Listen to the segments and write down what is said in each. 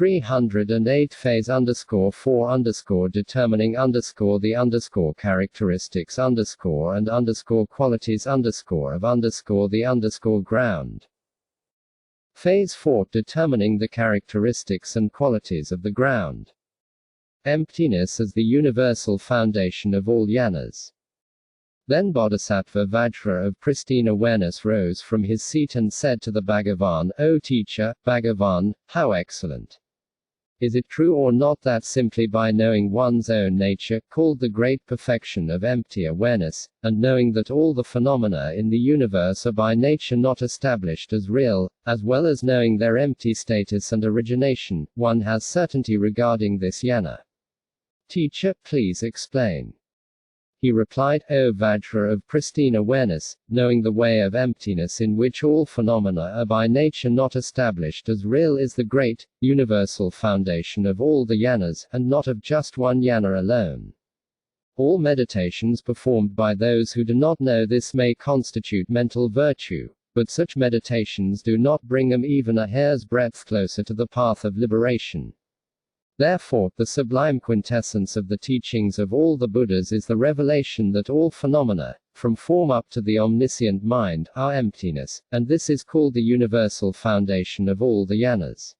308 phase _4 determining the characteristics and qualities of the ground. Phase 4 determining the characteristics and qualities of the ground. Emptiness as the universal foundation of all jnanas. Then Bodhisattva Vajra of pristine awareness rose from his seat and said to the Bhagavan, "O teacher, Bhagavan, how excellent! Is it true or not that simply by knowing one's own nature, called the great perfection of empty awareness, and knowing that all the phenomena in the universe are by nature not established as real, as well as knowing their empty status and origination, one has certainty regarding this jnana? Teacher, please explain." He replied, "O Vajra of pristine awareness, knowing the way of emptiness in which all phenomena are by nature not established as real is the great, universal foundation of all the jnanas, and not of just one jnana alone. All meditations performed by those who do not know this may constitute mental virtue, but such meditations do not bring them even a hair's breadth closer to the path of liberation. Therefore, the sublime quintessence of the teachings of all the Buddhas is the revelation that all phenomena, from form up to the omniscient mind, are emptiness, and this is called the universal foundation of all the jnanas.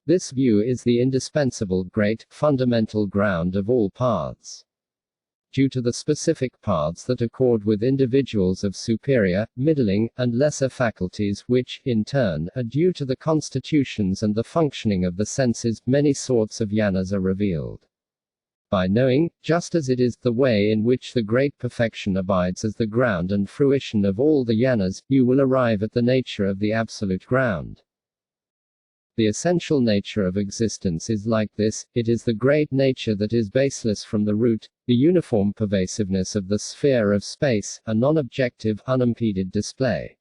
This view is the indispensable, great, fundamental ground of all paths. Due to the specific paths that accord with individuals of superior, middling, and lesser faculties which, in turn, are due to the constitutions and the functioning of the senses, many sorts of jnanas are revealed. By knowing, just as it is, the way in which the great perfection abides as the ground and fruition of all the jnanas, you will arrive at the nature of the absolute ground. The essential nature of existence is like this, it is the great nature that is baseless from the root, the uniform pervasiveness of the sphere of space, a non-objective, unimpeded display.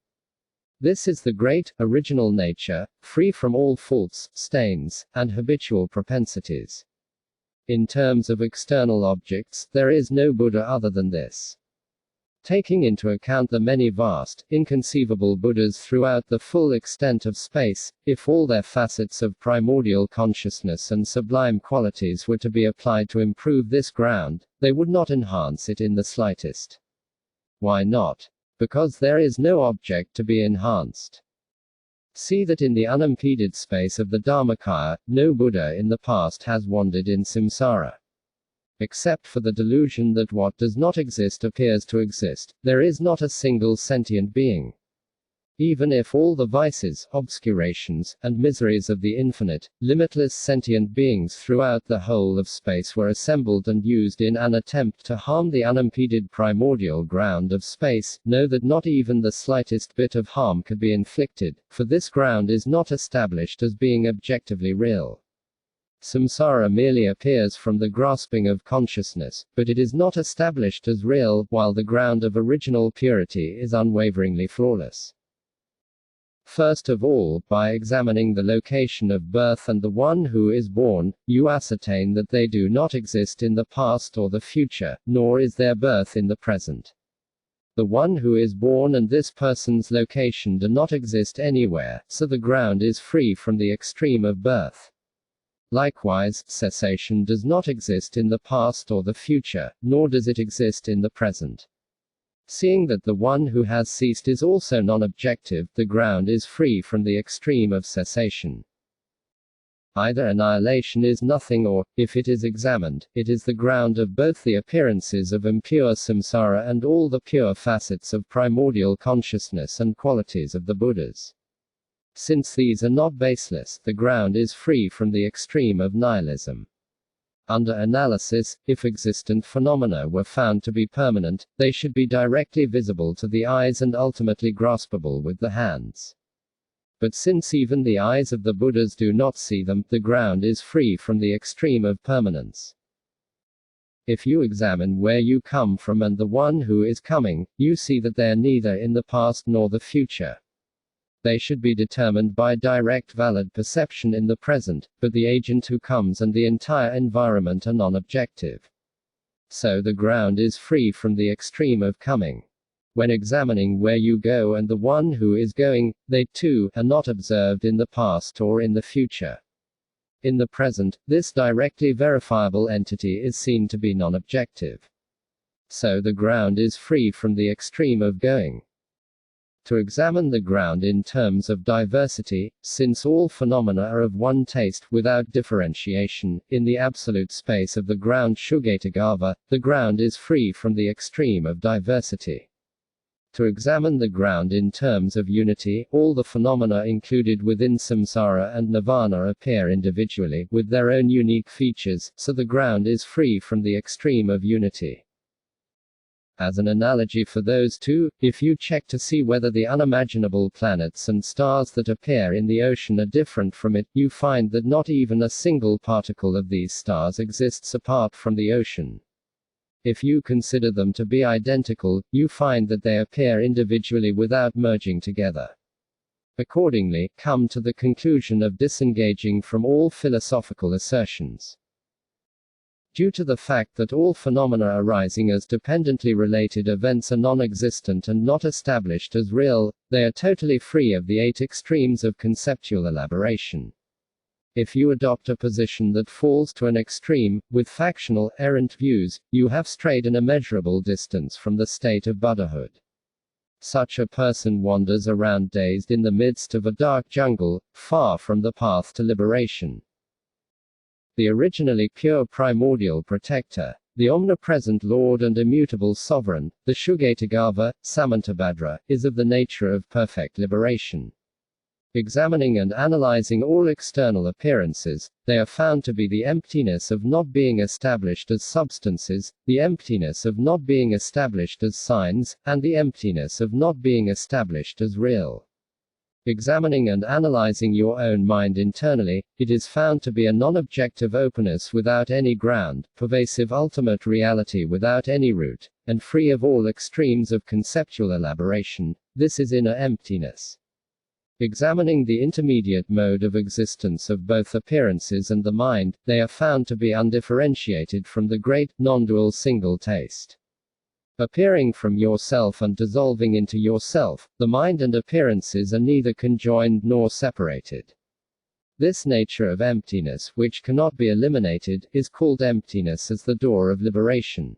This is the great, original nature, free from all faults, stains, and habitual propensities. In terms of external objects, there is no Buddha other than this. Taking into account the many vast, inconceivable Buddhas throughout the full extent of space, if all their facets of primordial consciousness and sublime qualities were to be applied to improve this ground, they would not enhance it in the slightest. Why not? Because there is no object to be enhanced. See that in the unimpeded space of the Dharmakaya, no Buddha in the past has wandered in samsara. Except for the delusion that what does not exist appears to exist, there is not a single sentient being. Even if all the vices, obscurations, and miseries of the infinite, limitless sentient beings throughout the whole of space were assembled and used in an attempt to harm the unimpeded primordial ground of space, know that not even the slightest bit of harm could be inflicted, for this ground is not established as being objectively real. Samsara merely appears from the grasping of consciousness, but it is not established as real, while the ground of original purity is unwaveringly flawless. First of all, by examining the location of birth and the one who is born, you ascertain that they do not exist in the past or the future, nor is their birth in the present. The one who is born and this person's location do not exist anywhere, so the ground is free from the extreme of birth. Likewise, cessation does not exist in the past or the future, nor does it exist in the present. Seeing that the one who has ceased is also non-objective, the ground is free from the extreme of cessation. Either annihilation is nothing or, if it is examined, it is the ground of both the appearances of impure samsara and all the pure facets of primordial consciousness and qualities of the Buddhas. Since these are not baseless, the ground is free from the extreme of nihilism. Under analysis, if existent phenomena were found to be permanent, they should be directly visible to the eyes and ultimately graspable with the hands. But since even the eyes of the Buddhas do not see them, the ground is free from the extreme of permanence. If you examine where you come from and the one who is coming, you see that they are neither in the past nor the future. They should be determined by direct valid perception in the present, but the agent who comes and the entire environment are non-objective. So the ground is free from the extreme of coming. When examining where you go and the one who is going, they too are not observed in the past or in the future. In the present, this directly verifiable entity is seen to be non-objective. So the ground is free from the extreme of going. To examine the ground in terms of diversity, since all phenomena are of one taste, without differentiation, in the absolute space of the ground Shugetagava, the ground is free from the extreme of diversity. To examine the ground in terms of unity, all the phenomena included within samsara and nirvana appear individually, with their own unique features, so the ground is free from the extreme of unity. As an analogy for those two, if you check to see whether the unimaginable planets and stars that appear in the ocean are different from it, you find that not even a single particle of these stars exists apart from the ocean. If you consider them to be identical, you find that they appear individually without merging together. Accordingly, come to the conclusion of disengaging from all philosophical assertions. Due to the fact that all phenomena arising as dependently related events are non-existent and not established as real, they are totally free of the 8 extremes of conceptual elaboration. If you adopt a position that falls to an extreme, with factional, errant views, you have strayed an immeasurable distance from the state of Buddhahood. Such a person wanders around dazed in the midst of a dark jungle, far from the path to liberation. The originally pure primordial protector, the omnipresent Lord and immutable sovereign, the Shugetagava, Samantabhadra, is of the nature of perfect liberation. Examining and analyzing all external appearances, they are found to be the emptiness of not being established as substances, the emptiness of not being established as signs, and the emptiness of not being established as real. Examining and analyzing your own mind internally, it is found to be a non-objective openness without any ground, pervasive ultimate reality without any root, and free of all extremes of conceptual elaboration. This is inner emptiness. Examining the intermediate mode of existence of both appearances and the mind, they are found to be undifferentiated from the great, non-dual single taste. Appearing from yourself and dissolving into yourself, the mind and appearances are neither conjoined nor separated. This nature of emptiness, which cannot be eliminated, is called emptiness as the door of liberation.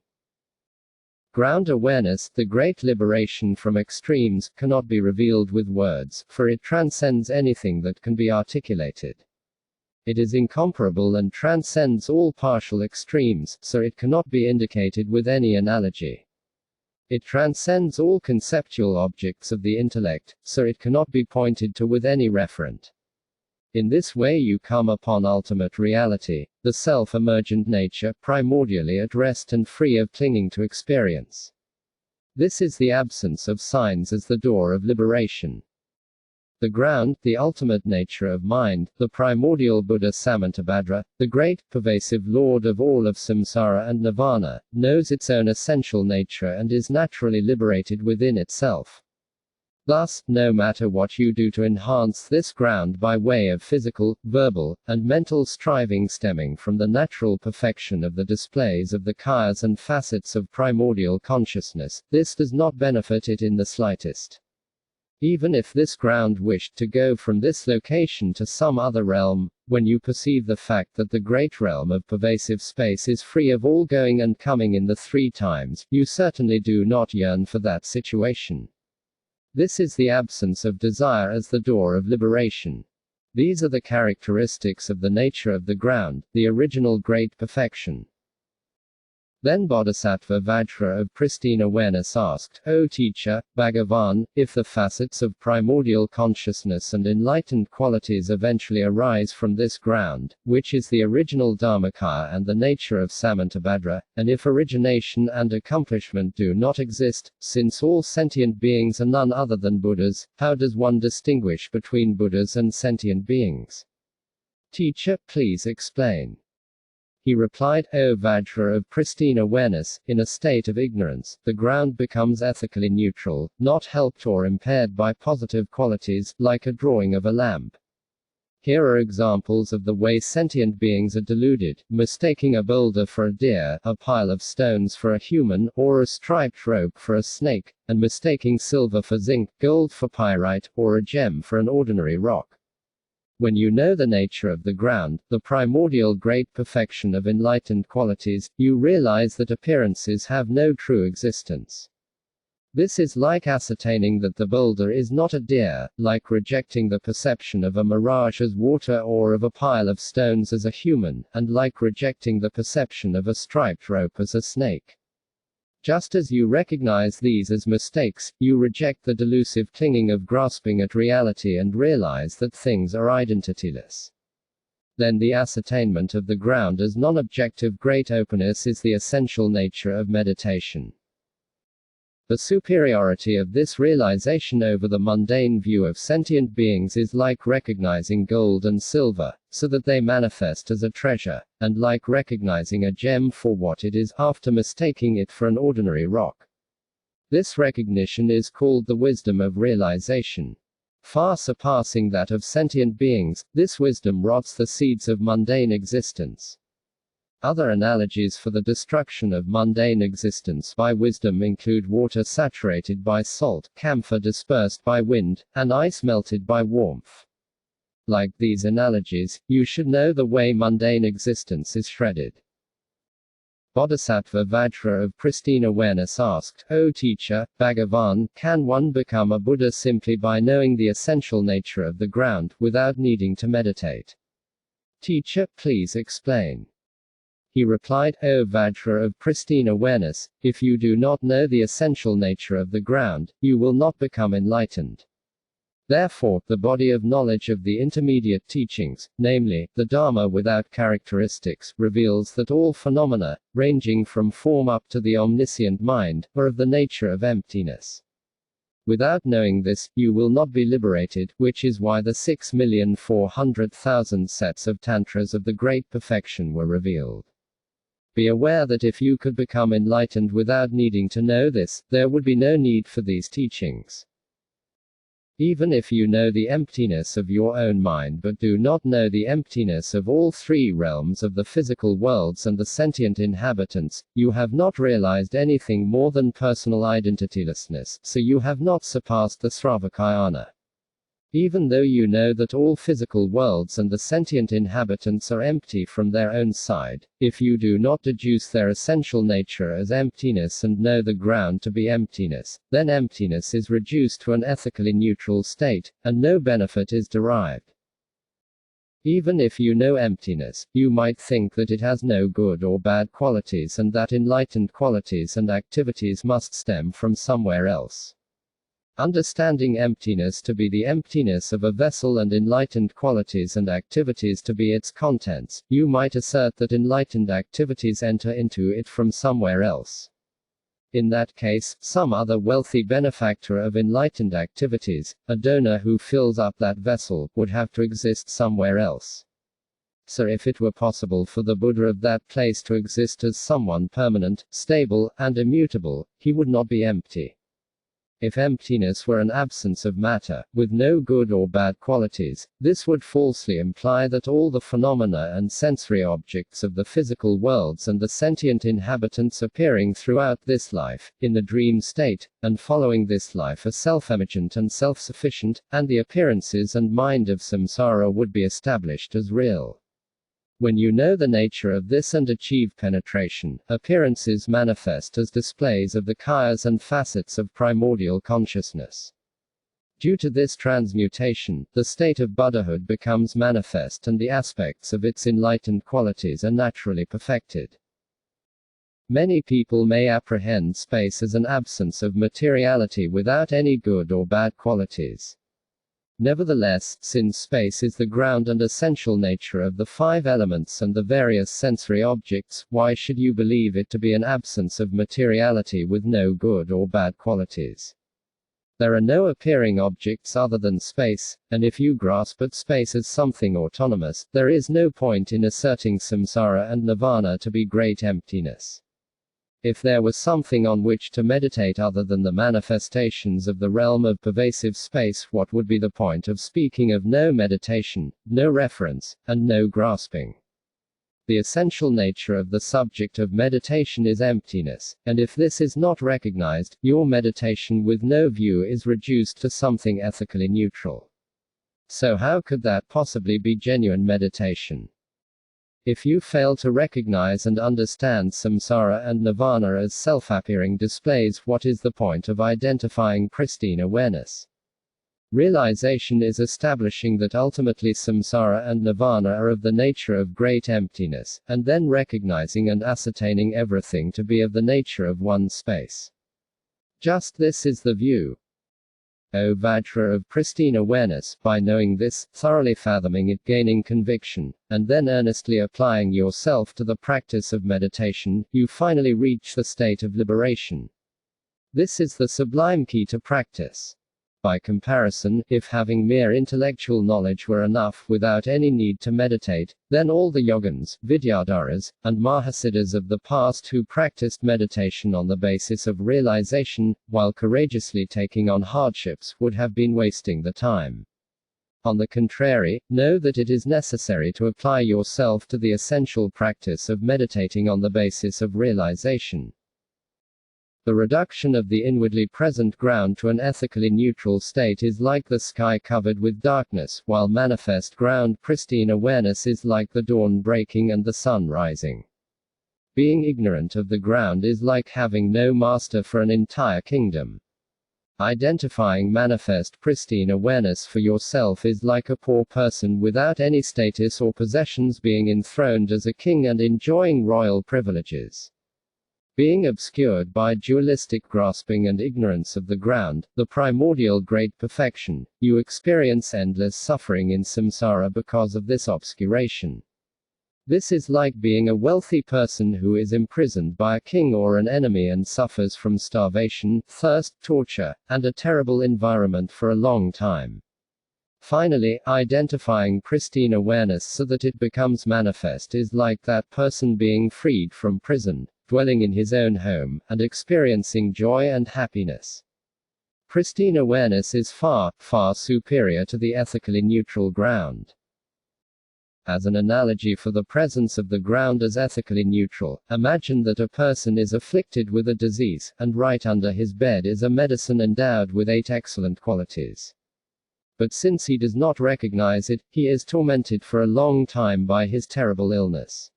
Ground awareness, the great liberation from extremes, cannot be revealed with words, for it transcends anything that can be articulated. It is incomparable and transcends all partial extremes, so it cannot be indicated with any analogy. It transcends all conceptual objects of the intellect, so it cannot be pointed to with any referent. In this way you come upon ultimate reality, the self-emergent nature, primordially at rest and free of clinging to experience. This is the absence of signs as the door of liberation. The ground, the ultimate nature of mind, the primordial Buddha Samantabhadra, the great, pervasive Lord of all of samsara and nirvana, knows its own essential nature and is naturally liberated within itself. Thus, no matter what you do to enhance this ground by way of physical, verbal, and mental striving stemming from the natural perfection of the displays of the kayas and facets of primordial consciousness, this does not benefit it in the slightest. Even if this ground wished to go from this location to some other realm, when you perceive the fact that the great realm of pervasive space is free of all going and coming in the 3 times, you certainly do not yearn for that situation. This is the absence of desire as the door of liberation. These are the characteristics of the nature of the ground, the original great perfection. Then Bodhisattva Vajra of pristine awareness asked, O teacher, Bhagavan, if the facets of primordial consciousness and enlightened qualities eventually arise from this ground, which is the original Dharmakaya and the nature of Samantabhadra, and if origination and accomplishment do not exist, since all sentient beings are none other than Buddhas, how does one distinguish between Buddhas and sentient beings? Teacher, please explain. He replied, O Vajra of pristine awareness, in a state of ignorance, the ground becomes ethically neutral, not helped or impaired by positive qualities, like a drawing of a lamp. Here are examples of the way sentient beings are deluded, mistaking a boulder for a deer, a pile of stones for a human, or a striped rope for a snake, and mistaking silver for zinc, gold for pyrite, or a gem for an ordinary rock. When you know the nature of the ground, the primordial great perfection of enlightened qualities, you realize that appearances have no true existence. This is like ascertaining that the boulder is not a deer, like rejecting the perception of a mirage as water or of a pile of stones as a human, and like rejecting the perception of a striped rope as a snake. Just as you recognize these as mistakes, you reject the delusive clinging of grasping at reality and realize that things are identityless. Then the ascertainment of the ground as non-objective great openness is the essential nature of meditation. The superiority of this realization over the mundane view of sentient beings is like recognizing gold and silver, so that they manifest as a treasure, and like recognizing a gem for what it is, after mistaking it for an ordinary rock. This recognition is called the wisdom of realization. Far surpassing that of sentient beings, this wisdom rots the seeds of mundane existence. Other analogies for the destruction of mundane existence by wisdom include water saturated by salt, camphor dispersed by wind, and ice melted by warmth. Like these analogies, you should know the way mundane existence is shredded. Bodhisattva Vajra of pristine awareness asked, "O teacher, Bhagavan, can one become a Buddha simply by knowing the essential nature of the ground, without needing to meditate? Teacher, please explain." He replied, "O Vajra of pristine awareness, if you do not know the essential nature of the ground, you will not become enlightened. Therefore, the body of knowledge of the intermediate teachings, namely, the Dharma without characteristics, reveals that all phenomena, ranging from form up to the omniscient mind, are of the nature of emptiness. Without knowing this, you will not be liberated, which is why the 6,400,000 sets of tantras of the Great Perfection were revealed. Be aware that if you could become enlightened without needing to know this, there would be no need for these teachings. Even if you know the emptiness of your own mind but do not know the emptiness of all three realms of the physical worlds and the sentient inhabitants, you have not realized anything more than personal identitylessness, so you have not surpassed the Sravakayana. Even though you know that all physical worlds and the sentient inhabitants are empty from their own side, if you do not deduce their essential nature as emptiness and know the ground to be emptiness, then emptiness is reduced to an ethically neutral state, and no benefit is derived. Even if you know emptiness, you might think that it has no good or bad qualities and that enlightened qualities and activities must stem from somewhere else. Understanding emptiness to be the emptiness of a vessel and enlightened qualities and activities to be its contents, you might assert that enlightened activities enter into it from somewhere else. In that case, some other wealthy benefactor of enlightened activities, a donor who fills up that vessel, would have to exist somewhere else. So if it were possible for the Buddha of that place to exist as someone permanent, stable, and immutable, he would not be empty. If emptiness were an absence of matter, with no good or bad qualities, this would falsely imply that all the phenomena and sensory objects of the physical worlds and the sentient inhabitants appearing throughout this life, in the dream state, and following this life are self-emergent and self-sufficient, and the appearances and mind of samsara would be established as real. When you know the nature of this and achieve penetration, appearances manifest as displays of the kayas and facets of primordial consciousness. Due to this transmutation, the state of Buddhahood becomes manifest and the aspects of its enlightened qualities are naturally perfected. Many people may apprehend space as an absence of materiality without any good or bad qualities. Nevertheless, since space is the ground and essential nature of the five elements and the various sensory objects, why should you believe it to be an absence of materiality with no good or bad qualities? There are no appearing objects other than space, and if you grasp at space as something autonomous, there is no point in asserting samsara and nirvana to be great emptiness. If there was something on which to meditate other than the manifestations of the realm of pervasive space, what would be the point of speaking of no meditation, no reference, and no grasping? The essential nature of the subject of meditation is emptiness, and if this is not recognized, your meditation with no view is reduced to something ethically neutral. So how could that possibly be genuine meditation? If you fail to recognize and understand samsara and nirvana as self-appearing displays, what is the point of identifying pristine awareness? Realization is establishing that ultimately samsara and nirvana are of the nature of great emptiness, and then recognizing and ascertaining everything to be of the nature of one space. Just this is the view, O Vajra, of pristine awareness. By knowing this, thoroughly fathoming it, gaining conviction, and then earnestly applying yourself to the practice of meditation, you finally reach the state of liberation. This is the sublime key to practice. By comparison, if having mere intellectual knowledge were enough without any need to meditate, then all the yogins, vidyadharas, and mahasiddhas of the past who practiced meditation on the basis of realization, while courageously taking on hardships, would have been wasting the time. On the contrary, know that it is necessary to apply yourself to the essential practice of meditating on the basis of realization. The reduction of the inwardly present ground to an ethically neutral state is like the sky covered with darkness, while manifest ground pristine awareness is like the dawn breaking and the sun rising. Being ignorant of the ground is like having no master for an entire kingdom. Identifying manifest pristine awareness for yourself is like a poor person without any status or possessions being enthroned as a king and enjoying royal privileges. Being obscured by dualistic grasping and ignorance of the ground, the primordial great perfection, you experience endless suffering in samsara because of this obscuration. This is like being a wealthy person who is imprisoned by a king or an enemy and suffers from starvation, thirst, torture, and a terrible environment for a long time. Finally, identifying pristine awareness so that it becomes manifest is like that person being freed from prison, dwelling in his own home, and experiencing joy and happiness. Pristine awareness is far, far superior to the ethically neutral ground. As an analogy for the presence of the ground as ethically neutral, imagine that a person is afflicted with a disease, and right under his bed is a medicine endowed with 8 excellent qualities. But since he does not recognize it, he is tormented for a long time by his terrible illness.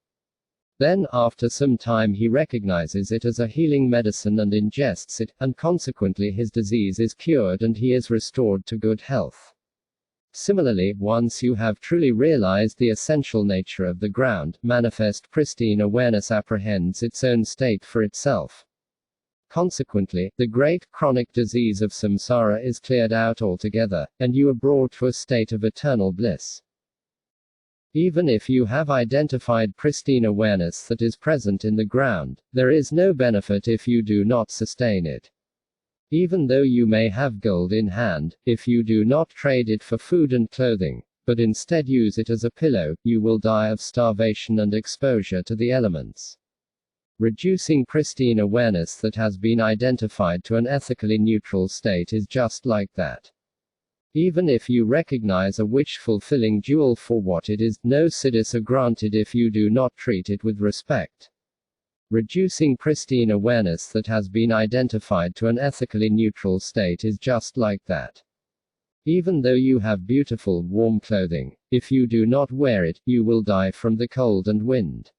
Then, after some time, he recognizes it as a healing medicine and ingests it, and consequently his disease is cured and he is restored to good health. Similarly, once you have truly realized the essential nature of the ground, manifest pristine awareness apprehends its own state for itself. Consequently, the great, chronic disease of samsara is cleared out altogether, and you are brought to a state of eternal bliss. Even if you have identified pristine awareness that is present in the ground, there is no benefit if you do not sustain it. Even though you may have gold in hand, if you do not trade it for food and clothing, but instead use it as a pillow, you will die of starvation and exposure to the elements. Reducing pristine awareness that has been identified to an ethically neutral state is just like that. Even if you recognize a wish-fulfilling jewel for what it is, no siddhis are granted if you do not treat it with respect. Reducing pristine awareness that has been identified to an ethically neutral state is just like that. Even though you have beautiful, warm clothing, if you do not wear it, you will die from the cold and wind.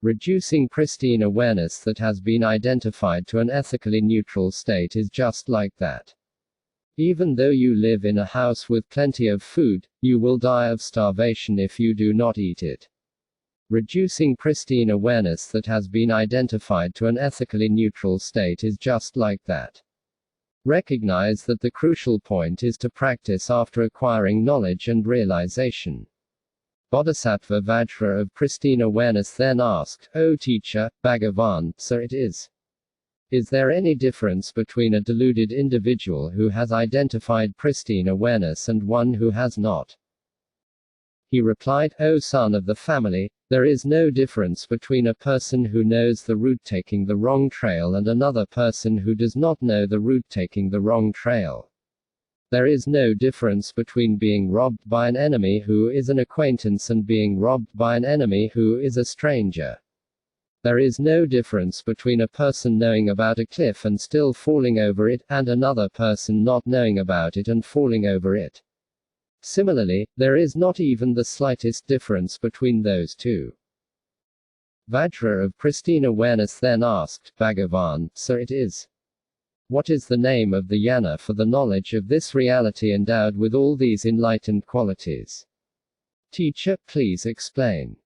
Reducing pristine awareness that has been identified to an ethically neutral state is just like that. Even though you live in a house with plenty of food, you will die of starvation if you do not eat it. Reducing pristine awareness that has been identified to an ethically neutral state is just like that. Recognize that the crucial point is to practice after acquiring knowledge and realization. Bodhisattva Vajra of pristine awareness then asked, O teacher, Bhagavan, so it is. Is there any difference between a deluded individual who has identified pristine awareness and one who has not? He replied, O son of the family, there is no difference between a person who knows the route taking the wrong trail and another person who does not know the route taking the wrong trail. There is no difference between being robbed by an enemy who is an acquaintance and being robbed by an enemy who is a stranger. There is no difference between a person knowing about a cliff and still falling over it, and another person not knowing about it and falling over it. Similarly, there is not even the slightest difference between those two. Vajra of pristine awareness then asked, Bhagavan, so it is. What is the name of the jnana for the knowledge of this reality endowed with all these enlightened qualities? Teacher, please explain.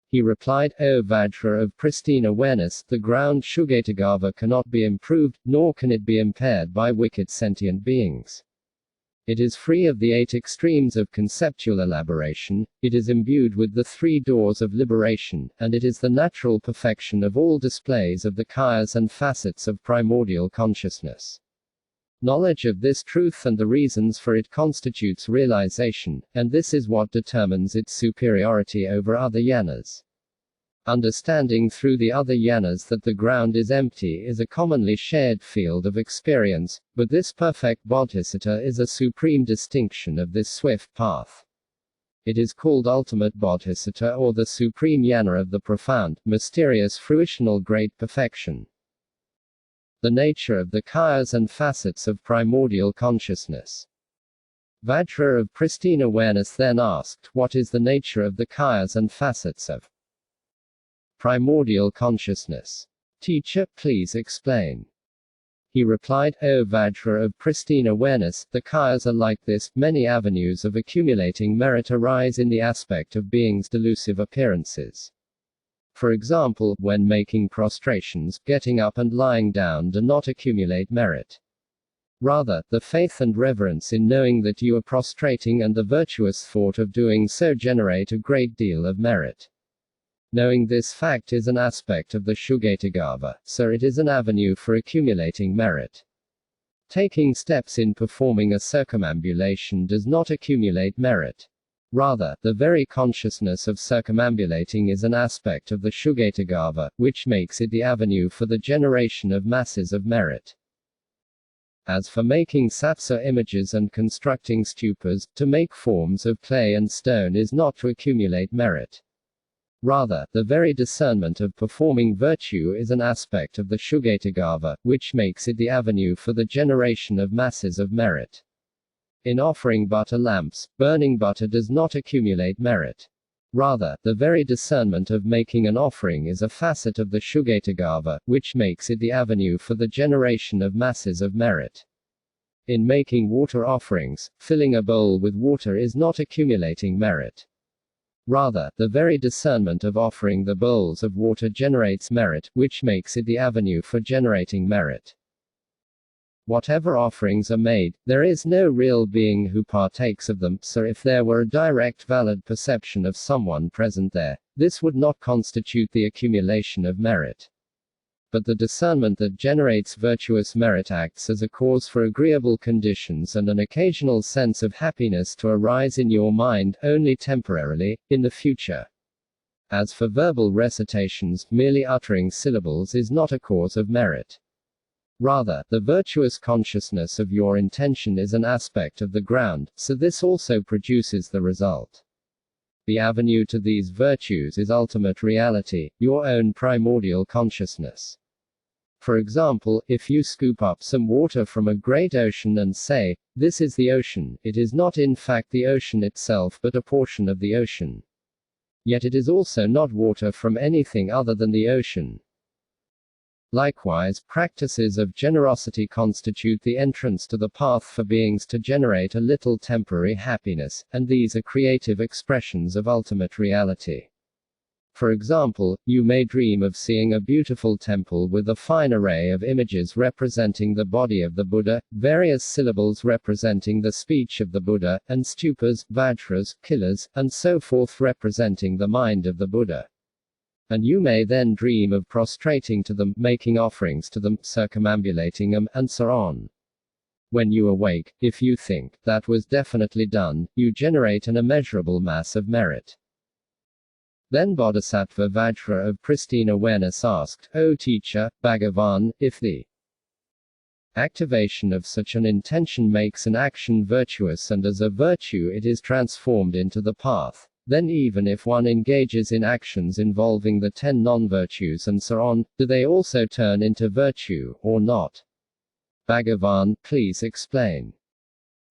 He replied, O Vajra of pristine awareness, the ground Shugatagava cannot be improved, nor can it be impaired by wicked sentient beings. It is free of the 8 extremes of conceptual elaboration, it is imbued with the 3 doors of liberation, and it is the natural perfection of all displays of the kayas and facets of primordial consciousness. Knowledge of this truth and the reasons for it constitutes realization, and this is what determines its superiority over other jnanas. Understanding through the other jnanas that the ground is empty is a commonly shared field of experience, but this perfect bodhisattva is a supreme distinction of this swift path. It is called ultimate bodhisattva or the supreme jnana of the profound, mysterious fruitional great perfection. The nature of the kayas and facets of primordial consciousness. Vajra of pristine awareness then asked, what is the nature of the kayas and facets of primordial consciousness? Teacher, please explain. He replied, O Vajra of pristine awareness, the kayas are like this, many avenues of accumulating merit arise in the aspect of beings' delusive appearances. For example, when making prostrations, getting up and lying down do not accumulate merit. Rather, the faith and reverence in knowing that you are prostrating and the virtuous thought of doing so generate a great deal of merit. Knowing this fact is an aspect of the Shugatagava, so it is an avenue for accumulating merit. Taking steps in performing a circumambulation does not accumulate merit. Rather, the very consciousness of circumambulating is an aspect of the Shugatagava, which makes it the avenue for the generation of masses of merit. As for making satsa images and constructing stupas, to make forms of clay and stone is not to accumulate merit. Rather, the very discernment of performing virtue is an aspect of the Shugatagava, which makes it the avenue for the generation of masses of merit. In offering butter lamps, burning butter does not accumulate merit. Rather, the very discernment of making an offering is a facet of the Shugatagava, which makes it the avenue for the generation of masses of merit. In making water offerings, filling a bowl with water is not accumulating merit. Rather, the very discernment of offering the bowls of water generates merit, which makes it the avenue for generating merit. Whatever offerings are made, there is no real being who partakes of them, so if there were a direct valid perception of someone present there, this would not constitute the accumulation of merit. But the discernment that generates virtuous merit acts as a cause for agreeable conditions and an occasional sense of happiness to arise in your mind, only temporarily, in the future. As for verbal recitations, merely uttering syllables is not a cause of merit. Rather, the virtuous consciousness of your intention is an aspect of the ground, so this also produces the result. The avenue to these virtues is ultimate reality, your own primordial consciousness. For example, if you scoop up some water from a great ocean and say, "This is the ocean," it is not in fact the ocean itself but a portion of the ocean. Yet it is also not water from anything other than the ocean. Likewise, practices of generosity constitute the entrance to the path for beings to generate a little temporary happiness, and these are creative expressions of ultimate reality. For example, you may dream of seeing a beautiful temple with a fine array of images representing the body of the Buddha, various syllables representing the speech of the Buddha, and stupas, vajras, killers, and so forth representing the mind of the Buddha. And you may then dream of prostrating to them, making offerings to them, circumambulating them, and so on. When you awake, if you think, that was definitely done, you generate an immeasurable mass of merit. Then Bodhisattva Vajra of pristine awareness asked, O teacher, Bhagavan, if the activation of such an intention makes an action virtuous and as a virtue it is transformed into the path, then even if one engages in actions involving the 10 non-virtues and so on, do they also turn into virtue, or not? Bhagavan, please explain.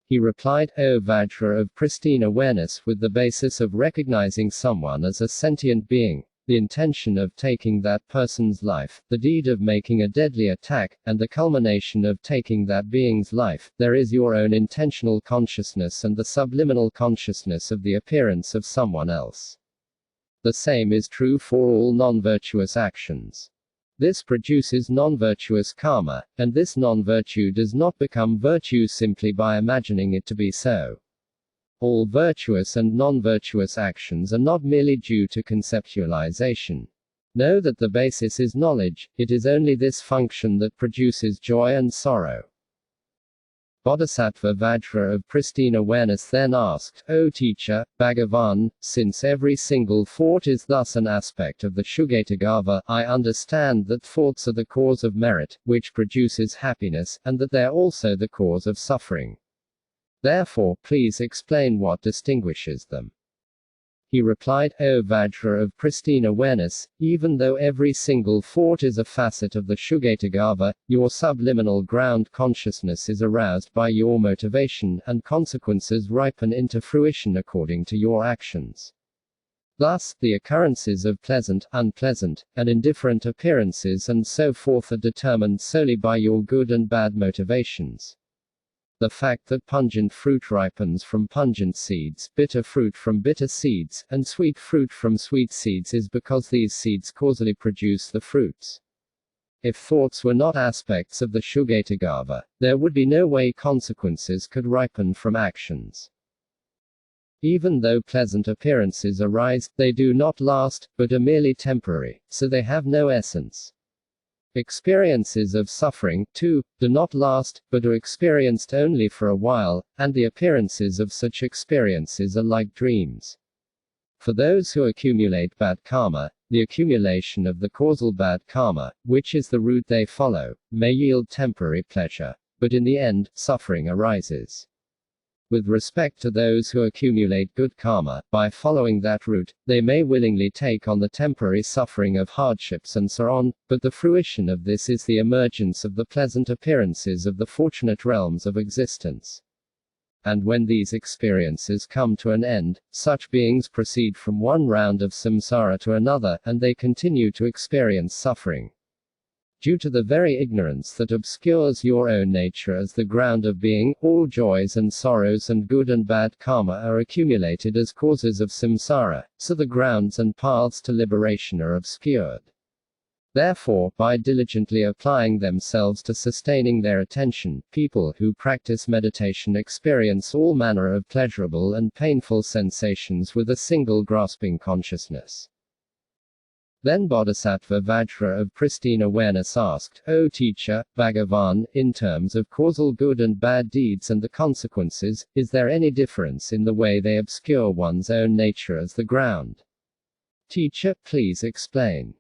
He replied, O Vajra of pristine awareness, with the basis of recognizing someone as a sentient being, the intention of taking that person's life, the deed of making a deadly attack, and the culmination of taking that being's life, there is your own intentional consciousness and the subliminal consciousness of the appearance of someone else. The same is true for all non-virtuous actions. This produces non-virtuous karma, and this non-virtue does not become virtue simply by imagining it to be so. All virtuous and non-virtuous actions are not merely due to conceptualization. Know that the basis is knowledge, it is only this function that produces joy and sorrow. Bodhisattva Vajra of pristine awareness then asked, O teacher, Bhagavan, since every single thought is thus an aspect of the Shugatagava, I understand that thoughts are the cause of merit, which produces happiness, and that they are also the cause of suffering. Therefore, please explain what distinguishes them. He replied, O Vajra of pristine awareness, even though every single thought is a facet of the Shugatagava, your subliminal ground consciousness is aroused by your motivation, and consequences ripen into fruition according to your actions. Thus, the occurrences of pleasant, unpleasant, and indifferent appearances and so forth are determined solely by your good and bad motivations. The fact that pungent fruit ripens from pungent seeds, bitter fruit from bitter seeds, and sweet fruit from sweet seeds is because these seeds causally produce the fruits. If thoughts were not aspects of the Shugatagava, there would be no way consequences could ripen from actions. Even though pleasant appearances arise, they do not last, but are merely temporary, so they have no essence. Experiences of suffering, too, do not last, but are experienced only for a while, and the appearances of such experiences are like dreams. For those who accumulate bad karma, the accumulation of the causal bad karma, which is the route they follow, may yield temporary pleasure, but in the end, suffering arises. With respect to those who accumulate good karma, by following that route, they may willingly take on the temporary suffering of hardships and so on, but the fruition of this is the emergence of the pleasant appearances of the fortunate realms of existence. And when these experiences come to an end, such beings proceed from one round of samsara to another, and they continue to experience suffering. Due to the very ignorance that obscures your own nature as the ground of being, all joys and sorrows and good and bad karma are accumulated as causes of samsara, so the grounds and paths to liberation are obscured. Therefore, by diligently applying themselves to sustaining their attention, people who practice meditation experience all manner of pleasurable and painful sensations with a single grasping consciousness. Then Bodhisattva Vajra of pristine awareness asked, O teacher, Bhagavan, in terms of causal good and bad deeds and the consequences, is there any difference in the way they obscure one's own nature as the ground? Teacher, please explain.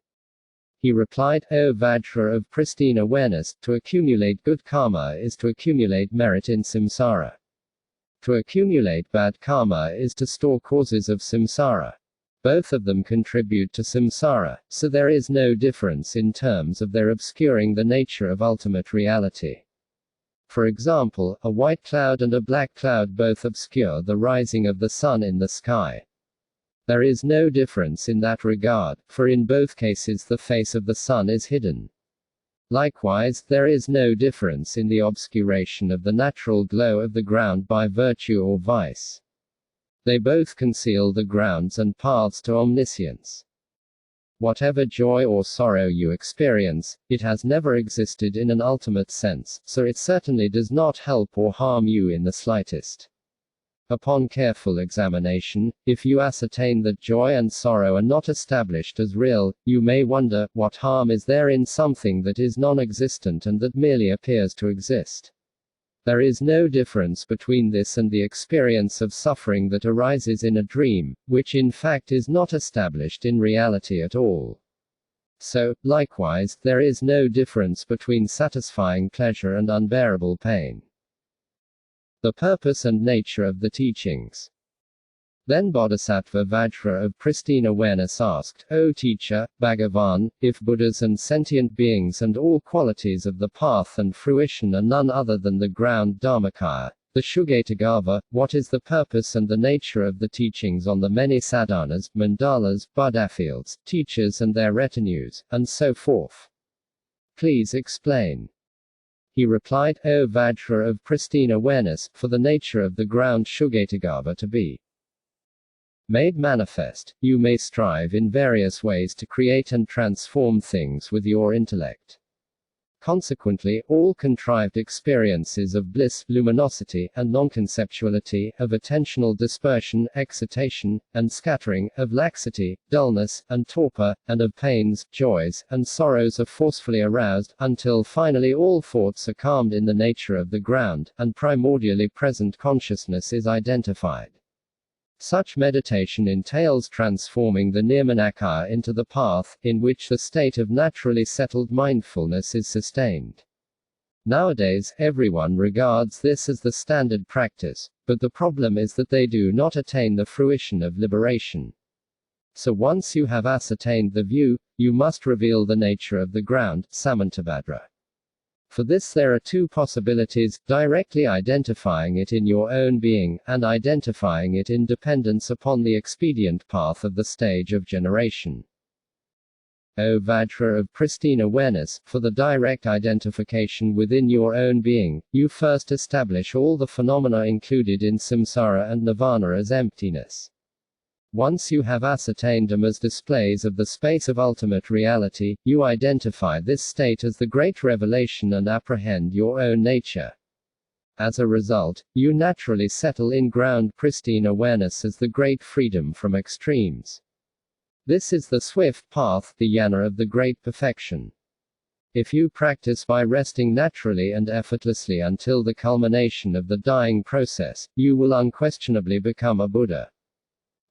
He replied, O Vajra of pristine awareness, to accumulate good karma is to accumulate merit in samsara. To accumulate bad karma is to store causes of samsara. Both of them contribute to samsara, so there is no difference in terms of their obscuring the nature of ultimate reality. For example, a white cloud and a black cloud both obscure the rising of the sun in the sky. There is no difference in that regard, for in both cases the face of the sun is hidden. Likewise, there is no difference in the obscuration of the natural glow of the ground by virtue or vice. They both conceal the grounds and paths to omniscience. Whatever joy or sorrow you experience, it has never existed in an ultimate sense, so it certainly does not help or harm you in the slightest. Upon careful examination, if you ascertain that joy and sorrow are not established as real, you may wonder, what harm is there in something that is non-existent and that merely appears to exist? There is no difference between this and the experience of suffering that arises in a dream, which in fact is not established in reality at all. So, likewise, there is no difference between satisfying pleasure and unbearable pain. The purpose and nature of the teachings. Then Bodhisattva Vajra of pristine awareness asked, O teacher, Bhagavan, if Buddhas and sentient beings and all qualities of the path and fruition are none other than the ground Dharmakaya, The Sugatagarbha, what is the purpose and the nature of the teachings on the many sadhanas, mandalas, buddhafields, teachers and their retinues, and so forth? Please explain. He replied, O Vajra of pristine awareness, for the nature of the ground Sugatagarbha to be made manifest, you may strive in various ways to create and transform things with your intellect. Consequently, all contrived experiences of bliss, luminosity, and non-conceptuality, of attentional dispersion, excitation, and scattering, of laxity, dullness, and torpor, and of pains, joys, and sorrows are forcefully aroused, until finally all thoughts are calmed in the nature of the ground, and primordially present consciousness is identified. Such meditation entails transforming the nirmanakaya into the path, in which the state of naturally settled mindfulness is sustained. Nowadays, everyone regards this as the standard practice, but the problem is that they do not attain the fruition of liberation. So once you have ascertained the view, you must reveal the nature of the ground, samantabhadra. For this there are two possibilities, directly identifying it in your own being, and identifying it in dependence upon the expedient path of the stage of generation. O Vajra of pristine awareness, for the direct identification within your own being, you first establish all the phenomena included in samsara and nirvana as emptiness. Once you have ascertained them as displays of the space of ultimate reality, you identify this state as the great revelation and apprehend your own nature. As a result, you naturally settle in ground pristine awareness as the great freedom from extremes. This is the swift path, the jnana of the great perfection. If you practice by resting naturally and effortlessly until the culmination of the dying process, you will unquestionably become a Buddha.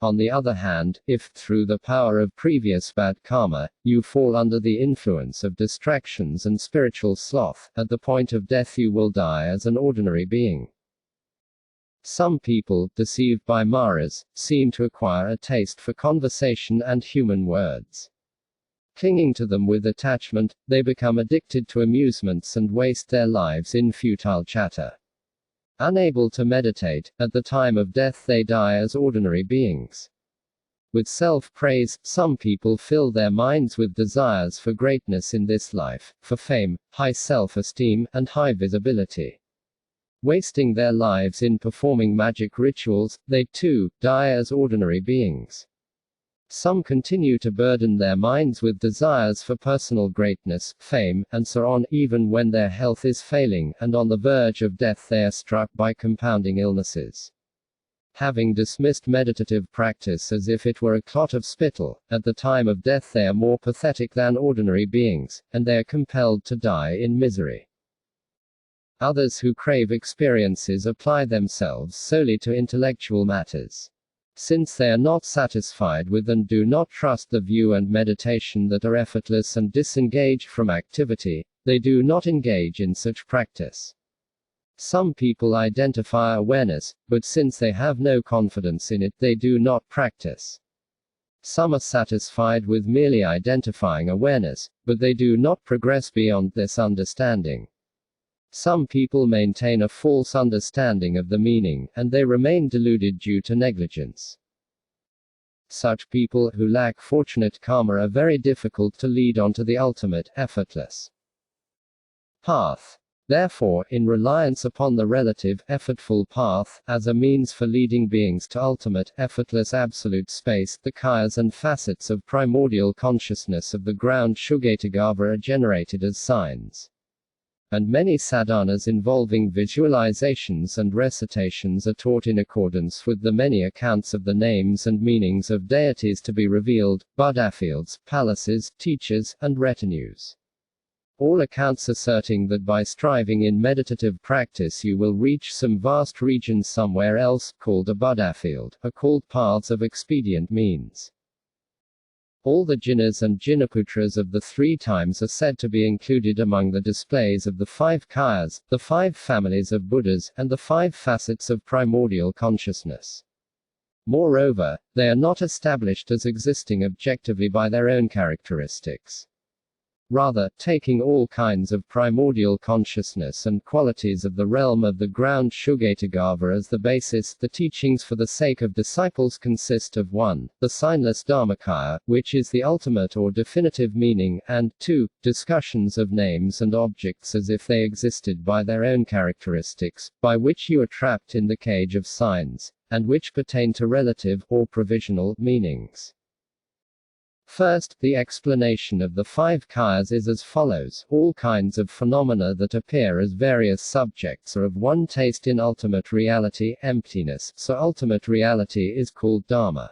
On the other hand, if, through the power of previous bad karma, you fall under the influence of distractions and spiritual sloth, at the point of death you will die as an ordinary being. Some people, deceived by maras, seem to acquire a taste for conversation and human words. Clinging to them with attachment, they become addicted to amusements and waste their lives in futile chatter. Unable to meditate, at the time of death they die as ordinary beings. With self-praise, some people fill their minds with desires for greatness in this life, for fame, high self-esteem, and high visibility. Wasting their lives in performing magic rituals, they too die as ordinary beings. Some continue to burden their minds with desires for personal greatness, fame, and so on, even when their health is failing, and on the verge of death they are struck by compounding illnesses. Having dismissed meditative practice as if it were a clot of spittle, at the time of death they are more pathetic than ordinary beings, and they are compelled to die in misery. Others who crave experiences apply themselves solely to intellectual matters. Since they are not satisfied with and do not trust the view and meditation that are effortless and disengaged from activity, they do not engage in such practice. Some people identify awareness, but since they have no confidence in it, they do not practice. Some are satisfied with merely identifying awareness, but they do not progress beyond this understanding. Some people maintain a false understanding of the meaning, and they remain deluded due to negligence. Such people, who lack fortunate karma, are very difficult to lead on to the ultimate, effortless path. Therefore, in reliance upon the relative, effortful path, as a means for leading beings to ultimate, effortless absolute space, the kayas and facets of primordial consciousness of the ground Sugatagarbha are generated as signs. And many sadhanas involving visualizations and recitations are taught in accordance with the many accounts of the names and meanings of deities to be revealed, buddhafields, palaces, teachers, and retinues. All accounts asserting that by striving in meditative practice you will reach some vast region somewhere else, called a buddhafield, are called paths of expedient means. All the jinnas and jinnaputras of the three times are said to be included among the displays of the 5 kayas, the 5 families of Buddhas, and the 5 facets of primordial consciousness. Moreover, they are not established as existing objectively by their own characteristics. Rather, taking all kinds of primordial consciousness and qualities of the realm of the ground Shugetagava as the basis, the teachings for the sake of disciples consist of 1. The signless Dharmakaya, which is the ultimate or definitive meaning, and 2. Discussions of names and objects as if they existed by their own characteristics, by which you are trapped in the cage of signs, and which pertain to relative, or provisional, meanings. First, the explanation of the 5 kayas is as follows: all kinds of phenomena that appear as various subjects are of one taste in ultimate reality, emptiness, so ultimate reality is called Dharma.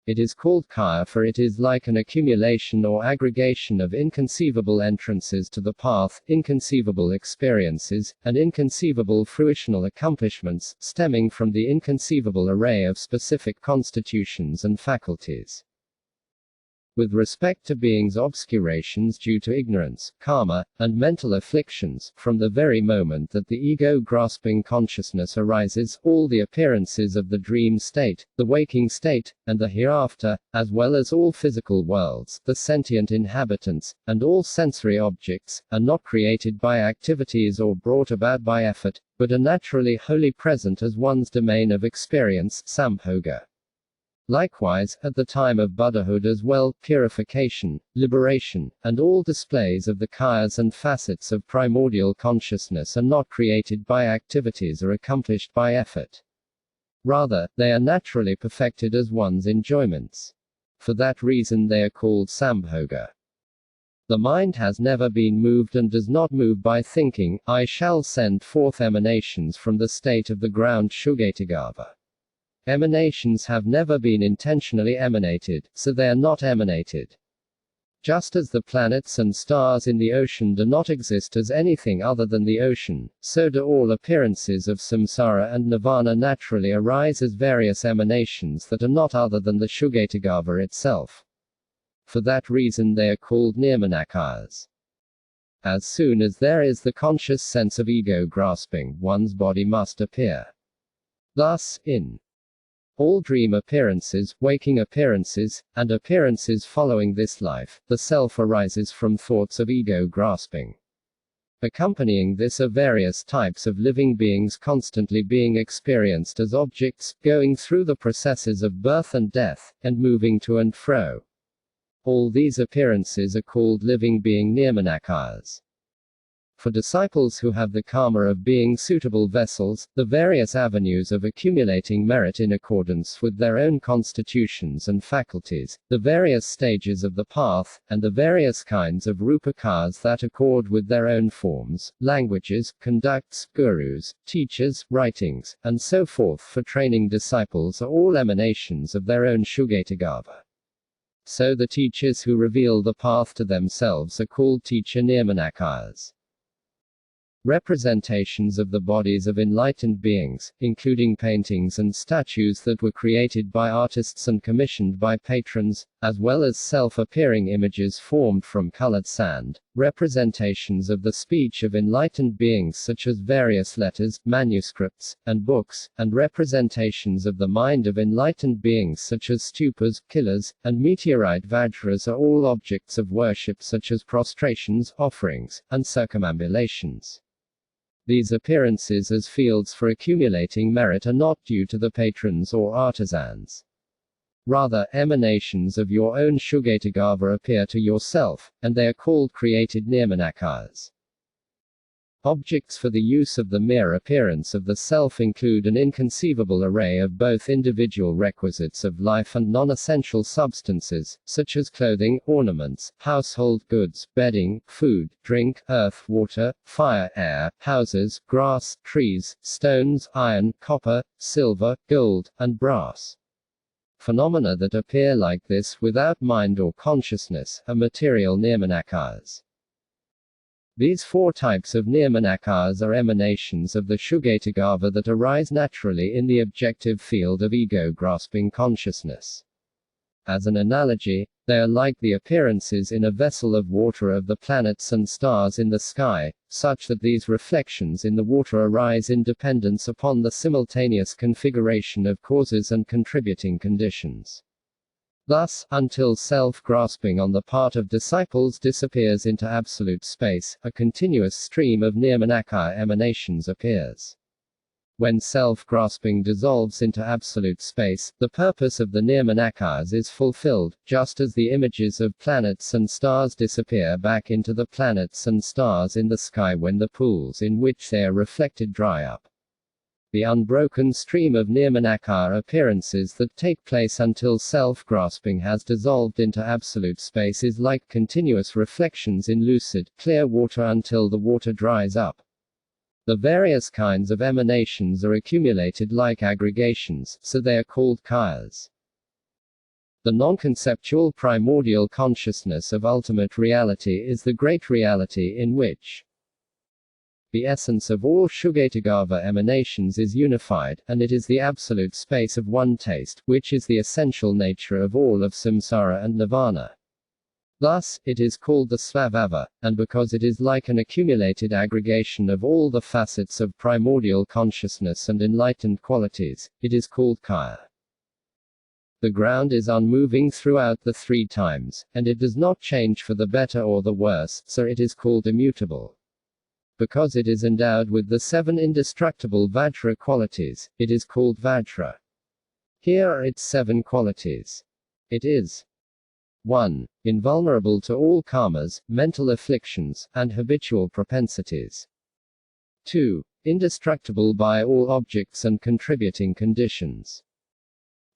It is called kaya for it is like an accumulation or aggregation of inconceivable entrances to the path, inconceivable experiences, and inconceivable fruitional accomplishments, stemming from the inconceivable array of specific constitutions and faculties. With respect to beings' obscurations due to ignorance, karma, and mental afflictions, from the very moment that the ego-grasping consciousness arises, all the appearances of the dream state, the waking state, and the hereafter, as well as all physical worlds, the sentient inhabitants, and all sensory objects, are not created by activities or brought about by effort, but are naturally wholly present as one's domain of experience, sambhoga. Likewise, at the time of Buddhahood as well, purification, liberation, and all displays of the kayas and facets of primordial consciousness are not created by activities or accomplished by effort. Rather, they are naturally perfected as one's enjoyments. For that reason they are called sambhoga. The mind has never been moved and does not move by thinking, I shall send forth emanations from the state of the ground Shugetagava. Emanations have never been intentionally emanated, so they are not emanated. Just as the planets and stars in the ocean do not exist as anything other than the ocean, so do all appearances of samsara and nirvana naturally arise as various emanations that are not other than the Shugetagava itself. For that reason they are called nirmanakayas. As soon as there is the conscious sense of ego grasping, one's body must appear. Thus, in all dream appearances, waking appearances, and appearances following this life, the self arises from thoughts of ego grasping. Accompanying this are various types of living beings constantly being experienced as objects, going through the processes of birth and death, and moving to and fro. All these appearances are called living being nirmanakayas. For disciples who have the karma of being suitable vessels, the various avenues of accumulating merit in accordance with their own constitutions and faculties, the various stages of the path, and the various kinds of rupakayas that accord with their own forms, languages, conducts, gurus, teachers, writings, and so forth for training disciples are all emanations of their own Shugetagava. So the teachers who reveal the path to themselves are called teacher nirmanakayas. Representations of the bodies of enlightened beings, including paintings and statues that were created by artists and commissioned by patrons, as well as self-appearing images formed from colored sand, representations of the speech of enlightened beings such as various letters, manuscripts, and books, and representations of the mind of enlightened beings such as stupas, killers, and meteorite vajras are all objects of worship such as prostrations, offerings, and circumambulations. These appearances as fields for accumulating merit are not due to the patrons or artisans. Rather, emanations of your own Shugetagava appear to yourself, and they are called created nirmanakayas. Objects for the use of the mere appearance of the self include an inconceivable array of both individual requisites of life and non-essential substances, such as clothing, ornaments, household goods, bedding, food, drink, earth, water, fire, air, houses, grass, trees, stones, iron, copper, silver, gold, and brass. Phenomena that appear like this without mind or consciousness are material nirmanakayas. These 4 types of nirmanakayas are emanations of the Shugetagava that arise naturally in the objective field of ego-grasping consciousness. As an analogy, they are like the appearances in a vessel of water of the planets and stars in the sky, such that these reflections in the water arise in dependence upon the simultaneous configuration of causes and contributing conditions. Thus, until self-grasping on the part of disciples disappears into absolute space, a continuous stream of nirmanakaya emanations appears. When self-grasping dissolves into absolute space, the purpose of the nirmanakayas is fulfilled, just as the images of planets and stars disappear back into the planets and stars in the sky when the pools in which they are reflected dry up. The unbroken stream of nirmanakaya appearances that take place until self-grasping has dissolved into absolute space is like continuous reflections in lucid, clear water until the water dries up. The various kinds of emanations are accumulated like aggregations, so they are called kayas. The non-conceptual primordial consciousness of ultimate reality is the great reality in which the essence of all Shugatagarbha emanations is unified, and it is the absolute space of one taste, which is the essential nature of all of samsara and nirvana. Thus, it is called the svabhava, and because it is like an accumulated aggregation of all the facets of primordial consciousness and enlightened qualities, it is called kaya. The ground is unmoving throughout the three times, and it does not change for the better or the worse, so it is called immutable. Because it is endowed with the 7 indestructible VAJRA qualities, it is called VAJRA. Here are its 7 qualities. It is 1. Invulnerable to all karmas, mental afflictions, and habitual propensities. 2. Indestructible by all objects and contributing conditions.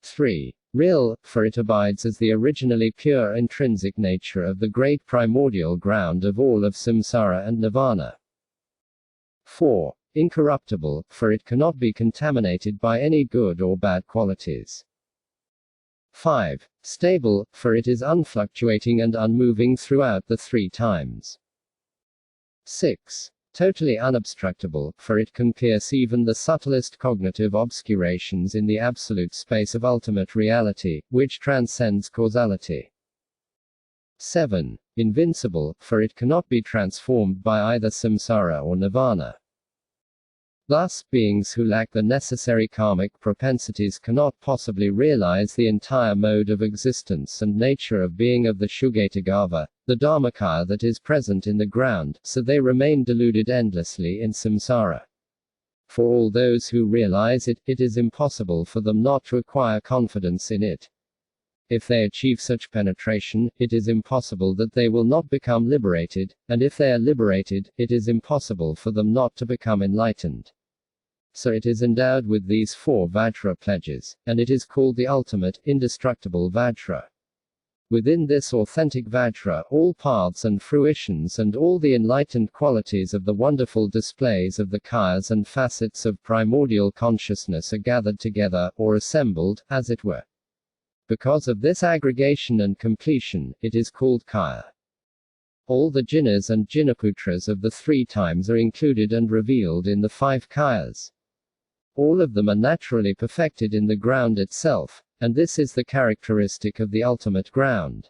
3. Real, for it abides as the originally pure intrinsic nature of the great primordial ground of all of samsara and nirvana. 4. Incorruptible, for it cannot be contaminated by any good or bad qualities. 5. Stable, for it is unfluctuating and unmoving throughout the three times. 6. Totally unobstructable, for it can pierce even the subtlest cognitive obscurations in the absolute space of ultimate reality, which transcends causality. 7. Invincible, for it cannot be transformed by either samsara or nirvana. Thus, beings who lack the necessary karmic propensities cannot possibly realize the entire mode of existence and nature of being of the Shugatagarbha, the dharmakaya that is present in the ground, so they remain deluded endlessly in samsara. For all those who realize it, it is impossible for them not to acquire confidence in it. If they achieve such penetration, it is impossible that they will not become liberated, and if they are liberated, it is impossible for them not to become enlightened. So it is endowed with these 4 VAJRA pledges, and it is called the ultimate, indestructible VAJRA. Within this authentic VAJRA, all paths and fruitions and all the enlightened qualities of the wonderful displays of the kayas and facets of primordial consciousness are gathered together, or assembled, as it were. Because of this aggregation and completion, it is called kaya. All the jinnas and jinnaputras of the three times are included and revealed in the 5 kayas. All of them are naturally perfected in the ground itself, and this is the characteristic of the ultimate ground.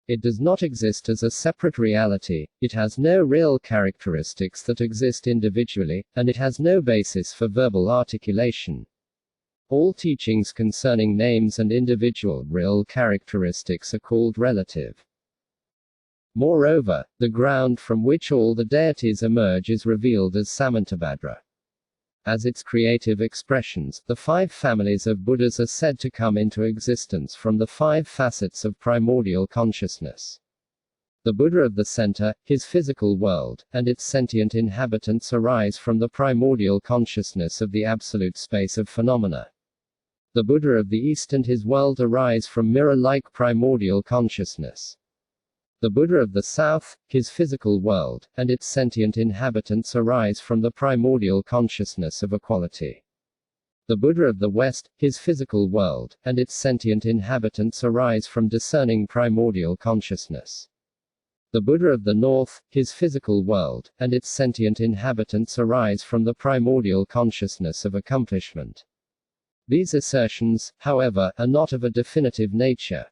It does not exist as a separate reality, it has no real characteristics that exist individually, and it has no basis for verbal articulation. All teachings concerning names and individual real characteristics are called relative. Moreover, the ground from which all the deities emerge is revealed as Samantabhadra. As its creative expressions, the 5 families of Buddhas are said to come into existence from the 5 facets of primordial consciousness. The Buddha of the center, his physical world, and its sentient inhabitants arise from the primordial consciousness of the absolute space of phenomena. The Buddha of the east and his world arise from mirror-like primordial consciousness. The Buddha of the south, his physical world, and its sentient inhabitants arise from the primordial consciousness of equality. The Buddha of the west, his physical world, and its sentient inhabitants arise from discerning primordial consciousness. The Buddha of the north, his physical world, and its sentient inhabitants arise from the primordial consciousness of accomplishment. These assertions, however, are not of a definitive nature.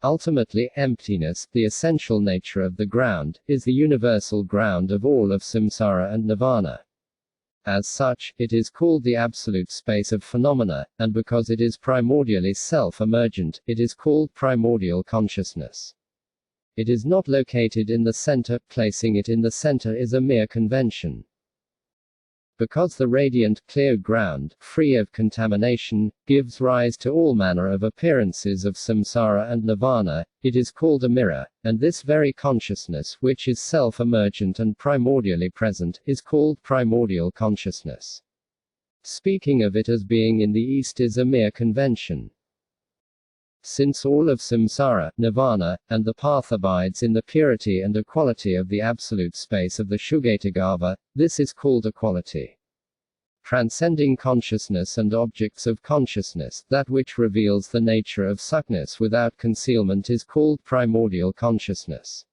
Ultimately, emptiness, the essential nature of the ground, is the universal ground of all of samsara and nirvana. As such, it is called the absolute space of phenomena, and because it is primordially self-emergent, it is called primordial consciousness. It is not located in the center, placing it in the center is a mere convention. Because the radiant, clear ground, free of contamination, gives rise to all manner of appearances of samsara and nirvana, it is called a mirror, and this very consciousness which is self-emergent and primordially present, is called primordial consciousness. Speaking of it as being in the East is a mere convention. Since all of samsara, nirvana, and the path abides in the purity and equality of the absolute space of the Shugetagava, this is called equality. Transcending consciousness and objects of consciousness, that which reveals the nature of suckness without concealment is called primordial consciousness.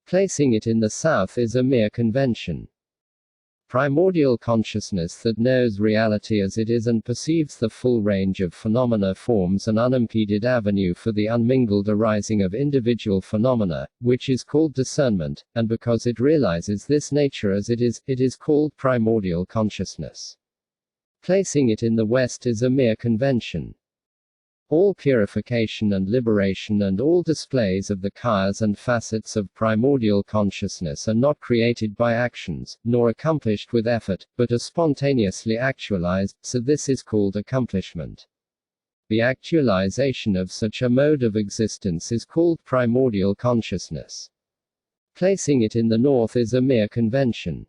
Placing it in the south is a mere convention. Primordial consciousness that knows reality as it is and perceives the full range of phenomena forms an unimpeded avenue for the unmingled arising of individual phenomena, which is called discernment, and because it realizes this nature as it is called primordial consciousness. Placing it in the West is a mere convention. All purification and liberation and all displays of the kayas and facets of primordial consciousness are not created by actions, nor accomplished with effort, but are spontaneously actualized, so this is called accomplishment. The actualization of such a mode of existence is called primordial consciousness. Placing it in the north is a mere convention.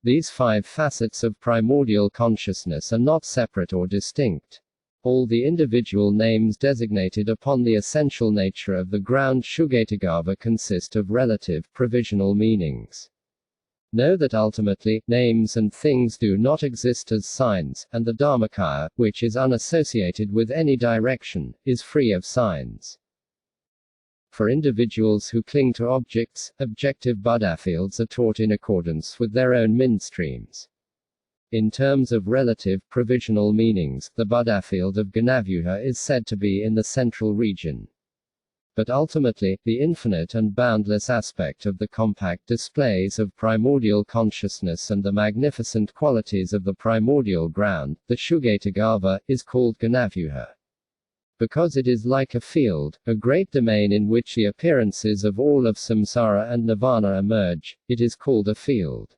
These 5 facets of primordial consciousness are not separate or distinct. All the individual names designated upon the essential nature of the ground Shugetagava consist of relative, provisional meanings. Know that ultimately, names and things do not exist as signs, and the Dharmakaya, which is unassociated with any direction, is free of signs. For individuals who cling to objects, objective Buddha fields are taught in accordance with their own mind streams. In terms of relative, provisional meanings, the Buddha field of Ganavyuha is said to be in the central region. But ultimately, the infinite and boundless aspect of the compact displays of primordial consciousness and the magnificent qualities of the primordial ground, the Shugetagava, is called Ganavyuha. Because it is like a field, a great domain in which the appearances of all of samsara and nirvana emerge, it is called a field.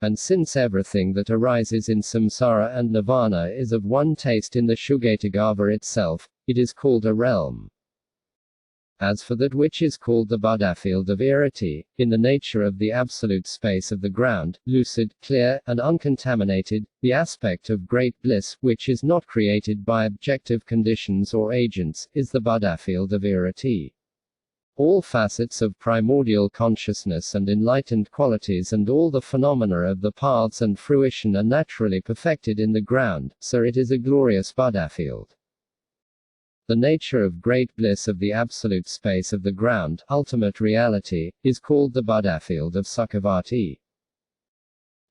And since everything that arises in samsara and nirvana is of one taste in the Shugetagava itself, it is called a realm. As for that which is called the Buddha field of irity, in the nature of the absolute space of the ground, lucid, clear, and uncontaminated, the aspect of great bliss, which is not created by objective conditions or agents, is the Buddha field of irity. All facets of primordial consciousness and enlightened qualities and all the phenomena of the paths and fruition are naturally perfected in the ground, so it is a glorious Buddha field. The nature of great bliss of the absolute space of the ground, ultimate reality, is called the Buddha field of Sukhavati.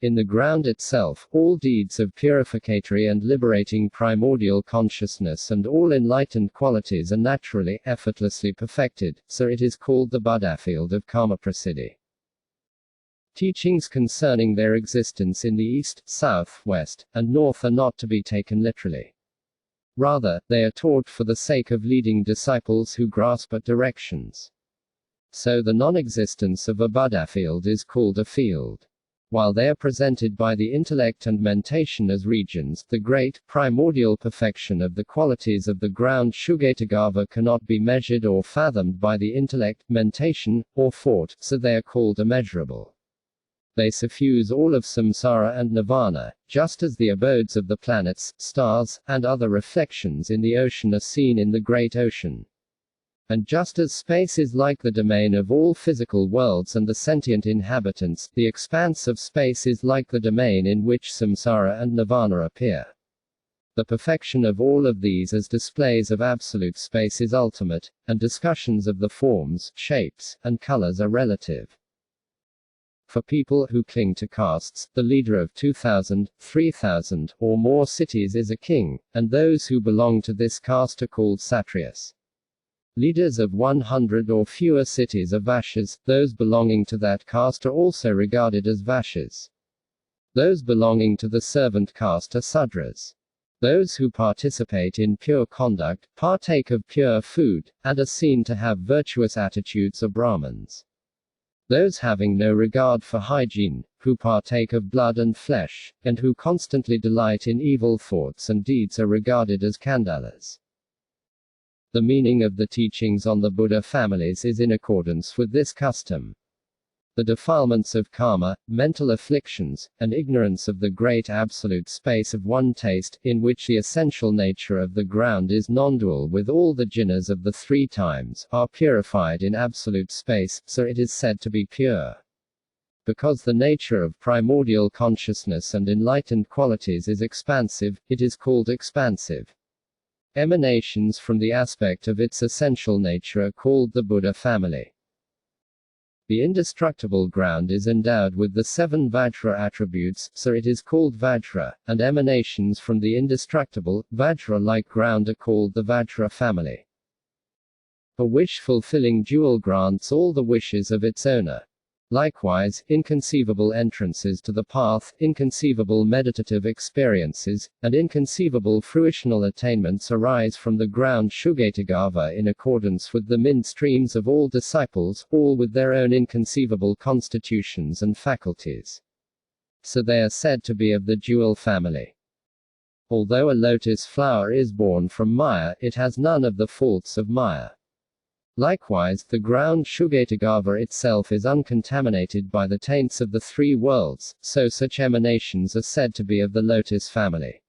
In the ground itself, all deeds of purificatory and liberating primordial consciousness and all enlightened qualities are naturally, effortlessly perfected, so it is called the Buddha field of Kamaprasiddhi. Teachings concerning their existence in the east, south, west, and north are not to be taken literally. Rather, they are taught for the sake of leading disciples who grasp at directions. So the non-existence of a Buddha field is called a field. While they are presented by the intellect and mentation as regions, the great, primordial perfection of the qualities of the ground Shugetagava cannot be measured or fathomed by the intellect, mentation, or thought, so they are called immeasurable. They suffuse all of samsara and nirvana, just as the abodes of the planets, stars, and other reflections in the ocean are seen in the great ocean. And just as space is like the domain of all physical worlds and the sentient inhabitants, the expanse of space is like the domain in which samsara and nirvana appear. The perfection of all of these as displays of absolute space is ultimate, and discussions of the forms, shapes, and colors are relative. For people who cling to castes, the leader of 2,000, 3,000, or more cities is a king, and those who belong to this caste are called Kshatriyas. Leaders of 100 or fewer cities are Vaishyas, those belonging to that caste are also regarded as Vaishyas. Those belonging to the servant caste are Sudras. Those who participate in pure conduct, partake of pure food, and are seen to have virtuous attitudes are Brahmins. Those having no regard for hygiene, who partake of blood and flesh, and who constantly delight in evil thoughts and deeds are regarded as Kandalas. The meaning of the teachings on the Buddha families is in accordance with this custom. The defilements of karma, mental afflictions, and ignorance of the great absolute space of one taste, in which the essential nature of the ground is non-dual with all the jhanas of the three times, are purified in absolute space, so it is said to be pure. Because the nature of primordial consciousness and enlightened qualities is expansive, it is called expansive. Emanations from the aspect of its essential nature are called the Buddha family. The indestructible ground is endowed with the 7 Vajra attributes, so it is called Vajra, and emanations from the indestructible, Vajra-like ground are called the Vajra family. A wish-fulfilling jewel grants all the wishes of its owner. Likewise, inconceivable entrances to the path, inconceivable meditative experiences, and inconceivable fruitional attainments arise from the ground Shugatagava in accordance with the mind streams of all disciples, all with their own inconceivable constitutions and faculties. So they are said to be of the jewel family. Although a lotus flower is born from Maya, it has none of the faults of Maya. Likewise, the ground Shugatagava itself is uncontaminated by the taints of the 3 worlds, so such emanations are said to be of the lotus family.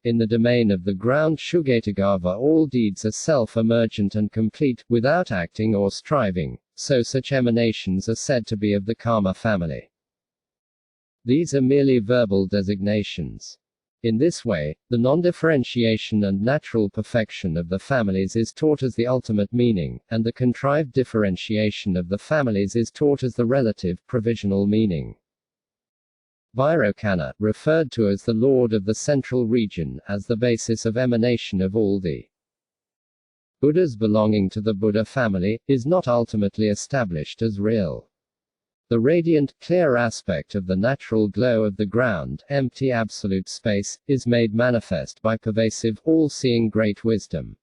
In the domain of the ground Shugatagava all deeds are self-emergent and complete, without acting or striving, so such emanations are said to be of the karma family. These are merely verbal designations. In this way, the non-differentiation and natural perfection of the families is taught as the ultimate meaning, and the contrived differentiation of the families is taught as the relative, provisional meaning. Vairocana, referred to as the Lord of the Central Region, as the basis of emanation of all the Buddhas belonging to the Buddha family, is not ultimately established as real. The radiant, clear aspect of the natural glow of the ground, empty absolute space, is made manifest by pervasive, all-seeing great wisdom.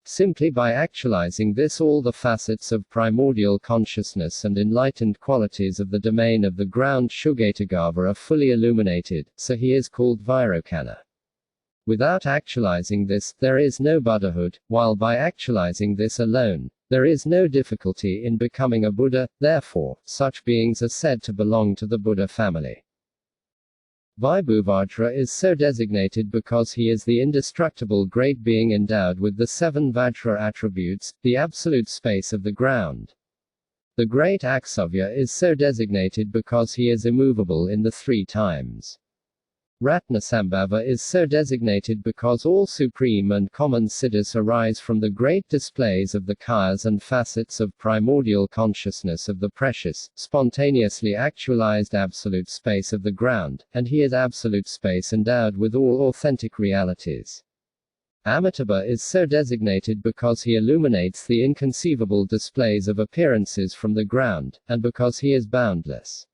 Simply by actualizing this, all the facets of primordial consciousness and enlightened qualities of the domain of the ground Shugatagava are fully illuminated, so he is called Vairocana. Without actualizing this, there is no Buddhahood, while by actualizing this alone, there is no difficulty in becoming a Buddha, therefore, such beings are said to belong to the Buddha family. Vibhuvajra is so designated because he is the indestructible great being endowed with the 7 Vajra attributes, the absolute space of the ground. The great Aksavya is so designated because he is immovable in the 3 times. Ratnasambhava is so designated because all supreme and common siddhis arise from the great displays of the kayas and facets of primordial consciousness of the precious, spontaneously actualized absolute space of the ground, and he is absolute space endowed with all authentic realities. Amitabha is so designated because he illuminates the inconceivable displays of appearances from the ground, and because he is boundless.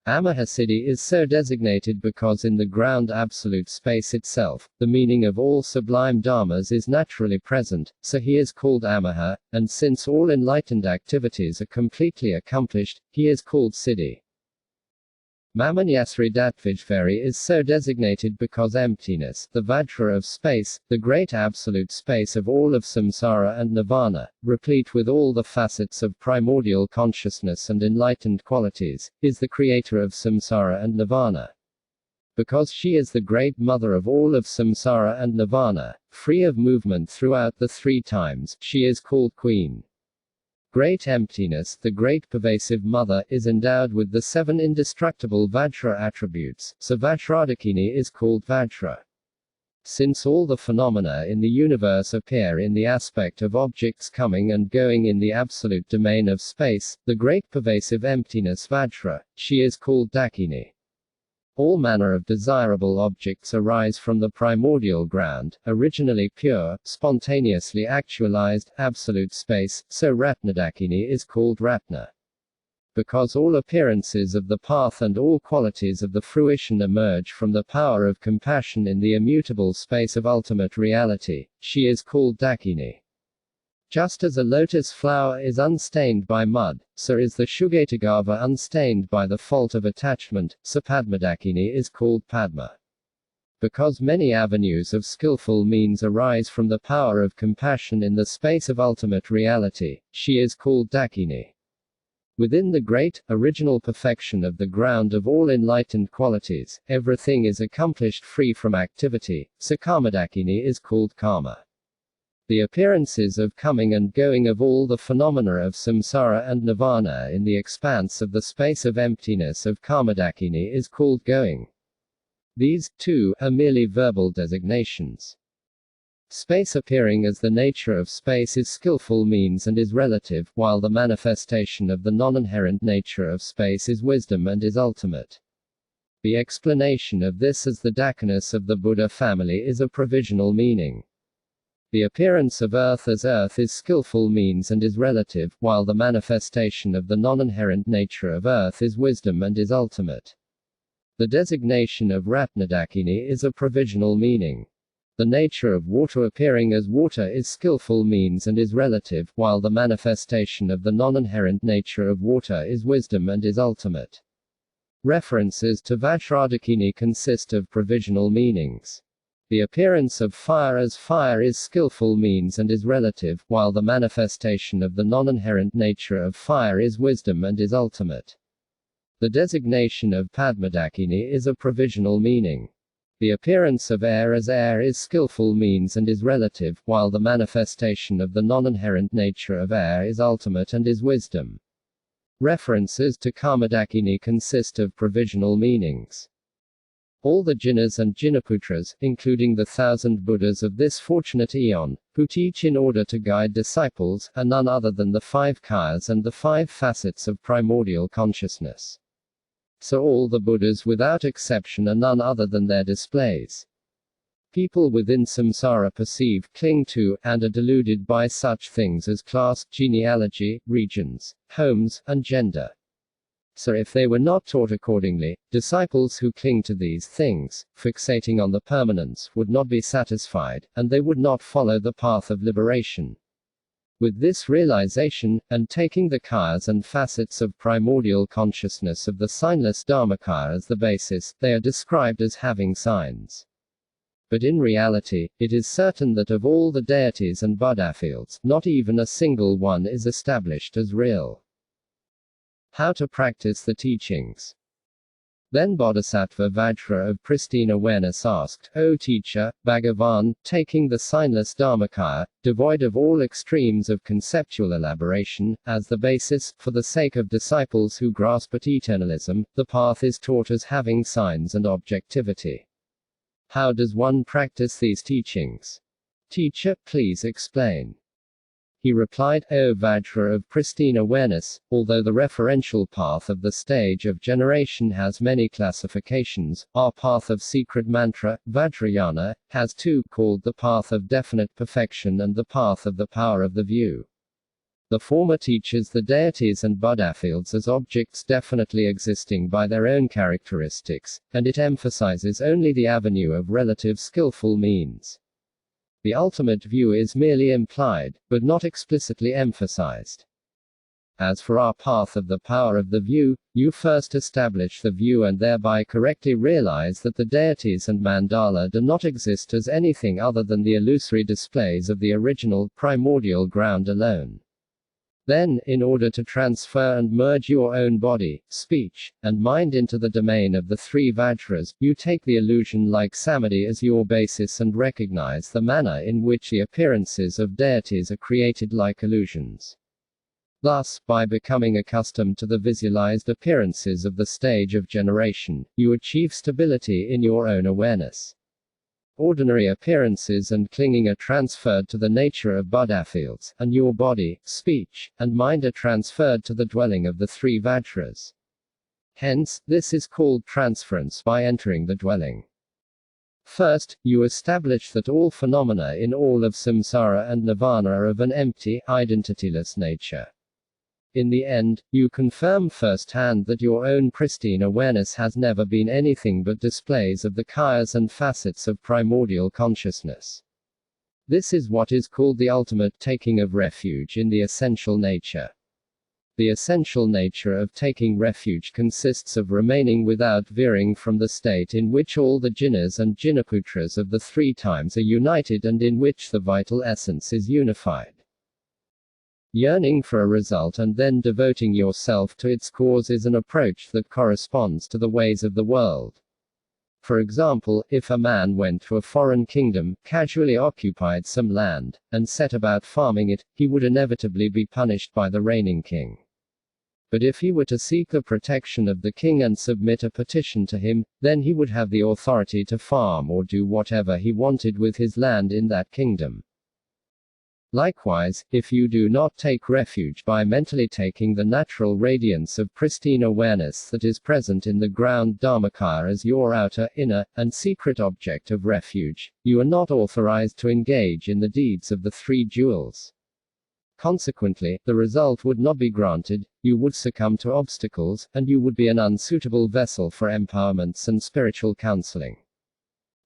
Amahasiddhi is so designated because in the ground absolute space itself, the meaning of all sublime dharmas is naturally present, so he is called Amaha, and since all enlightened activities are completely accomplished, he is called Siddhi. Mamanyasri Datvijvari is so designated because emptiness, the Vajra of space, the great absolute space of all of samsara and nirvana, replete with all the facets of primordial consciousness and enlightened qualities, is the creator of samsara and nirvana. Because she is the great mother of all of samsara and nirvana, free of movement throughout the 3 times, she is called Queen. Great emptiness, the great pervasive mother, is endowed with the 7 indestructible Vajra attributes, so Vajradakini is called Vajra. Since all the phenomena in the universe appear in the aspect of objects coming and going in the absolute domain of space, the great pervasive emptiness Vajra, she is called Dakini. All manner of desirable objects arise from the primordial ground, originally pure, spontaneously actualized, absolute space, so Ratnadakini is called Ratna. Because all appearances of the path and all qualities of the fruition emerge from the power of compassion in the immutable space of ultimate reality, she is called Dakini. Just as a lotus flower is unstained by mud, so is the Shugatagava unstained by the fault of attachment, so Padmadakini is called Padma. Because many avenues of skillful means arise from the power of compassion in the space of ultimate reality, she is called Dakini. Within the great, original perfection of the ground of all enlightened qualities, everything is accomplished free from activity, so Karmadakini is called Karma. The appearances of coming and going of all the phenomena of samsara and nirvana in the expanse of the space of emptiness of Karmadakini is called going. These, too, are merely verbal designations. Space appearing as the nature of space is skillful means and is relative, while the manifestation of the non-inherent nature of space is wisdom and is ultimate. The explanation of this as the Dakinis of the Buddha family is a provisional meaning. The appearance of earth as earth is skillful means and is relative, while the manifestation of the non-inherent nature of earth is wisdom and is ultimate. The designation of Ratnadakini is a provisional meaning. The nature of water appearing as water is skillful means and is relative, while the manifestation of the non-inherent nature of water is wisdom and is ultimate. References to Vajradakini consist of provisional meanings. The appearance of fire as fire is skillful means and is relative, while the manifestation of the non-inherent nature of fire is wisdom and is ultimate. The designation of Padmadakini is a provisional meaning. The appearance of air as air is skillful means and is relative, while the manifestation of the non-inherent nature of air is ultimate and is wisdom. References to Karmadakini consist of provisional meanings. All the Jinas and Jinaputras, including the 1,000 Buddhas of this fortunate eon, who teach in order to guide disciples, are none other than the 5 kayas and the 5 facets of primordial consciousness. So all the Buddhas without exception are none other than their displays. People within samsara perceive, cling to, and are deluded by such things as class, genealogy, regions, homes, and gender. So if they were not taught accordingly, disciples who cling to these things, fixating on the permanence, would not be satisfied, and they would not follow the path of liberation. With this realization, and taking the kayas and facets of primordial consciousness of the signless Dharmakaya as the basis, they are described as having signs. But in reality, it is certain that of all the deities and Buddha fields, not even a single one is established as real. How to practice the teachings. Then Bodhisattva Vajra of pristine awareness asked, O teacher, Bhagavan, taking the signless Dharmakaya, devoid of all extremes of conceptual elaboration, as the basis, for the sake of disciples who grasp at eternalism, the path is taught as having signs and objectivity. How does one practice these teachings? Teacher, please explain. He replied, O Vajra of pristine awareness, although the referential path of the stage of generation has many classifications, our path of secret mantra, Vajrayana, has 2, called the path of definite perfection and the path of the power of the view. The former teaches the deities and Buddha fields as objects definitely existing by their own characteristics, and it emphasizes only the avenue of relative skillful means. The ultimate view is merely implied, but not explicitly emphasized. As for our path of the power of the view, you first establish the view and thereby correctly realize that the deities and mandala do not exist as anything other than the illusory displays of the original, primordial ground alone. Then, in order to transfer and merge your own body, speech, and mind into the domain of the 3 Vajras, you take the illusion like Samadhi as your basis and recognize the manner in which the appearances of deities are created like illusions. Thus, by becoming accustomed to the visualized appearances of the stage of generation, you achieve stability in your own awareness. Ordinary appearances and clinging are transferred to the nature of Buddha fields, and your body, speech, and mind are transferred to the dwelling of the 3 Vajras. Hence, this is called transference by entering the dwelling. First, you establish that all phenomena in all of samsara and nirvana are of an empty, identityless nature. In the end, you confirm firsthand that your own pristine awareness has never been anything but displays of the kayas and facets of primordial consciousness. This is what is called the ultimate taking of refuge in the essential nature. The essential nature of taking refuge consists of remaining without veering from the state in which all the jinnas and jinnaputras of the three times are united and in which the vital essence is unified. Yearning for a result and then devoting yourself to its cause is an approach that corresponds to the ways of the world. For example, if a man went to a foreign kingdom, casually occupied some land, and set about farming it, he would inevitably be punished by the reigning king. But if he were to seek the protection of the king and submit a petition to him, then he would have the authority to farm or do whatever he wanted with his land in that kingdom. Likewise, if you do not take refuge by mentally taking the natural radiance of pristine awareness that is present in the ground Dharmakaya as your outer, inner, and secret object of refuge, you are not authorized to engage in the deeds of the three jewels. Consequently, the result would not be granted, you would succumb to obstacles, and you would be an unsuitable vessel for empowerments and spiritual counseling.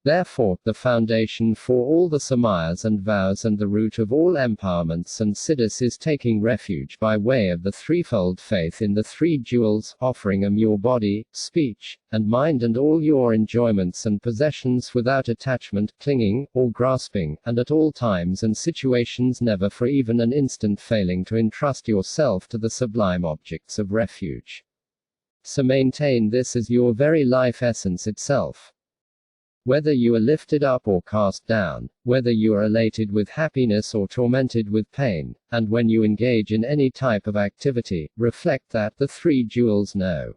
Therefore, the foundation for all the samayas and vows and the root of all empowerments and siddhis is taking refuge by way of the threefold faith in the three jewels, offering them your body, speech, and mind and all your enjoyments and possessions without attachment, clinging, or grasping, and at all times and situations never for even an instant failing to entrust yourself to the sublime objects of refuge. So maintain this as your very life essence itself. Whether you are lifted up or cast down, whether you are elated with happiness or tormented with pain, and when you engage in any type of activity, reflect that the three jewels know.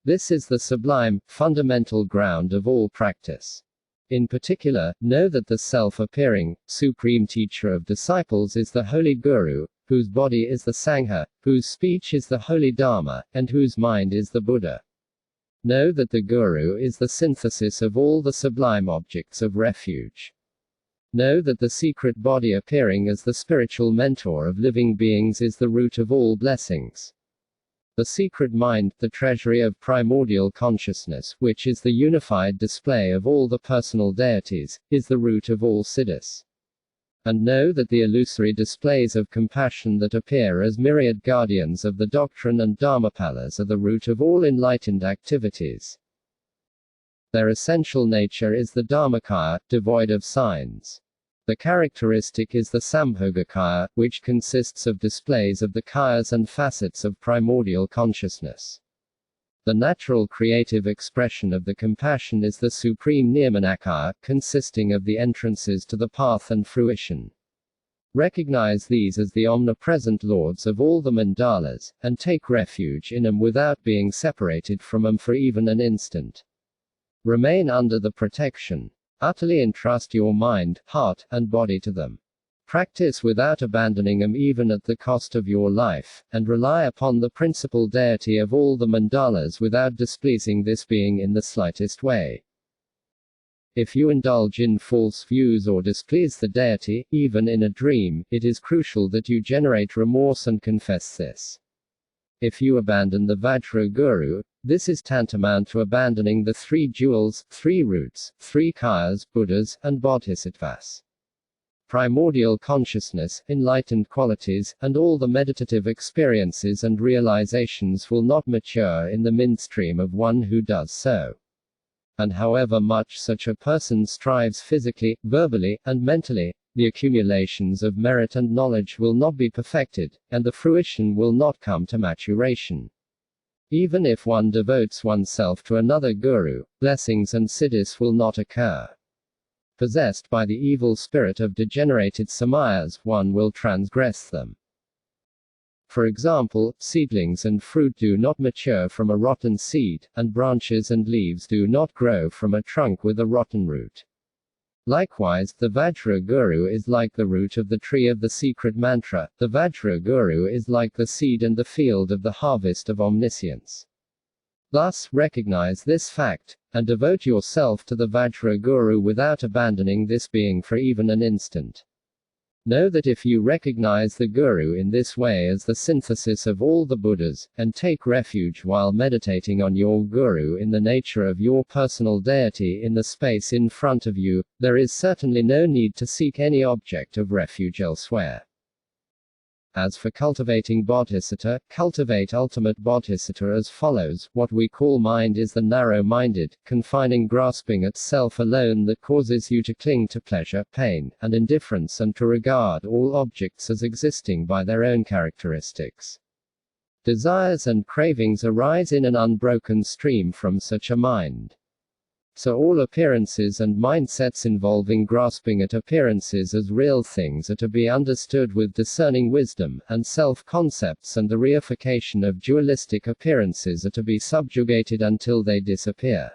This is the sublime, fundamental ground of all practice. In particular, know that the self-appearing, supreme teacher of disciples is the Holy Guru, whose body is the Sangha, whose speech is the Holy Dharma, and whose mind is the Buddha. Know that the Guru is the synthesis of all the sublime objects of refuge. Know that the secret body appearing as the spiritual mentor of living beings is the root of all blessings. The secret mind, the treasury of primordial consciousness, which is the unified display of all the personal deities, is the root of all siddhis. And know that the illusory displays of compassion that appear as myriad guardians of the doctrine and dharmapalas are the root of all enlightened activities. Their essential nature is the Dharmakaya, devoid of signs. The characteristic is the Sambhogakaya, which consists of displays of the kayas and facets of primordial consciousness. The natural creative expression of the compassion is the supreme Nirmanakaya, consisting of the entrances to the path and fruition. Recognize these as the omnipresent lords of all the mandalas, and take refuge in them without being separated from them for even an instant. Remain under the protection. Utterly entrust your mind, heart, and body to them. Practice without abandoning them even at the cost of your life, and rely upon the principal deity of all the mandalas without displeasing this being in the slightest way. If you indulge in false views or displease the deity, even in a dream, it is crucial that you generate remorse and confess this. If you abandon the Vajra Guru, this is tantamount to abandoning the three jewels, three roots, three kayas, Buddhas, and Bodhisattvas. Primordial consciousness, enlightened qualities, and all the meditative experiences and realizations will not mature in the midstream of one who does so. And however much such a person strives physically, verbally, and mentally, the accumulations of merit and knowledge will not be perfected, and the fruition will not come to maturation. Even if one devotes oneself to another guru, blessings and siddhis will not occur. Possessed by the evil spirit of degenerated samayas, one will transgress them. For example, seedlings and fruit do not mature from a rotten seed, and branches and leaves do not grow from a trunk with a rotten root. Likewise, the Vajra Guru is like the root of the tree of the secret mantra, the Vajra Guru is like the seed and the field of the harvest of omniscience. Thus, recognize this fact, and devote yourself to the Vajra Guru without abandoning this being for even an instant. Know that if you recognize the Guru in this way as the synthesis of all the Buddhas, and take refuge while meditating on your Guru in the nature of your personal deity in the space in front of you, there is certainly no need to seek any object of refuge elsewhere. As for cultivating bodhisattva, cultivate ultimate bodhisattva as follows. What we call mind is the narrow-minded, confining grasping at self alone that causes you to cling to pleasure, pain, and indifference and to regard all objects as existing by their own characteristics. Desires and cravings arise in an unbroken stream from such a mind. So all appearances and mindsets involving grasping at appearances as real things are to be understood with discerning wisdom, and self-concepts and the reification of dualistic appearances are to be subjugated until they disappear.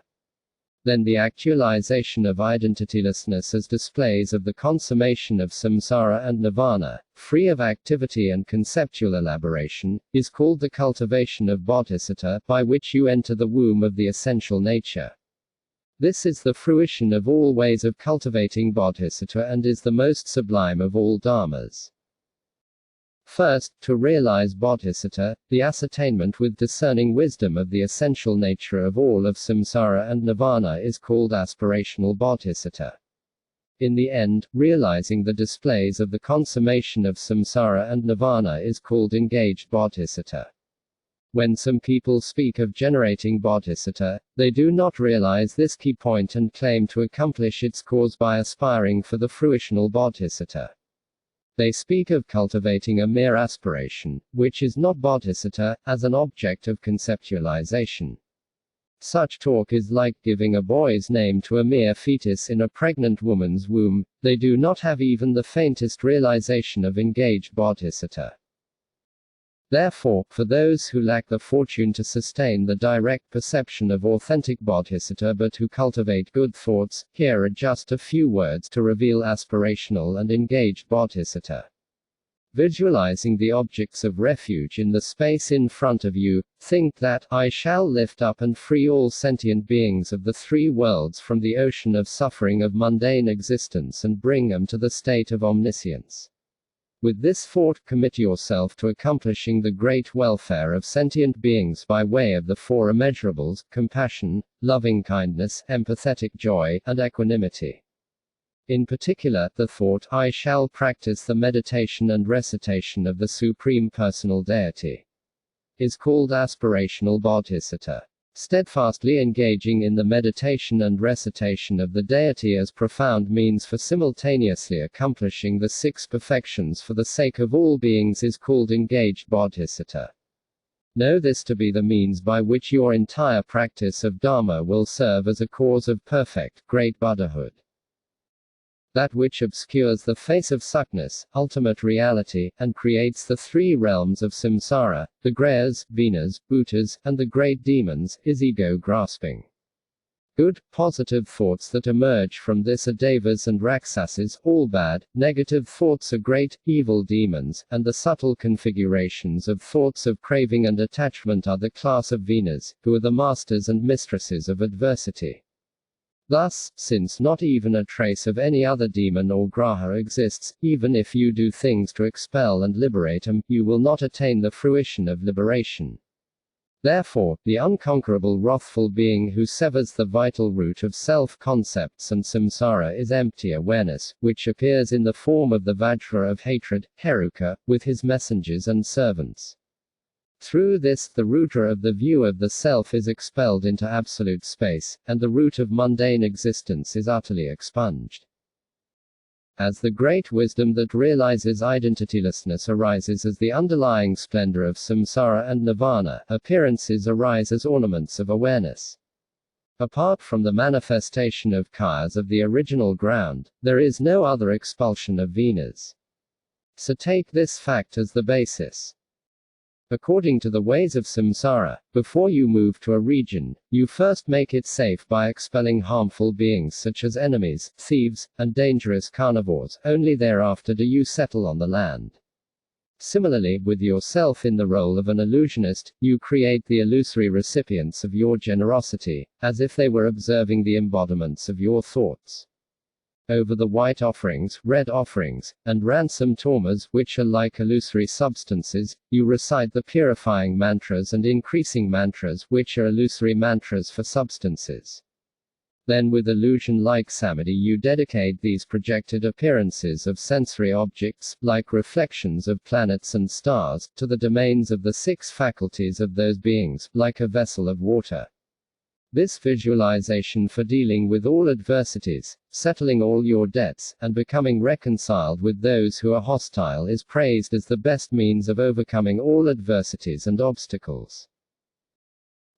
Then the actualization of identitylessness as displays of the consummation of samsara and nirvana, free of activity and conceptual elaboration, is called the cultivation of bodhisattva, by which you enter the womb of the essential nature. This is the fruition of all ways of cultivating bodhisattva and is the most sublime of all dharmas. First, to realize bodhisattva, the ascertainment with discerning wisdom of the essential nature of all of samsara and nirvana is called aspirational bodhisattva. In the end, realizing the displays of the consummation of samsara and nirvana is called engaged bodhisattva. When some people speak of generating bodhisattva, they do not realize this key point and claim to accomplish its cause by aspiring for the fruitional bodhisattva. They speak of cultivating a mere aspiration, which is not bodhisattva, as an object of conceptualization. Such talk is like giving a boy's name to a mere fetus in a pregnant woman's womb. They do not have even the faintest realization of engaged bodhisattva. Therefore, for those who lack the fortune to sustain the direct perception of authentic bodhisattva but who cultivate good thoughts, here are just a few words to reveal aspirational and engaged bodhisattva. Visualizing the objects of refuge in the space in front of you, think that, I shall lift up and free all sentient beings of the three worlds from the ocean of suffering of mundane existence and bring them to the state of omniscience. With this thought, commit yourself to accomplishing the great welfare of sentient beings by way of the four immeasurables: compassion, loving-kindness, empathetic joy, and equanimity. In particular, the thought, I shall practice the meditation and recitation of the Supreme Personal Deity, is called aspirational bodhisattva. Steadfastly engaging in the meditation and recitation of the deity as profound means for simultaneously accomplishing the six perfections for the sake of all beings is called engaged bodhisattva. Know this to be the means by which your entire practice of Dharma will serve as a cause of perfect, great Buddhahood. That which obscures the face of suckness, ultimate reality, and creates the three realms of samsara, the greyas, vinas, bhutas, and the great demons, is ego-grasping. Good, positive thoughts that emerge from this are devas and rakshasas, all bad, negative thoughts are great, evil demons, and the subtle configurations of thoughts of craving and attachment are the class of vinas, who are the masters and mistresses of adversity. Thus, since not even a trace of any other demon or graha exists, even if you do things to expel and liberate them, you will not attain the fruition of liberation. Therefore, the unconquerable wrathful being who severs the vital root of self-concepts and samsara is empty awareness, which appears in the form of the VAJRA of hatred, Heruka, with his messengers and servants. Through this, the rudra of the view of the self is expelled into absolute space, and the root of mundane existence is utterly expunged. As the great wisdom that realizes identitylessness arises as the underlying splendor of samsara and nirvana, appearances arise as ornaments of awareness. Apart from the manifestation of kayas of the original ground, there is no other expulsion of vinas. So take this fact as the basis. According to the ways of samsara, before you move to a region, you first make it safe by expelling harmful beings such as enemies, thieves, and dangerous carnivores. Only thereafter do you settle on the land. Similarly, with yourself in the role of an illusionist, you create the illusory recipients of your generosity, as if they were observing the embodiments of your thoughts. over the white offerings, red offerings, and ransom tormas, which are like illusory substances, you recite the purifying mantras and increasing mantras, which are illusory mantras for substances. Then with illusion-like samadhi you dedicate these projected appearances of sensory objects, like reflections of planets and stars, to the domains of the six faculties of those beings, like a vessel of water. This visualization for dealing with all adversities, settling all your debts, and becoming reconciled with those who are hostile is praised as the best means of overcoming all adversities and obstacles.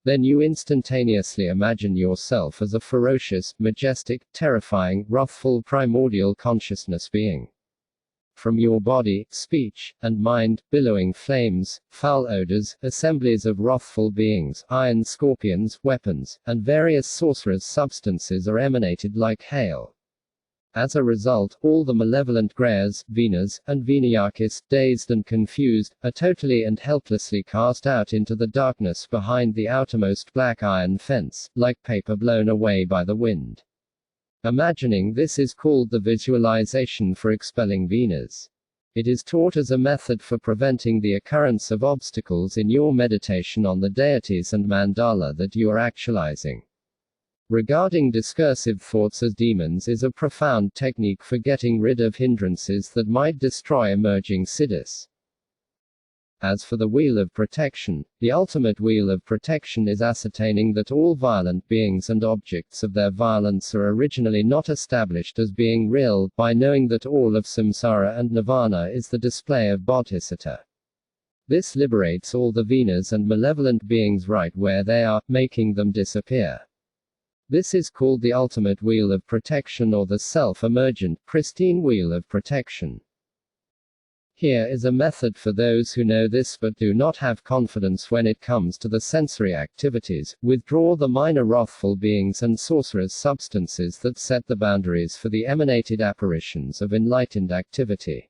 Then you instantaneously imagine yourself as a ferocious, majestic, terrifying, wrathful primordial consciousness being. From your body, speech, and mind, billowing flames, foul odors, assemblies of wrathful beings, iron scorpions, weapons, and various sorcerous substances are emanated like hail. As a result, all the malevolent Grayas, Venas, and Vinayakis, dazed and confused, are totally and helplessly cast out into the darkness behind the outermost black iron fence, like paper blown away by the wind. Imagining this is called the visualization for expelling Venas. It is taught as a method for preventing the occurrence of obstacles in your meditation on the deities and mandala that you are actualizing. Regarding discursive thoughts as demons is a profound technique for getting rid of hindrances that might destroy emerging siddhis. As for the wheel of protection, the ultimate wheel of protection is ascertaining that all violent beings and objects of their violence are originally not established as being real, by knowing that all of samsara and nirvana is the display of bodhisattva. This liberates all the Venas and malevolent beings right where they are, making them disappear. This is called the ultimate wheel of protection or the self-emergent, pristine wheel of protection. Here is a method for those who know this but do not have confidence when it comes to the sensory activities. Withdraw the minor wrathful beings and sorcerous substances that set the boundaries for the emanated apparitions of enlightened activity.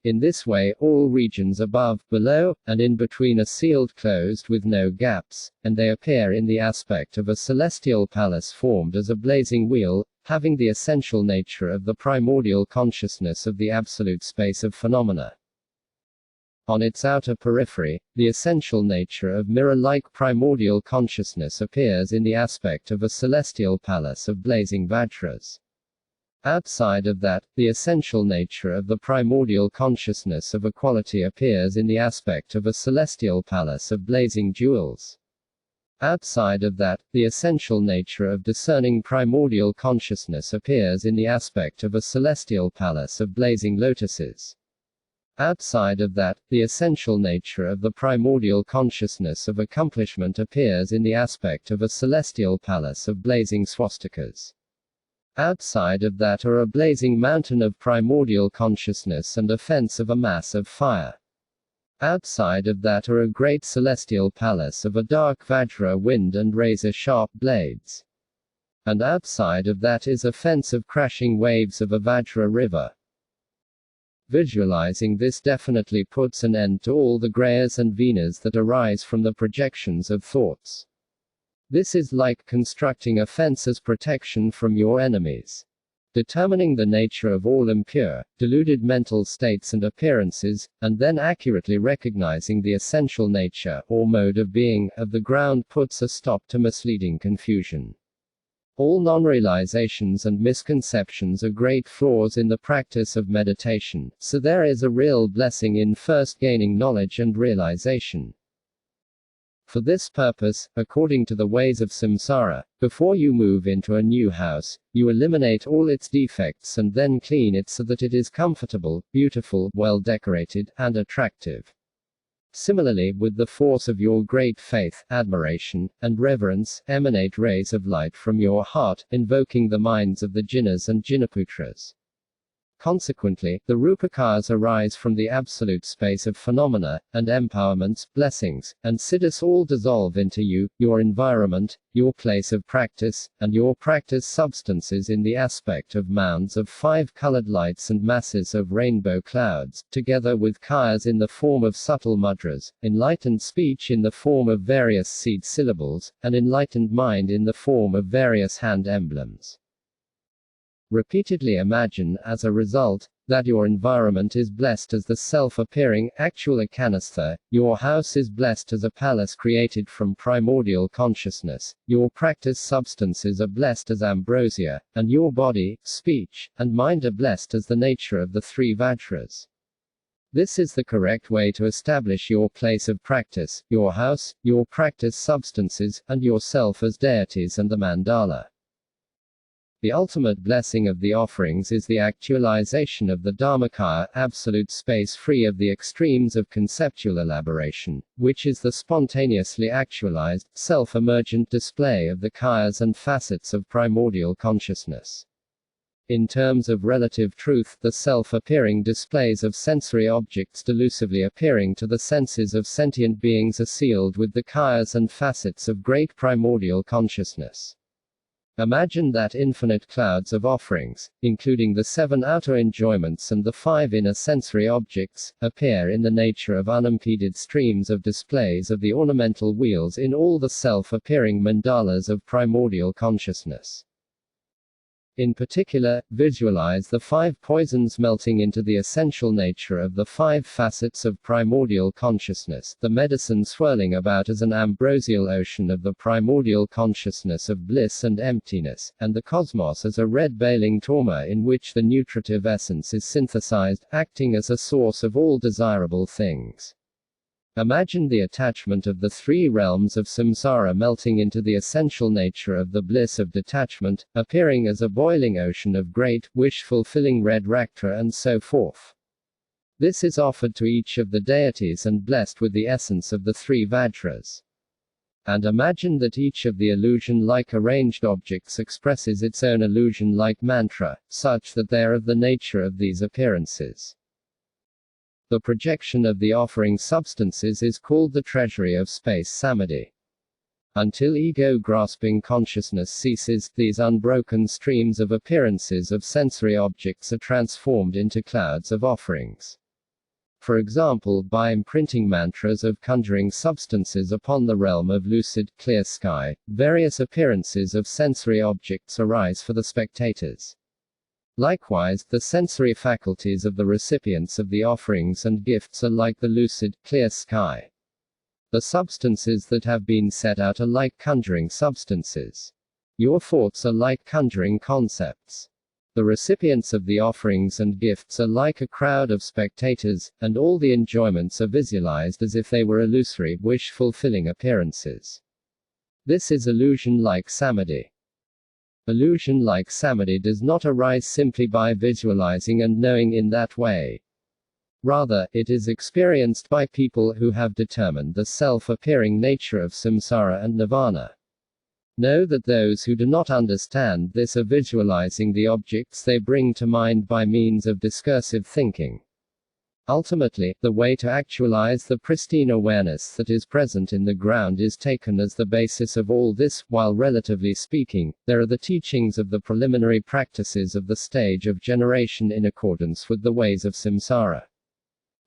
In this way, all regions above, below, and in between are sealed closed with no gaps, and they appear in the aspect of a celestial palace formed as a blazing wheel, having the essential nature of the primordial consciousness of the absolute space of phenomena. On its outer periphery, the essential nature of mirror-like primordial consciousness appears in the aspect of a celestial palace of blazing Vajras. Outside of that, the essential nature of the primordial consciousness of equality appears in the aspect of a celestial palace of blazing jewels. Outside of that, the essential nature of discerning primordial consciousness appears in the aspect of a celestial palace of blazing lotuses. Outside of that, the essential nature of the primordial consciousness of accomplishment appears in the aspect of a celestial palace of blazing swastikas. Outside of that are a blazing mountain of primordial consciousness and a fence of a mass of fire. Outside of that are a great celestial palace of a dark Vajra wind and razor-sharp blades. And outside of that is a fence of crashing waves of a Vajra river. Visualizing this definitely puts an end to all the Grayas and Venas that arise from the projections of thoughts. This is like constructing a fence as protection from your enemies. Determining the nature of all impure, deluded mental states and appearances, and then accurately recognizing the essential nature, or mode of being, of the ground puts a stop to misleading confusion. All non-realizations and misconceptions are great flaws in the practice of meditation, so there is a real blessing in first gaining knowledge and realization. For this purpose, according to the ways of samsara, before you move into a new house, you eliminate all its defects and then clean it so that it is comfortable, beautiful, well decorated, and attractive. Similarly, with the force of your great faith, admiration, and reverence, emanate rays of light from your heart, invoking the minds of the jinnas and jinnaputras. Consequently, the rupakayas arise from the absolute space of phenomena, and empowerments, blessings, and siddhis all dissolve into you, your environment, your place of practice, and your practice substances in the aspect of mounds of five-colored lights and masses of rainbow clouds, together with kayas in the form of subtle mudras, enlightened speech in the form of various seed syllables, and enlightened mind in the form of various hand emblems. Repeatedly imagine, as a result, that your environment is blessed as the self-appearing, actual ekanistha, your house is blessed as a palace created from primordial consciousness, your practice substances are blessed as ambrosia, and your body, speech, and mind are blessed as the nature of the three Vajras. This is the correct way to establish your place of practice, your house, your practice substances, and yourself as deities and the mandala. The ultimate blessing of the offerings is the actualization of the Dharmakaya, absolute space free of the extremes of conceptual elaboration, which is the spontaneously actualized, self-emergent display of the kayas and facets of primordial consciousness. In terms of relative truth, the self-appearing displays of sensory objects delusively appearing to the senses of sentient beings are sealed with the kayas and facets of great primordial consciousness. Imagine that infinite clouds of offerings, including the 7 outer enjoyments and the 5 inner sensory objects, appear in the nature of unimpeded streams of displays of the ornamental wheels in all the self-appearing mandalas of primordial consciousness. In particular, visualize the 5 poisons melting into the essential nature of the 5 facets of primordial consciousness, the medicine swirling about as an ambrosial ocean of the primordial consciousness of bliss and emptiness, and the cosmos as a red bailing torma in which the nutritive essence is synthesized, acting as a source of all desirable things. Imagine the attachment of the 3 realms of samsara melting into the essential nature of the bliss of detachment, appearing as a boiling ocean of great, wish-fulfilling red rakta and so forth. This is offered to each of the deities and blessed with the essence of the 3 Vajras. And imagine that each of the illusion-like arranged objects expresses its own illusion-like mantra, such that they are of the nature of these appearances. The projection of the offering substances is called the treasury of space samadhi. Until ego-grasping consciousness ceases, these unbroken streams of appearances of sensory objects are transformed into clouds of offerings. For example, by imprinting mantras of conjuring substances upon the realm of lucid, clear sky, various appearances of sensory objects arise for the spectators. Likewise, the sensory faculties of the recipients of the offerings and gifts are like the lucid, clear sky. The substances that have been set out are like conjuring substances. Your thoughts are like conjuring concepts. The recipients of the offerings and gifts are like a crowd of spectators, and all the enjoyments are visualized as if they were illusory, wish-fulfilling appearances. This is illusion-like samadhi. Illusion-like samadhi does not arise simply by visualizing and knowing in that way. Rather, it is experienced by people who have determined the self-appearing nature of samsara and nirvana. Know that those who do not understand this are visualizing the objects they bring to mind by means of discursive thinking. Ultimately, the way to actualize the pristine awareness that is present in the ground is taken as the basis of all this, while relatively speaking, there are the teachings of the preliminary practices of the stage of generation in accordance with the ways of samsara.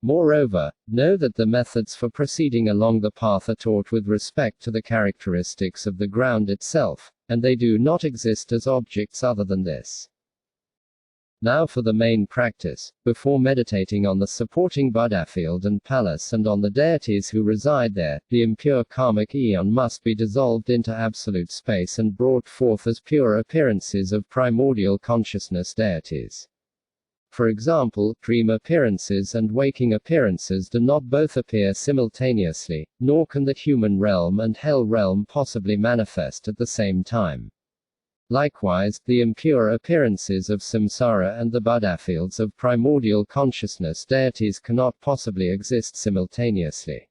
Moreover, know that the methods for proceeding along the path are taught with respect to the characteristics of the ground itself, and they do not exist as objects other than this. Now for the main practice, before meditating on the supporting Buddha field and palace and on the deities who reside there, the impure karmic aeon must be dissolved into absolute space and brought forth as pure appearances of primordial consciousness deities. For example, dream appearances and waking appearances do not both appear simultaneously, nor can the human realm and hell realm possibly manifest at the same time. Likewise, the impure appearances of samsara and the Buddha fields of primordial consciousness deities cannot possibly exist simultaneously.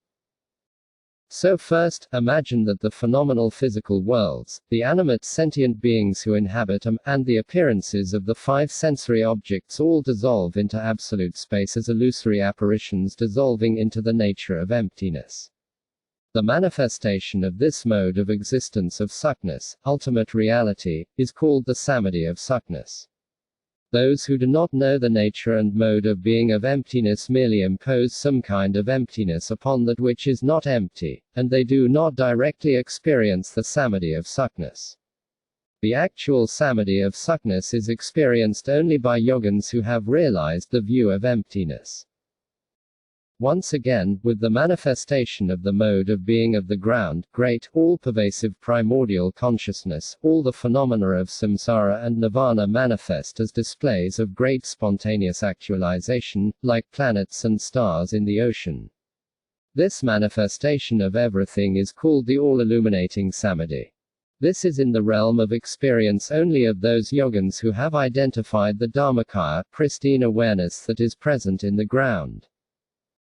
So first, imagine that the phenomenal physical worlds, the animate sentient beings who inhabit them, and the appearances of the 5 sensory objects all dissolve into absolute space as illusory apparitions dissolving into the nature of emptiness. The manifestation of this mode of existence of suckness, ultimate reality, is called the samadhi of suckness. Those who do not know the nature and mode of being of emptiness merely impose some kind of emptiness upon that which is not empty, and they do not directly experience the samadhi of suckness. The actual samadhi of suckness is experienced only by yogins who have realized the view of emptiness. Once again, with the manifestation of the mode of being of the ground, great, all-pervasive primordial consciousness, all the phenomena of samsara and nirvana manifest as displays of great spontaneous actualization, like planets and stars in the ocean. This manifestation of everything is called the all-illuminating samadhi. This is in the realm of experience only of those yogins who have identified the dharmakaya, pristine awareness that is present in the ground.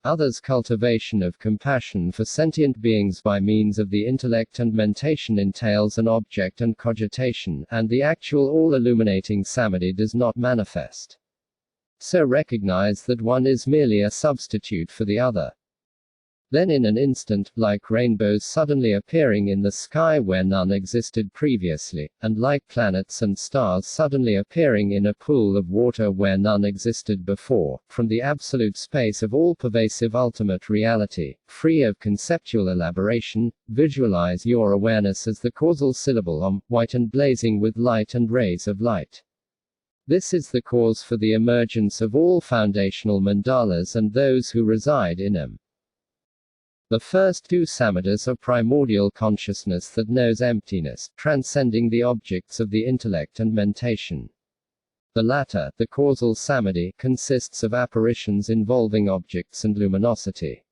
Others' cultivation of compassion for sentient beings by means of the intellect and mentation entails an object and cogitation, and the actual all-illuminating samadhi does not manifest. So recognize that one is merely a substitute for the other. Then in an instant, like rainbows suddenly appearing in the sky where none existed previously, and like planets and stars suddenly appearing in a pool of water where none existed before, from the absolute space of all-pervasive ultimate reality, free of conceptual elaboration, visualize your awareness as the causal syllable Om, white and blazing with light and rays of light. This is the cause for the emergence of all foundational mandalas and those who reside in them. The first two samadhis are primordial consciousness that knows emptiness, transcending the objects of the intellect and mentation. The latter, the causal samadhi, consists of apparitions involving objects and luminosity.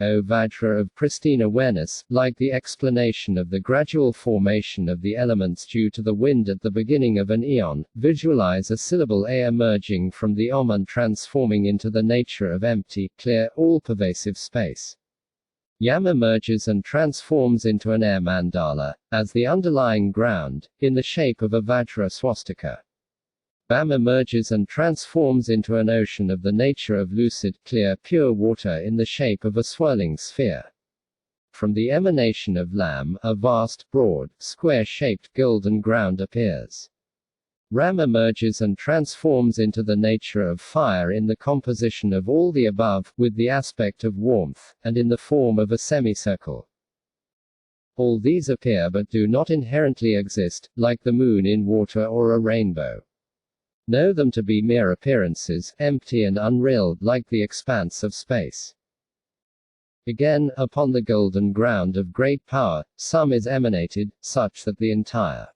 O Vajra of pristine awareness, like the explanation of the gradual formation of the elements due to the wind at the beginning of an eon, visualize a syllable A emerging from the Om and transforming into the nature of empty, clear, all-pervasive space. Yam emerges and transforms into an air mandala, as the underlying ground, in the shape of a Vajra swastika. Bam emerges and transforms into an ocean of the nature of lucid, clear, pure water in the shape of a swirling sphere. From the emanation of Lam, a vast, broad, square-shaped golden ground appears. Ram emerges and transforms into the nature of fire in the composition of all the above, with the aspect of warmth, and in the form of a semicircle. All these appear but do not inherently exist, like the moon in water or a rainbow. Know them to be mere appearances, empty and unreal, like the expanse of space. Again, upon the golden ground of great power, some is emanated, such that the entire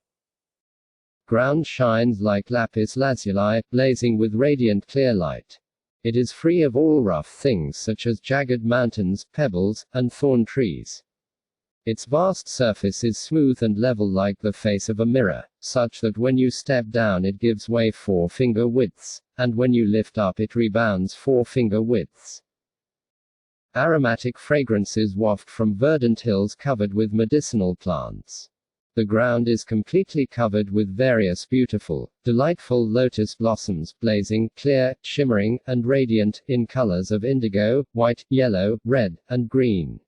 ground shines like lapis lazuli, blazing with radiant clear light. It is free of all rough things such as jagged mountains, pebbles, and thorn trees. Its vast surface is smooth and level like the face of a mirror, such that when you step down it gives way 4-finger widths, and when you lift up it rebounds 4-finger widths. Aromatic fragrances waft from verdant hills covered with medicinal plants. The ground is completely covered with various beautiful, delightful lotus blossoms, blazing, clear, shimmering, and radiant, in colors of indigo, white, yellow, red, and green.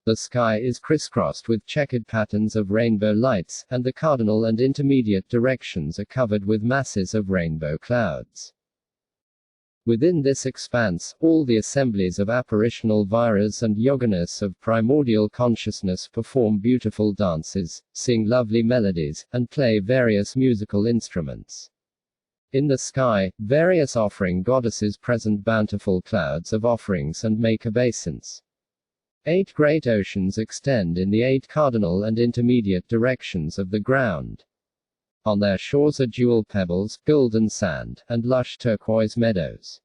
The sky is crisscrossed with checkered patterns of rainbow lights, and the cardinal and intermediate directions are covered with masses of rainbow clouds. Within this expanse, all the assemblies of apparitional vairas and yoginas of primordial consciousness perform beautiful dances, sing lovely melodies, and play various musical instruments. In the sky, various offering goddesses present bountiful clouds of offerings and make obeisance. 8 great oceans extend in the 8 cardinal and intermediate directions of the ground. On their shores are jewel pebbles, golden sand, and lush turquoise meadows.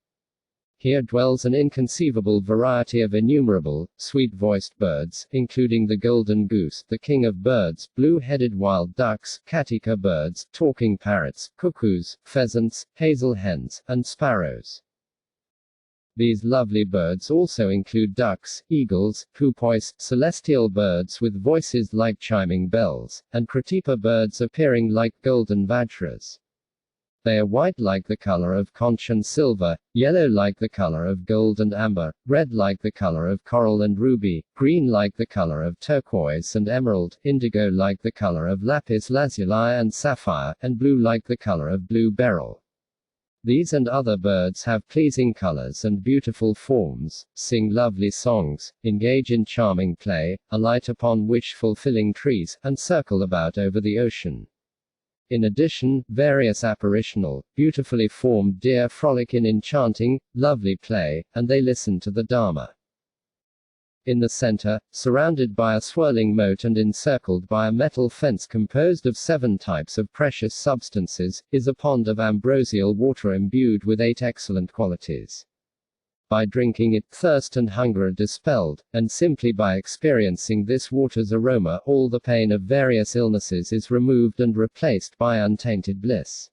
Here dwells an inconceivable variety of innumerable, sweet-voiced birds, including the golden goose, the king of birds, blue-headed wild ducks, katika birds, talking parrots, cuckoos, pheasants, hazel hens, and sparrows. These lovely birds also include ducks, eagles, pupois, celestial birds with voices like chiming bells, and kratipa birds appearing like golden vajras. They are white like the color of conch and silver, yellow like the color of gold and amber, red like the color of coral and ruby, green like the color of turquoise and emerald, indigo like the color of lapis lazuli and sapphire, and blue like the color of blue beryl. These and other birds have pleasing colors and beautiful forms, sing lovely songs, engage in charming play, alight upon wish-fulfilling trees, and circle about over the ocean. In addition, various apparitional, beautifully formed deer frolic in enchanting, lovely play, and they listen to the Dharma. In the center, surrounded by a swirling moat and encircled by a metal fence composed of 7 types of precious substances, is a pond of ambrosial water imbued with 8 excellent qualities. By drinking it, thirst and hunger are dispelled, and simply by experiencing this water's aroma, all the pain of various illnesses is removed and replaced by untainted bliss.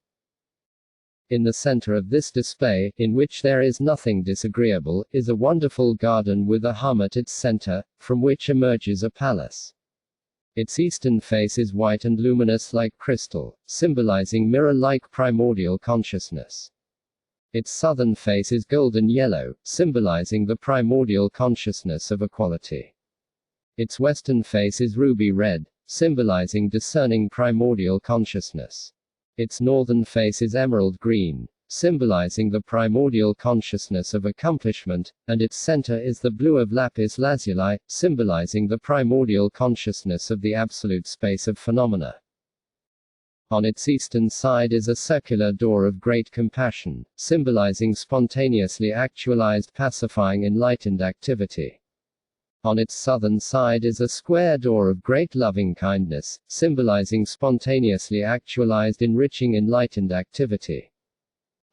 In the center of this display, in which there is nothing disagreeable, is a wonderful garden with a hum at its center, from which emerges a palace. Its eastern face is white and luminous like crystal, symbolizing mirror-like primordial consciousness. Its southern face is golden yellow, symbolizing the primordial consciousness of equality. Its western face is ruby red, symbolizing discerning primordial consciousness. Its northern face is emerald green, symbolizing the primordial consciousness of accomplishment, and its center is the blue of lapis lazuli, symbolizing the primordial consciousness of the absolute space of phenomena. On its eastern side is a circular door of great compassion, symbolizing spontaneously actualized pacifying enlightened activity. On its southern side is a square door of great loving kindness, symbolizing spontaneously actualized enriching enlightened activity.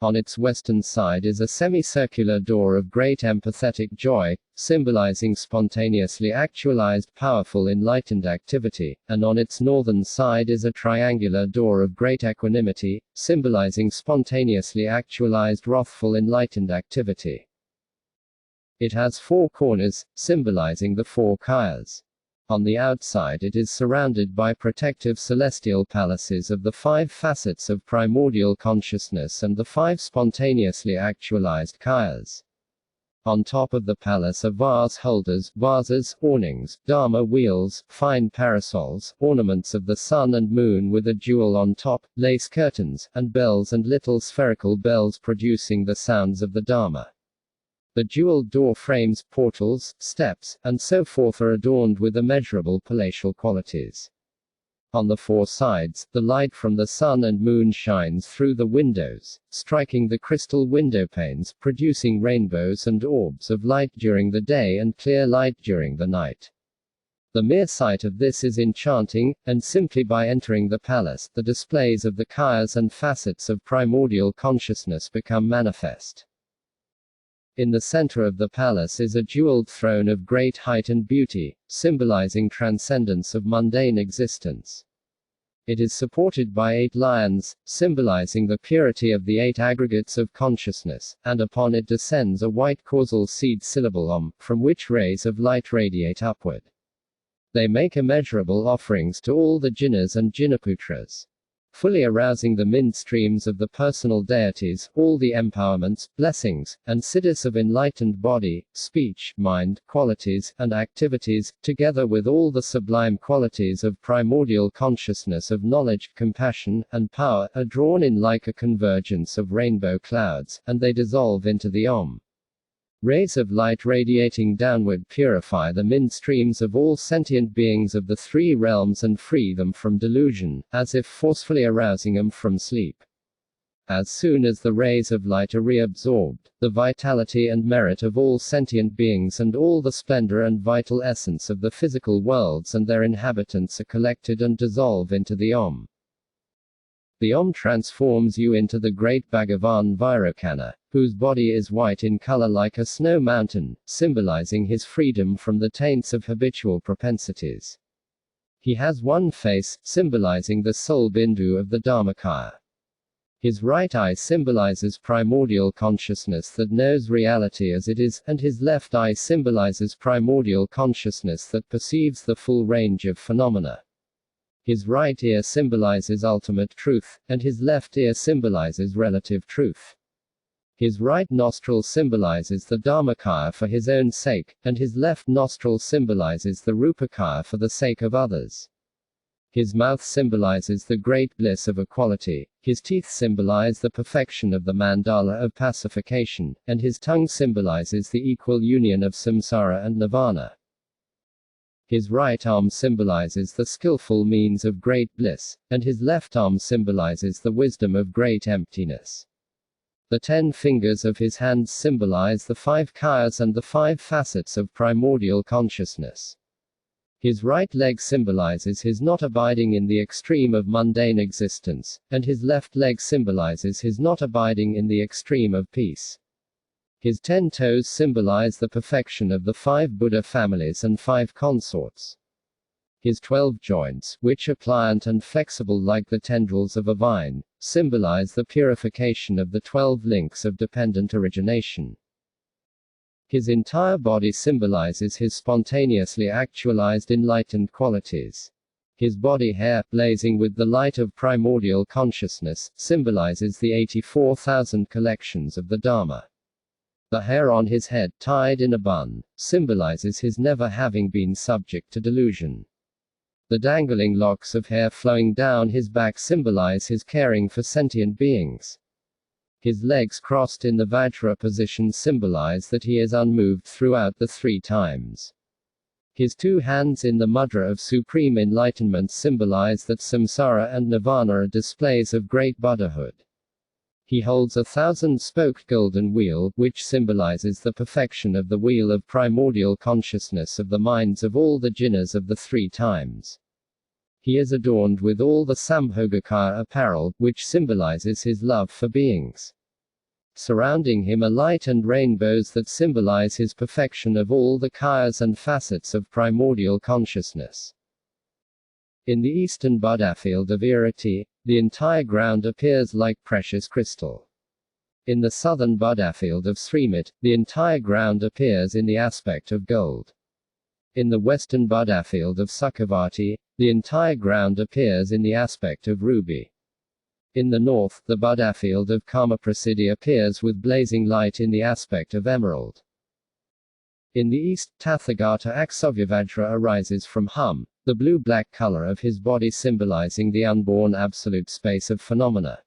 On its western side is a semicircular door of great empathetic joy, symbolizing spontaneously actualized powerful enlightened activity, and on its northern side is a triangular door of great equanimity, symbolizing spontaneously actualized wrathful enlightened activity. It has 4 corners, symbolizing the 4 kayas. On the outside it is surrounded by protective celestial palaces of the 5 facets of primordial consciousness and the 5 spontaneously actualized kayas. On top of the palace are vase holders, vases, awnings, dharma wheels, fine parasols, ornaments of the sun and moon with a jewel on top, lace curtains, and bells and little spherical bells producing the sounds of the dharma. The jeweled door frames, portals, steps, and so forth are adorned with immeasurable palatial qualities. On the 4 sides, the light from the sun and moon shines through the windows, striking the crystal window panes, producing rainbows and orbs of light during the day and clear light during the night. The mere sight of this is enchanting, and simply by entering the palace, the displays of the kayas and facets of primordial consciousness become manifest. In the center of the palace is a jeweled throne of great height and beauty, symbolizing transcendence of mundane existence. It is supported by 8 lions, symbolizing the purity of the 8 aggregates of consciousness, and upon it descends a white causal seed syllable Om, from which rays of light radiate upward. They make immeasurable offerings to all the jinnas and jinnaputras, fully arousing the mind streams of the personal deities, all the empowerments, blessings, and siddhis of enlightened body, speech, mind, qualities, and activities, together with all the sublime qualities of primordial consciousness of knowledge, compassion, and power, are drawn in like a convergence of rainbow clouds, and they dissolve into the Om. Rays of light radiating downward purify the mind streams of all sentient beings of the 3 realms and free them from delusion, as if forcefully arousing them from sleep. As soon as the rays of light are reabsorbed, the vitality and merit of all sentient beings and all the splendor and vital essence of the physical worlds and their inhabitants are collected and dissolve into the Om. The Om transforms you into the great Bhagavan Vairocana, whose body is white in color like a snow mountain, symbolizing his freedom from the taints of habitual propensities. He has 1 face, symbolizing the soul bindu of the Dharmakaya. His right eye symbolizes primordial consciousness that knows reality as it is, and his left eye symbolizes primordial consciousness that perceives the full range of phenomena. His right ear symbolizes ultimate truth, and his left ear symbolizes relative truth. His right nostril symbolizes the Dharmakaya for his own sake, and his left nostril symbolizes the Rupakaya for the sake of others. His mouth symbolizes the great bliss of equality, his teeth symbolize the perfection of the mandala of pacification, and his tongue symbolizes the equal union of samsara and nirvana. His right arm symbolizes the skillful means of great bliss, and his left arm symbolizes the wisdom of great emptiness. The 10 fingers of his hands symbolize the 5 kayas and the 5 facets of primordial consciousness. His right leg symbolizes his not abiding in the extreme of mundane existence, and his left leg symbolizes his not abiding in the extreme of peace. His 10 toes symbolize the perfection of the 5 Buddha families and 5 consorts. His 12 joints, which are pliant and flexible like the tendrils of a vine, symbolize the purification of the 12 links of dependent origination. His entire body symbolizes his spontaneously actualized enlightened qualities. His body hair, blazing with the light of primordial consciousness, symbolizes the 84,000 collections of the Dharma. The hair on his head, tied in a bun, symbolizes his never having been subject to delusion. The dangling locks of hair flowing down his back symbolize his caring for sentient beings. His legs crossed in the Vajra position symbolize that he is unmoved throughout the 3 times. His 2 hands in the mudra of supreme enlightenment symbolize that samsara and nirvana are displays of great Buddhahood. He holds a 1,000-spoked golden wheel, which symbolizes the perfection of the wheel of primordial consciousness of the minds of all the jhnas of the 3 times. He is adorned with all the Sambhogakaya apparel, which symbolizes his love for beings. Surrounding him are light and rainbows that symbolize his perfection of all the kayas and facets of primordial consciousness. In the eastern Buddha field of Irati, the entire ground appears like precious crystal. In the southern Buddha field of Srimit, the entire ground appears in the aspect of gold. In the western Buddha field of Sukhavati, the entire ground appears in the aspect of ruby. In the north, the Buddha field of Kamaprasiddhi appears with blazing light in the aspect of emerald. In the east, Tathagata Aksavyavajra arises from hum, the blue-black color of his body symbolizing the unborn absolute space of phenomena.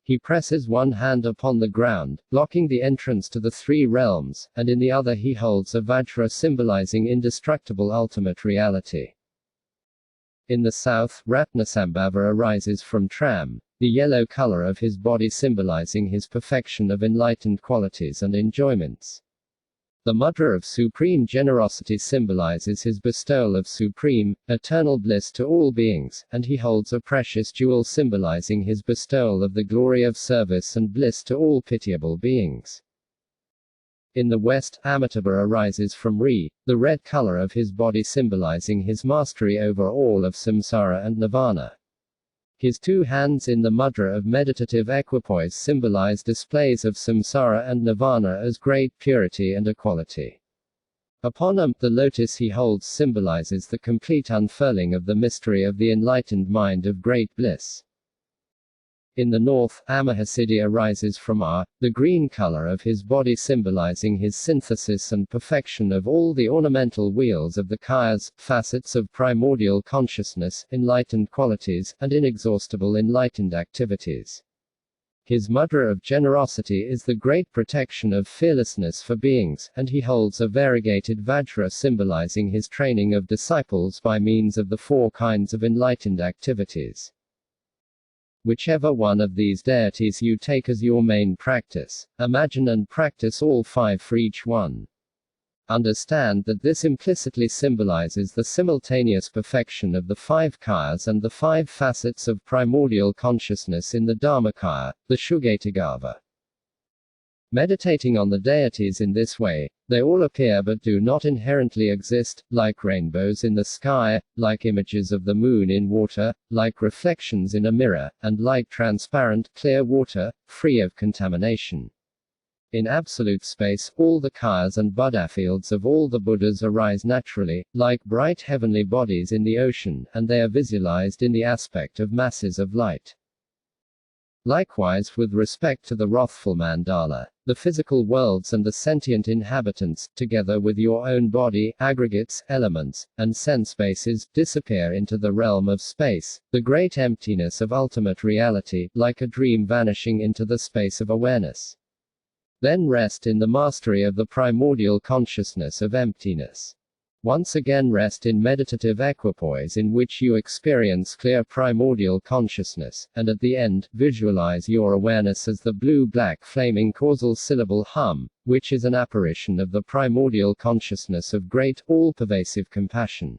He presses one hand upon the ground, blocking the entrance to the 3 realms, and in the other he holds a Vajra symbolizing indestructible ultimate reality. In the south, Ratnasambhava arises from Tram, the yellow color of his body symbolizing his perfection of enlightened qualities and enjoyments. The mudra of supreme generosity symbolizes his bestowal of supreme, eternal bliss to all beings, and he holds a precious jewel symbolizing his bestowal of the glory of service and bliss to all pitiable beings. In the west, Amitabha arises from Re, the red color of his body symbolizing his mastery over all of samsara and nirvana. His 2 hands in the mudra of meditative equipoise symbolize displays of samsara and nirvana as great purity and equality. Upon the lotus he holds symbolizes the complete unfurling of the mystery of the enlightened mind of great bliss. In the north, Amahasiddhi arises from the green color of his body symbolizing his synthesis and perfection of all the ornamental wheels of the kayas, facets of primordial consciousness, enlightened qualities, and inexhaustible enlightened activities. His mudra of generosity is the great protection of fearlessness for beings, and he holds a variegated Vajra symbolizing his training of disciples by means of the 4 kinds of enlightened activities. Whichever one of these deities you take as your main practice, imagine and practice all 5 for each one. Understand that this implicitly symbolizes the simultaneous perfection of the 5 kayas and the 5 facets of primordial consciousness in the Dharmakaya, the Shugatagava. Meditating on the deities in this way, they all appear but do not inherently exist, like rainbows in the sky, like images of the moon in water, like reflections in a mirror, and like transparent, clear water, free of contamination. In absolute space, all the kayas and Buddha fields of all the Buddhas arise naturally, like bright heavenly bodies in the ocean, and they are visualized in the aspect of masses of light. Likewise with respect to the wrathful mandala, The physical worlds and the sentient inhabitants, together with your own body, aggregates, elements, and sense bases, disappear into the realm of space, the great emptiness of ultimate reality, like a dream vanishing into the space of awareness. Then rest in the mastery of the primordial consciousness of emptiness. Once again rest in meditative equipoise in which you experience clear primordial consciousness, and at the end, visualize your awareness as the blue-black flaming causal syllable hum, which is an apparition of the primordial consciousness of great, all-pervasive compassion.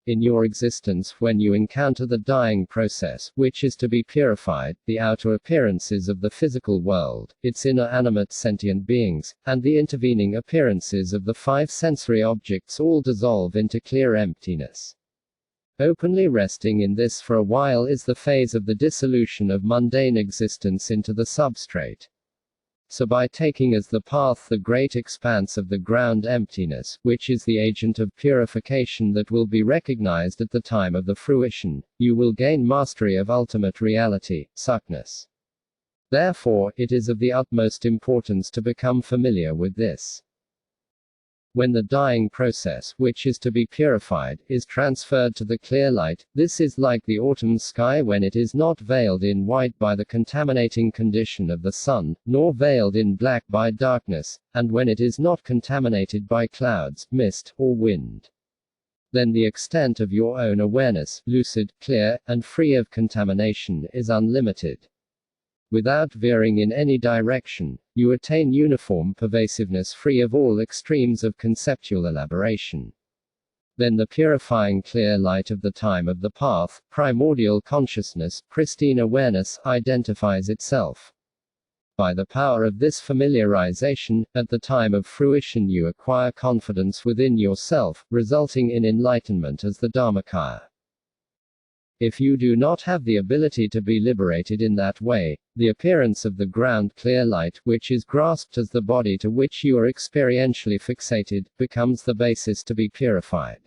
In your existence, when you encounter the dying process, which is to be purified, the outer appearances of the physical world, its inner animate sentient beings, and the intervening appearances of the five sensory objects all dissolve into clear emptiness. Openly resting in this for a while is the phase of the dissolution of mundane existence into the substrate. So by taking as the path the great expanse of the ground emptiness, which is the agent of purification that will be recognized at the time of the fruition, you will gain mastery of ultimate reality, suckness. Therefore, it is of the utmost importance to become familiar with this. When the dying process, which is to be purified, is transferred to the clear light, this is like the autumn sky when it is not veiled in white by the contaminating condition of the sun, nor veiled in black by darkness, and when it is not contaminated by clouds, mist, or wind. Then the extent of your own awareness, lucid, clear, and free of contamination, is unlimited. Without veering in any direction, you attain uniform pervasiveness free of all extremes of conceptual elaboration. Then the purifying clear light of the time of the path, primordial consciousness, pristine awareness, identifies itself. By the power of this familiarization, at the time of fruition you acquire confidence within yourself, resulting in enlightenment as the Dharmakaya. If you do not have the ability to be liberated in that way, the appearance of the ground clear light, which is grasped as the body to which you are experientially fixated, becomes the basis to be purified.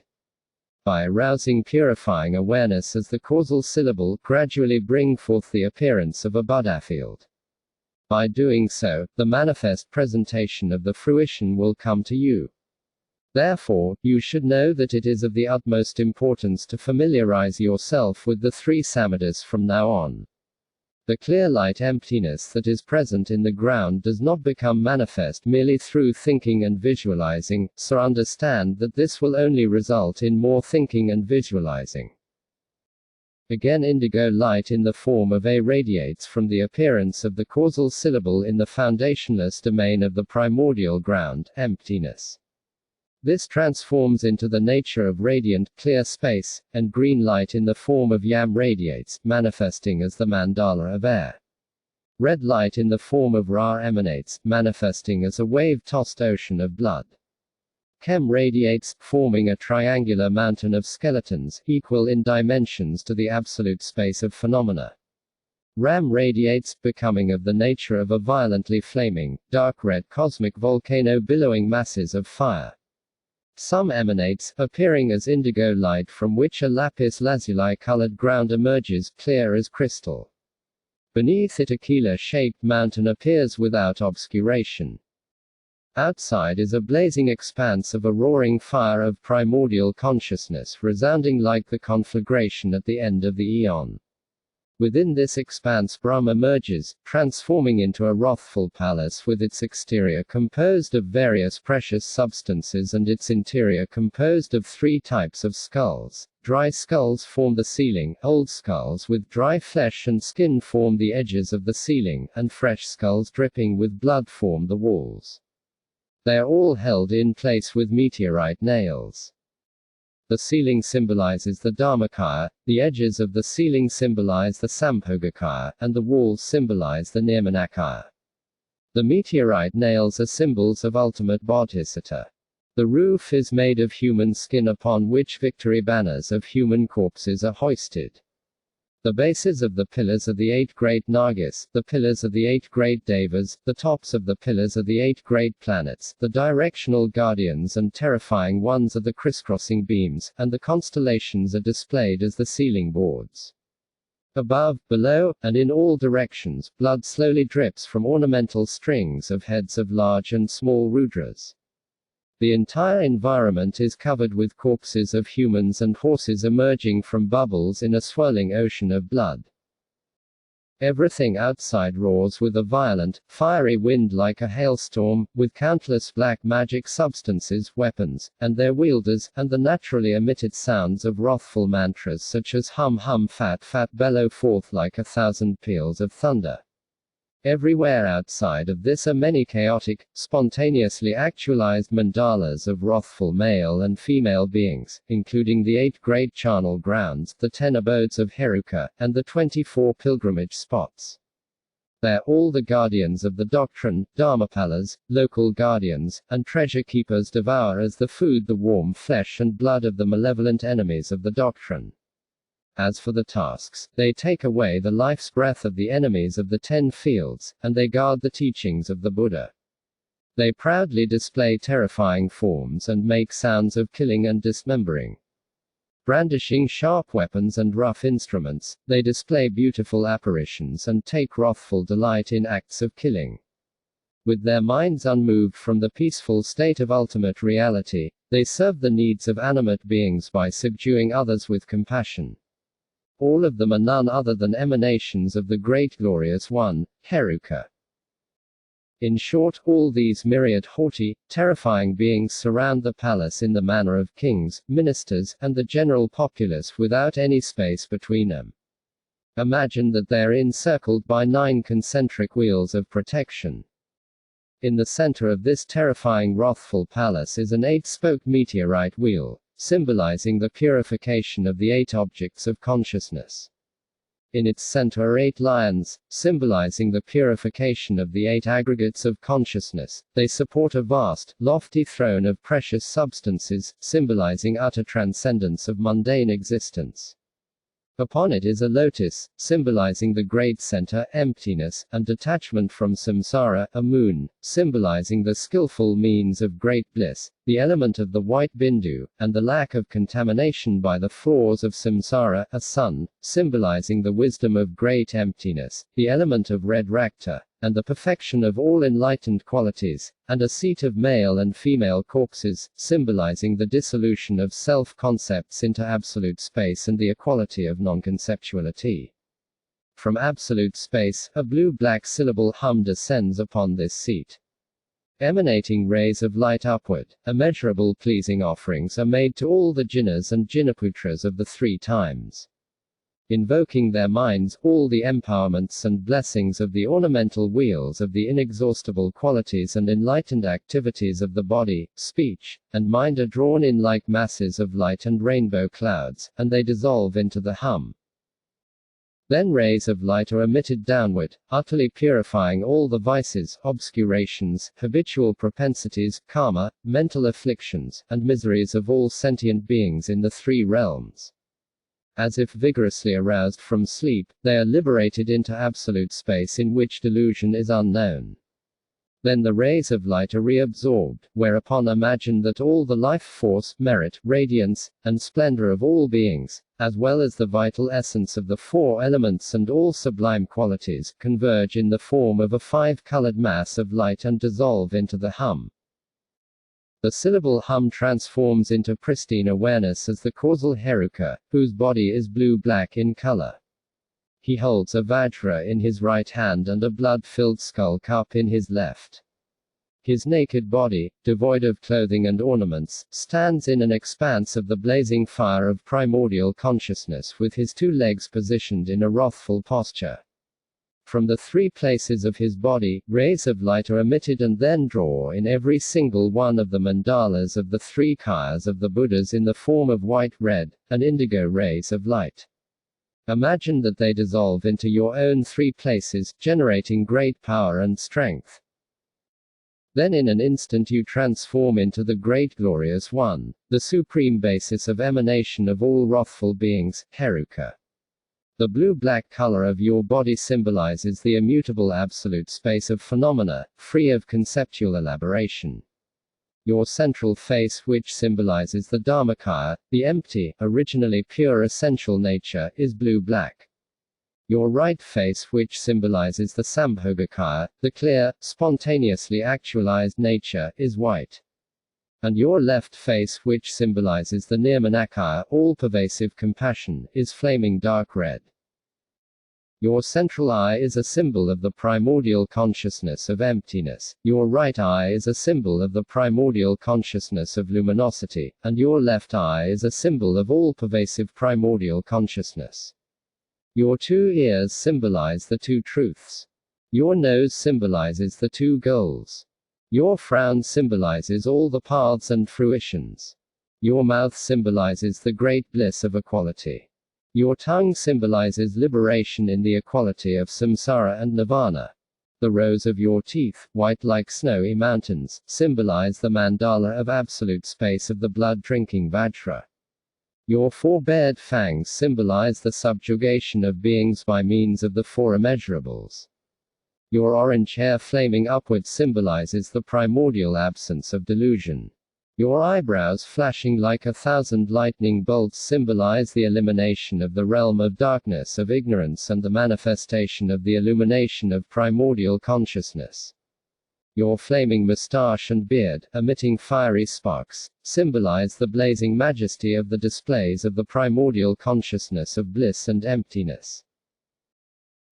By arousing purifying awareness as the causal syllable, gradually bring forth the appearance of a Buddha field. By doing so, the manifest presentation of the fruition will come to you. Therefore, you should know that it is of the utmost importance to familiarize yourself with the three samadhis from now on. The clear light emptiness that is present in the ground does not become manifest merely through thinking and visualizing, so understand that this will only result in more thinking and visualizing. Again, indigo light in the form of A radiates from the appearance of the causal syllable in the foundationless domain of the primordial ground, emptiness. This transforms into the nature of radiant, clear space, and green light in the form of Yam radiates, manifesting as the mandala of air. Red light in the form of Ra emanates, manifesting as a wave-tossed ocean of blood. Chem radiates, forming a triangular mountain of skeletons, equal in dimensions to the absolute space of phenomena. Ram radiates, becoming of the nature of a violently flaming, dark red cosmic volcano billowing masses of fire. Some emanates, appearing as indigo light from which a lapis lazuli-colored ground emerges, clear as crystal. Beneath it a Kila-shaped mountain appears without obscuration. Outside is a blazing expanse of a roaring fire of primordial consciousness resounding like the conflagration at the end of the eon. Within this expanse Brahma emerges, transforming into a wrathful palace with its exterior composed of various precious substances and its interior composed of three types of skulls. Dry skulls form the ceiling, old skulls with dry flesh and skin form the edges of the ceiling, and fresh skulls dripping with blood form the walls. They are all held in place with meteorite nails. The ceiling symbolizes the Dharmakaya, the edges of the ceiling symbolize the Sambhogakaya, and the walls symbolize the Nirmanakaya. The meteorite nails are symbols of ultimate bodhisattva. The roof is made of human skin upon which victory banners of human corpses are hoisted. The bases of the pillars are the 8 great Nagas, the pillars are the 8 great Devas, the tops of the pillars are the 8 great planets, the directional guardians and terrifying ones are the crisscrossing beams, and the constellations are displayed as the ceiling boards. Above, below, and in all directions, blood slowly drips from ornamental strings of heads of large and small rudras. The entire environment is covered with corpses of humans and horses emerging from bubbles in a swirling ocean of blood. Everything outside roars with a violent, fiery wind like a hailstorm, with countless black magic substances, weapons, and their wielders, and the naturally emitted sounds of wrathful mantras such as hum hum fat fat bellow forth like 1,000 peals of thunder. Everywhere outside of this are many chaotic, spontaneously actualized mandalas of wrathful male and female beings, including the 8 great charnel grounds, the 10 abodes of Heruka, and the 24 pilgrimage spots. They're all the guardians of the doctrine, dharmapalas, local guardians, and treasure keepers devour as the food the warm flesh and blood of the malevolent enemies of the doctrine. As for the tasks, they take away the life's breath of the enemies of the 10 fields, and they guard the teachings of the Buddha. They proudly display terrifying forms and make sounds of killing and dismembering. Brandishing sharp weapons and rough instruments, they display beautiful apparitions and take wrathful delight in acts of killing. With their minds unmoved from the peaceful state of ultimate reality, they serve the needs of animate beings by subduing others with compassion. All of them are none other than emanations of the Great Glorious One, Heruka. In short, all these myriad haughty, terrifying beings surround the palace in the manner of kings, ministers, and the general populace without any space between them. Imagine that they are encircled by 9 concentric wheels of protection. In the center of this terrifying wrathful palace is an 8-spoked meteorite wheel, symbolizing the purification of the 8 objects of consciousness. In its center are 8 lions, symbolizing the purification of the 8 aggregates of consciousness. They support a vast, lofty throne of precious substances, symbolizing utter transcendence of mundane existence. Upon it is a lotus, symbolizing the great center, emptiness, and detachment from samsara, a moon, symbolizing the skillful means of great bliss, the element of the white bindu, and the lack of contamination by the flaws of samsara, a sun, symbolizing the wisdom of great emptiness, the element of red rakta, and the perfection of all enlightened qualities, and a seat of male and female corpses, symbolizing the dissolution of self-concepts into absolute space and the equality of non-conceptuality. From absolute space, a blue-black syllable hum descends upon this seat. Emanating rays of light upward, immeasurable pleasing offerings are made to all the jinnas and jinnaputras of the 3 times. Invoking their minds, all the empowerments and blessings of the ornamental wheels of the inexhaustible qualities and enlightened activities of the body, speech, and mind are drawn in like masses of light and rainbow clouds, and they dissolve into the hum. Then rays of light are emitted downward, utterly purifying all the vices, obscurations, habitual propensities, karma, mental afflictions, and miseries of all sentient beings in the 3 realms. As if vigorously aroused from sleep, they are liberated into absolute space in which delusion is unknown. Then the rays of light are reabsorbed, whereupon imagine that all the life force, merit, radiance, and splendor of all beings, as well as the vital essence of the 4 elements and all sublime qualities, converge in the form of a 5-colored mass of light and dissolve into the hum. The syllable hum transforms into pristine awareness as the causal Heruka, whose body is blue-black in color. He holds a VAJRA in his right hand and a blood-filled skull cup in his left. His naked body, devoid of clothing and ornaments, stands in an expanse of the blazing fire of primordial consciousness with his 2 legs positioned in a wrathful posture. From the 3 places of his body, rays of light are emitted and then draw in every single one of the mandalas of the 3 kayas of the Buddhas in the form of white, red, and indigo rays of light. Imagine that they dissolve into your own 3 places, generating great power and strength. Then in an instant you transform into the Great Glorious One, the supreme basis of emanation of all wrathful beings, Heruka. The blue-black color of your body symbolizes the immutable absolute space of phenomena, free of conceptual elaboration. Your central face, which symbolizes the Dharmakaya, the empty, originally pure essential nature, is blue-black. Your right face, which symbolizes the Sambhogakaya, the clear, spontaneously actualized nature, is white. And your left face, which symbolizes the Nirmanakaya, all-pervasive compassion, is flaming dark red. Your central eye is a symbol of the primordial consciousness of emptiness, your right eye is a symbol of the primordial consciousness of luminosity, and your left eye is a symbol of all-pervasive primordial consciousness. Your two ears symbolize the two truths. Your nose symbolizes the two goals. Your frown symbolizes all the paths and fruitions. Your mouth symbolizes the great bliss of equality. Your tongue symbolizes liberation in the equality of samsara and nirvana. The rows of your teeth, white like snowy mountains, symbolize the mandala of absolute space of the blood-drinking Vajra. Your four bared fangs symbolize the subjugation of beings by means of the four immeasurables. Your orange hair flaming upward symbolizes the primordial absence of delusion. Your eyebrows flashing like 1,000 lightning bolts symbolize the elimination of the realm of darkness of ignorance and the manifestation of the illumination of primordial consciousness. Your flaming mustache and beard, emitting fiery sparks, symbolize the blazing majesty of the displays of the primordial consciousness of bliss and emptiness.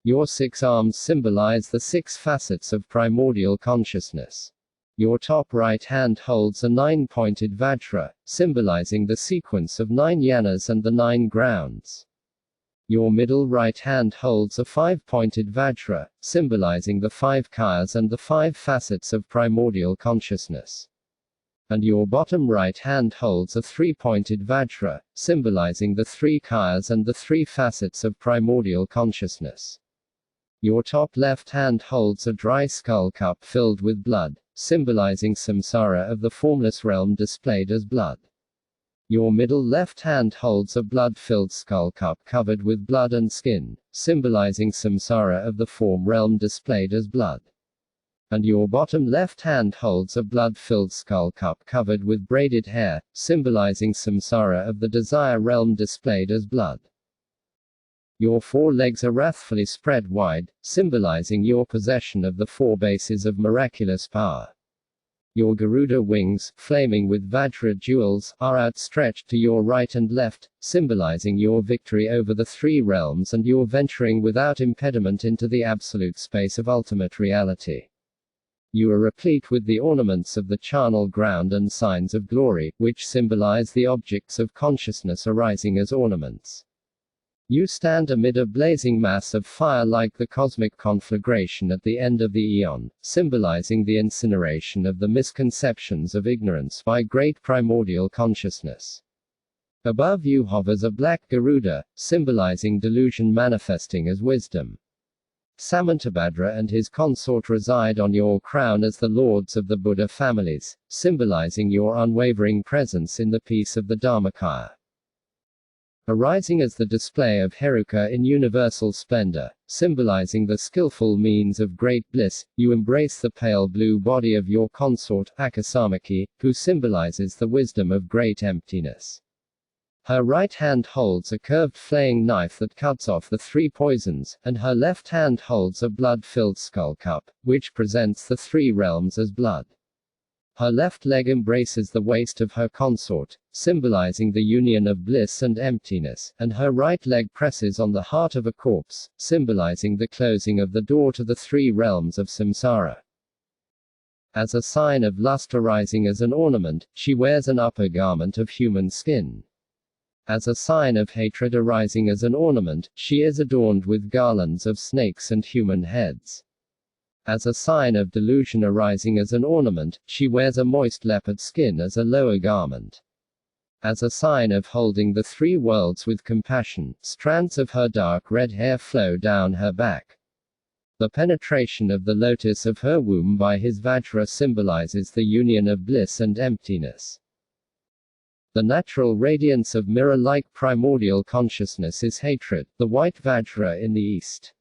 Your 6 arms symbolize the 6 facets of primordial consciousness. Your top right hand holds a 9-pointed Vajra, symbolizing the sequence of 9 yanas and the 9 grounds. Your middle right hand holds a 5-pointed Vajra, symbolizing the 5 kayas and the 5 facets of primordial consciousness. And your bottom right hand holds a 3-pointed Vajra, symbolizing the 3 kayas and the 3 facets of primordial consciousness. Your top left hand holds a dry skull cup filled with blood, symbolizing samsara of the formless realm displayed as blood. Your middle left hand holds a blood-filled skull cup covered with blood and skin, symbolizing samsara of the form realm displayed as blood. And your bottom left hand holds a blood-filled skull cup covered with braided hair, symbolizing samsara of the desire realm displayed as blood. Your 4 legs are wrathfully spread wide, symbolizing your possession of the 4 bases of miraculous power. Your Garuda wings, flaming with Vajra jewels, are outstretched to your right and left, symbolizing your victory over the 3 realms and your venturing without impediment into the absolute space of ultimate reality. You are replete with the ornaments of the charnel ground and signs of glory, which symbolize the objects of consciousness arising as ornaments. You stand amid a blazing mass of fire like the cosmic conflagration at the end of the eon, symbolizing the incineration of the misconceptions of ignorance by great primordial consciousness. Above you hovers a black Garuda, symbolizing delusion manifesting as wisdom. Samantabhadra and his consort reside on your crown as the lords of the Buddha families, symbolizing your unwavering presence in the peace of the Dharmakaya. Arising as the display of Heruka in universal splendor, symbolizing the skillful means of great bliss, you embrace the pale blue body of your consort, Akasamaki, who symbolizes the wisdom of great emptiness. Her right hand holds a curved flaying knife that cuts off the 3 poisons, and her left hand holds a blood-filled skull cup, which presents the 3 realms as blood. Her left leg embraces the waist of her consort, symbolizing the union of bliss and emptiness, and her right leg presses on the heart of a corpse, symbolizing the closing of the door to the 3 realms of samsara. As a sign of lust arising as an ornament, she wears an upper garment of human skin. As a sign of hatred arising as an ornament, she is adorned with garlands of snakes and human heads. As a sign of delusion arising as an ornament, she wears a moist leopard skin as a lower garment. As a sign of holding the 3 worlds with compassion, strands of her dark red hair flow down her back. The penetration of the lotus of her womb by his Vajra symbolizes the union of bliss and emptiness. The natural radiance of mirror-like primordial consciousness is hatred, the white Vajra in the east.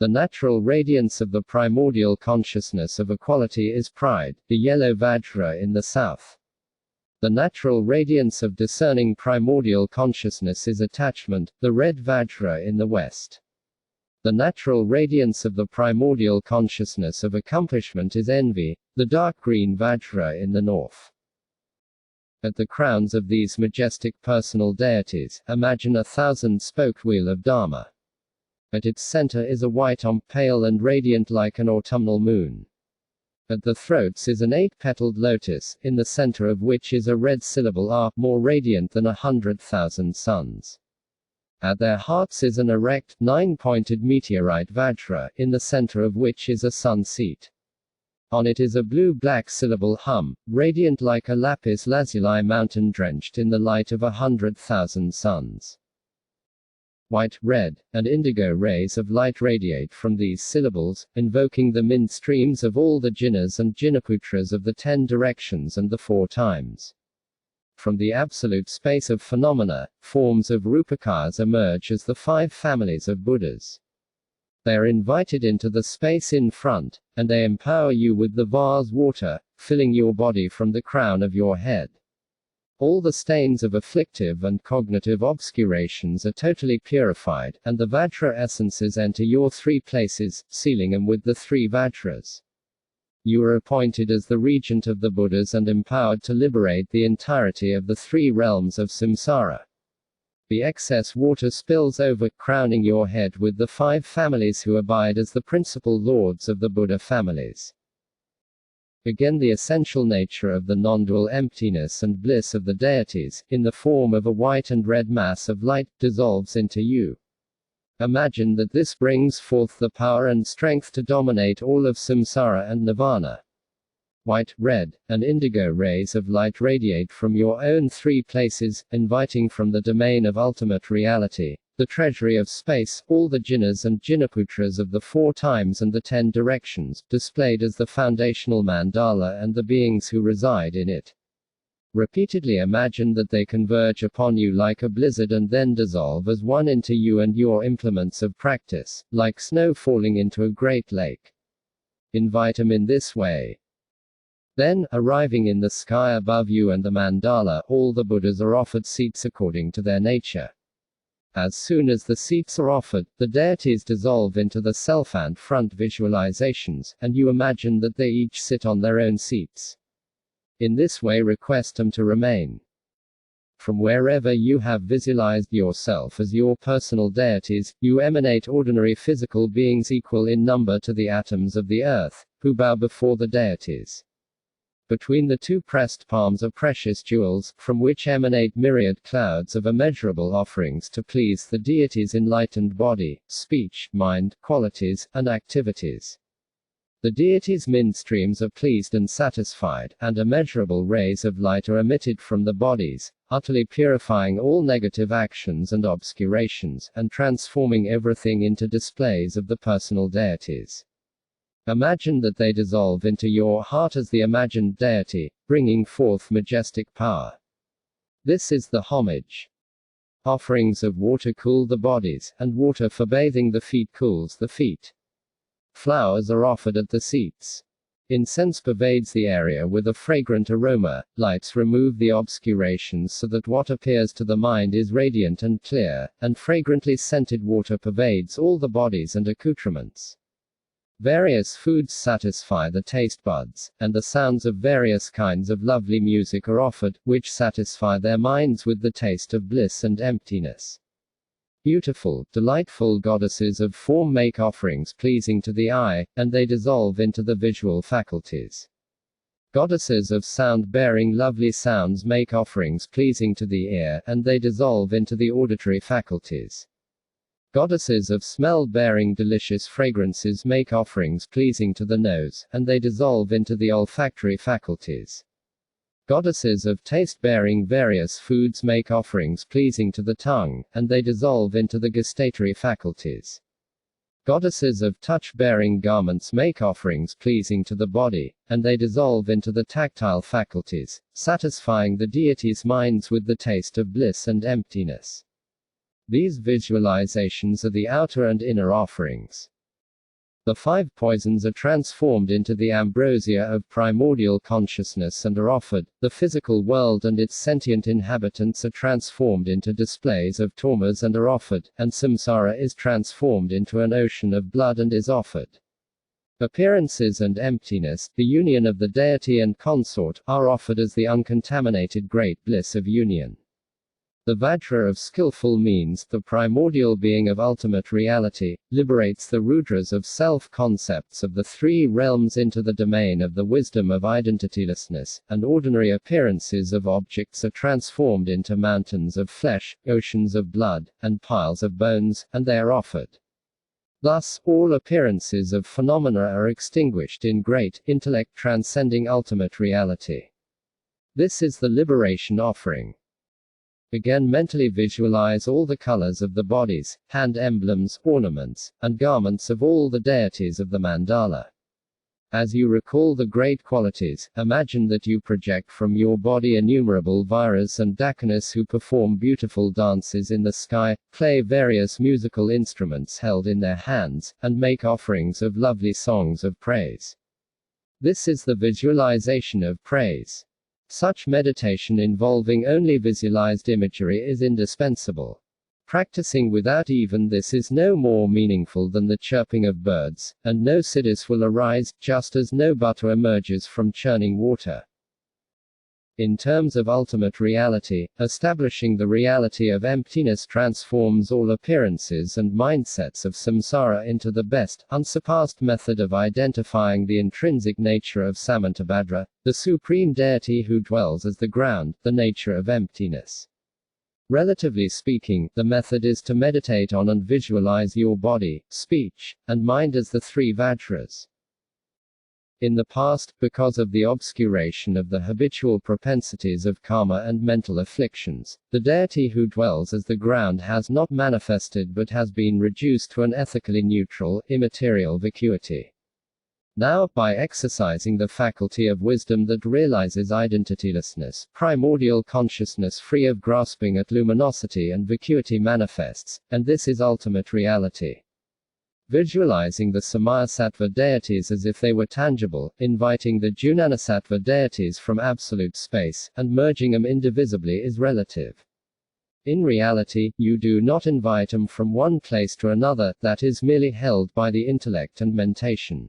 The natural radiance of the primordial consciousness of equality is pride, the yellow Vajra in the south. The natural radiance of discerning primordial consciousness is attachment, the red Vajra in the west. The natural radiance of the primordial consciousness of accomplishment is envy, the dark green Vajra in the north. At the crowns of these majestic personal deities, imagine a thousand-spoked wheel of Dharma. At its center is a white om, pale and radiant like an autumnal moon. At the throats is an eight-petaled lotus, in the center of which is a red syllable R, more radiant than 100,000 suns. At their hearts is an erect, nine-pointed meteorite Vajra, in the center of which is a sun seat. On it is a blue-black syllable hum, radiant like a lapis lazuli mountain drenched in the light of 100,000 suns. White, red, and indigo rays of light radiate from these syllables, invoking the mind streams of all the jinnas and jinnaputras of the 10 directions and the 4 times. From the absolute space of phenomena, forms of rupakars emerge as the 5 families of Buddhas. They are invited into the space in front, and they empower you with the vase water, filling your body from the crown of your head. All the stains of afflictive and cognitive obscurations are totally purified, and the Vajra essences enter your 3 places, sealing them with the 3 Vajras. You are appointed as the regent of the Buddhas and empowered to liberate the entirety of the 3 realms of samsara. The excess water spills over, crowning your head with the 5 families who abide as the principal lords of the Buddha families. Again, the essential nature of the non-dual emptiness and bliss of the deities, in the form of a white and red mass of light, dissolves into you. Imagine that this brings forth the power and strength to dominate all of samsara and nirvana. White, red, and indigo rays of light radiate from your own 3 places, inviting from the domain of ultimate reality, the treasury of space, all the jinnas and jinnaputras of the 4 times and the 10 directions, displayed as the foundational mandala and the beings who reside in it. Repeatedly imagine that they converge upon you like a blizzard and then dissolve as one into you and your implements of practice, like snow falling into a great lake. Invite them in this way. Then, arriving in the sky above you and the mandala, all the Buddhas are offered seats according to their nature. As soon as the seats are offered, the deities dissolve into the self and front visualizations, and you imagine that they each sit on their own seats. In this way request them to remain. From wherever you have visualized yourself as your personal deities, you emanate ordinary physical beings equal in number to the atoms of the earth, who bow before the deities. Between the 2 pressed palms are precious jewels, from which emanate myriad clouds of immeasurable offerings to please the deity's enlightened body, speech, mind, qualities, and activities. The deity's mind streams are pleased and satisfied, and immeasurable rays of light are emitted from the bodies, utterly purifying all negative actions and obscurations, and transforming everything into displays of the personal deities. Imagine that they dissolve into your heart as the imagined deity, bringing forth majestic power. This is the homage. Offerings of water cool the bodies, and water for bathing the feet cools the feet. Flowers are offered at the seats. Incense pervades the area with a fragrant aroma, lights remove the obscurations so that what appears to the mind is radiant and clear, and fragrantly scented water pervades all the bodies and accoutrements. Various foods satisfy the taste buds, and the sounds of various kinds of lovely music are offered, which satisfy their minds with the taste of bliss and emptiness. Beautiful, delightful goddesses of form make offerings pleasing to the eye, and they dissolve into the visual faculties. Goddesses of sound bearing lovely sounds make offerings pleasing to the ear, and they dissolve into the auditory faculties. Goddesses of smell-bearing delicious fragrances make offerings pleasing to the nose, and they dissolve into the olfactory faculties. Goddesses of taste-bearing various foods make offerings pleasing to the tongue, and they dissolve into the gustatory faculties. Goddesses of touch-bearing garments make offerings pleasing to the body, and they dissolve into the tactile faculties, satisfying the deity's minds with the taste of bliss and emptiness. These visualizations are the outer and inner offerings. The 5 poisons are transformed into the ambrosia of primordial consciousness and are offered. The physical world and its sentient inhabitants are transformed into displays of tamas and are offered, and samsara is transformed into an ocean of blood and is offered. Appearances and emptiness, the union of the deity and consort, are offered as the uncontaminated great bliss of union. The Vajra of skillful means, the primordial being of ultimate reality, liberates the Rudras of self-concepts of the 3 realms into the domain of the wisdom of identitylessness, and ordinary appearances of objects are transformed into mountains of flesh, oceans of blood, and piles of bones, and they are offered. Thus, all appearances of phenomena are extinguished in great intellect transcending ultimate reality. This is the liberation offering. Again, mentally visualize all the colors of the bodies, hand emblems, ornaments, and garments of all the deities of the mandala. As you recall the great qualities, imagine that you project from your body innumerable Vajras and Dakhinas who perform beautiful dances in the sky, play various musical instruments held in their hands, and make offerings of lovely songs of praise. This is the visualization of praise. Such meditation involving only visualized imagery is indispensable. Practicing without even this is no more meaningful than the chirping of birds, and no siddhis will arise, just as no butter emerges from churning water. In terms of ultimate reality, establishing the reality of emptiness transforms all appearances and mindsets of samsara into the best, unsurpassed method of identifying the intrinsic nature of Samantabhadra, the supreme deity who dwells as the ground, the nature of emptiness. Relatively speaking, the method is to meditate on and visualize your body, speech, and mind as the 3 Vajras. In the past, because of the obscuration of the habitual propensities of karma and mental afflictions, the deity who dwells as the ground has not manifested but has been reduced to an ethically neutral, immaterial vacuity. Now, by exercising the faculty of wisdom that realizes identitylessness, primordial consciousness free of grasping at luminosity and vacuity manifests, and this is ultimate reality. Visualizing the Samayasattva deities as if they were tangible, inviting the Jnanasattva deities from absolute space, and merging them indivisibly is relative. In reality, you do not invite them from one place to another, that is merely held by the intellect and mentation.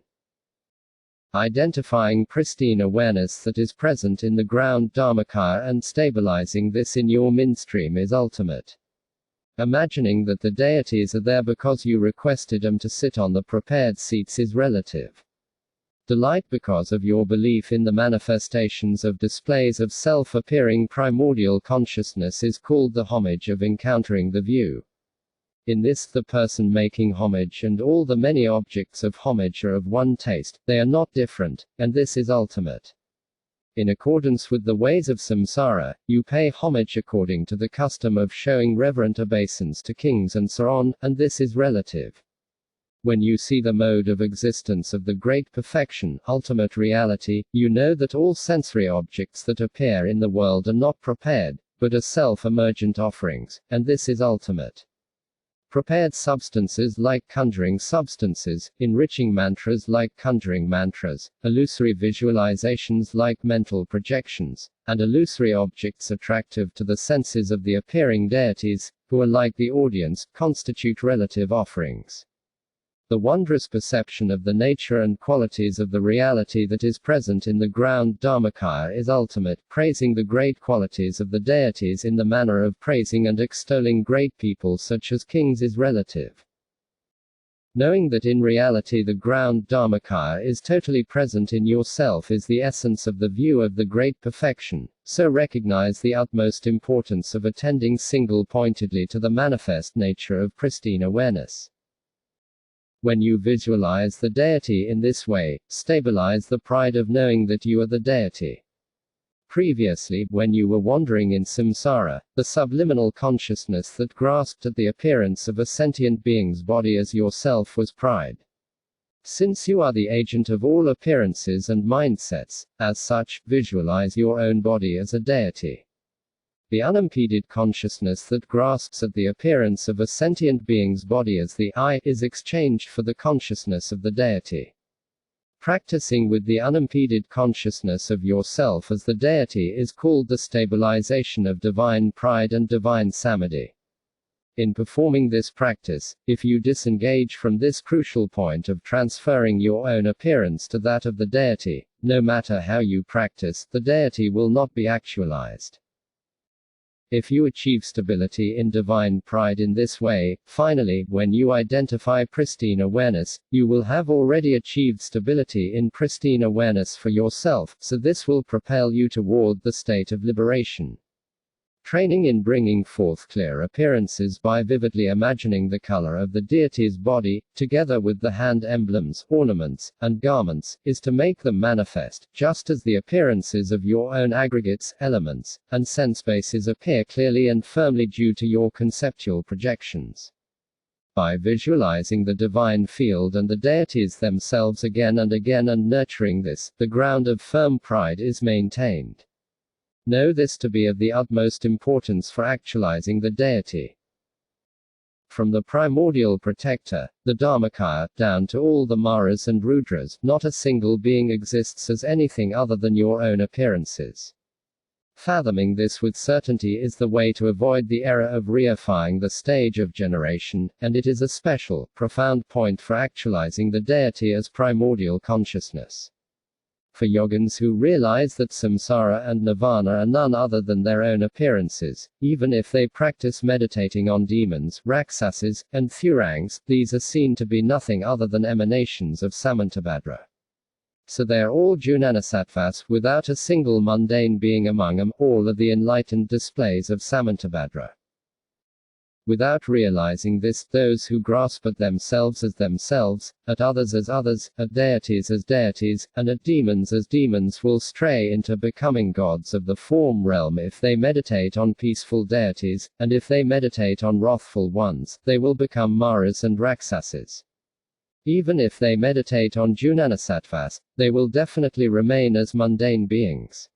Identifying pristine awareness that is present in the ground Dharmakaya and stabilizing this in your mindstream is ultimate. Imagining that the deities are there because you requested them to sit on the prepared seats is relative. Delight because of your belief in the manifestations of displays of self-appearing primordial consciousness is called the homage of encountering the view. In this, the person making homage and all the many objects of homage are of one taste, they are not different, and this is ultimate. In accordance with the ways of samsara, you pay homage according to the custom of showing reverent obeisance to kings and so on, and this is relative. When you see the mode of existence of the great perfection, ultimate reality, you know that all sensory objects that appear in the world are not prepared, but are self-emergent offerings, and this is ultimate. Prepared substances like conjuring substances, enriching mantras like conjuring mantras, illusory visualizations like mental projections, and illusory objects attractive to the senses of the appearing deities, who are like the audience, constitute relative offerings. The wondrous perception of the nature and qualities of the reality that is present in the ground Dharmakaya is ultimate, praising the great qualities of the deities in the manner of praising and extolling great people such as kings is relative. Knowing that in reality the ground Dharmakaya is totally present in yourself is the essence of the view of the great perfection, so recognize the utmost importance of attending single-pointedly to the manifest nature of pristine awareness. When you visualize the deity in this way, stabilize the pride of knowing that you are the deity. Previously, when you were wandering in samsara, the subliminal consciousness that grasped at the appearance of a sentient being's body as yourself was pride. Since you are the agent of all appearances and mindsets, as such, visualize your own body as a deity. The unimpeded consciousness that grasps at the appearance of a sentient being's body as the I is exchanged for the consciousness of the deity. Practicing with the unimpeded consciousness of yourself as the deity is called the stabilization of divine pride and divine samadhi. In performing this practice, if you disengage from this crucial point of transferring your own appearance to that of the deity, no matter how you practice, the deity will not be actualized. If you achieve stability in divine pride in this way, finally, when you identify pristine awareness, you will have already achieved stability in pristine awareness for yourself, so this will propel you toward the state of liberation. Training in bringing forth clear appearances by vividly imagining the color of the deity's body, together with the hand emblems, ornaments, and garments, is to make them manifest, just as the appearances of your own aggregates, elements, and sense bases appear clearly and firmly due to your conceptual projections. By visualizing the divine field and the deities themselves again and again and nurturing this, the ground of firm pride is maintained. Know this to be of the utmost importance for actualizing the deity. From the primordial protector, the Dharmakaya, down to all the Maras and Rudras, not a single being exists as anything other than your own appearances. Fathoming this with certainty is the way to avoid the error of reifying the stage of generation, and it is a special, profound point for actualizing the deity as primordial consciousness. For yogins who realize that samsara and nirvana are none other than their own appearances, even if they practice meditating on demons, rakshasas, and thurangs, these are seen to be nothing other than emanations of samantabhadra. So they are all jnanasattvas, without a single mundane being among them, all are the enlightened displays of samantabhadra. Without realizing this, those who grasp at themselves as themselves, at others as others, at deities as deities, and at demons as demons will stray into becoming gods of the form realm if they meditate on peaceful deities, and if they meditate on wrathful ones, they will become Maras and Rakshasas. Even if they meditate on jnanasattvas, they will definitely remain as mundane beings.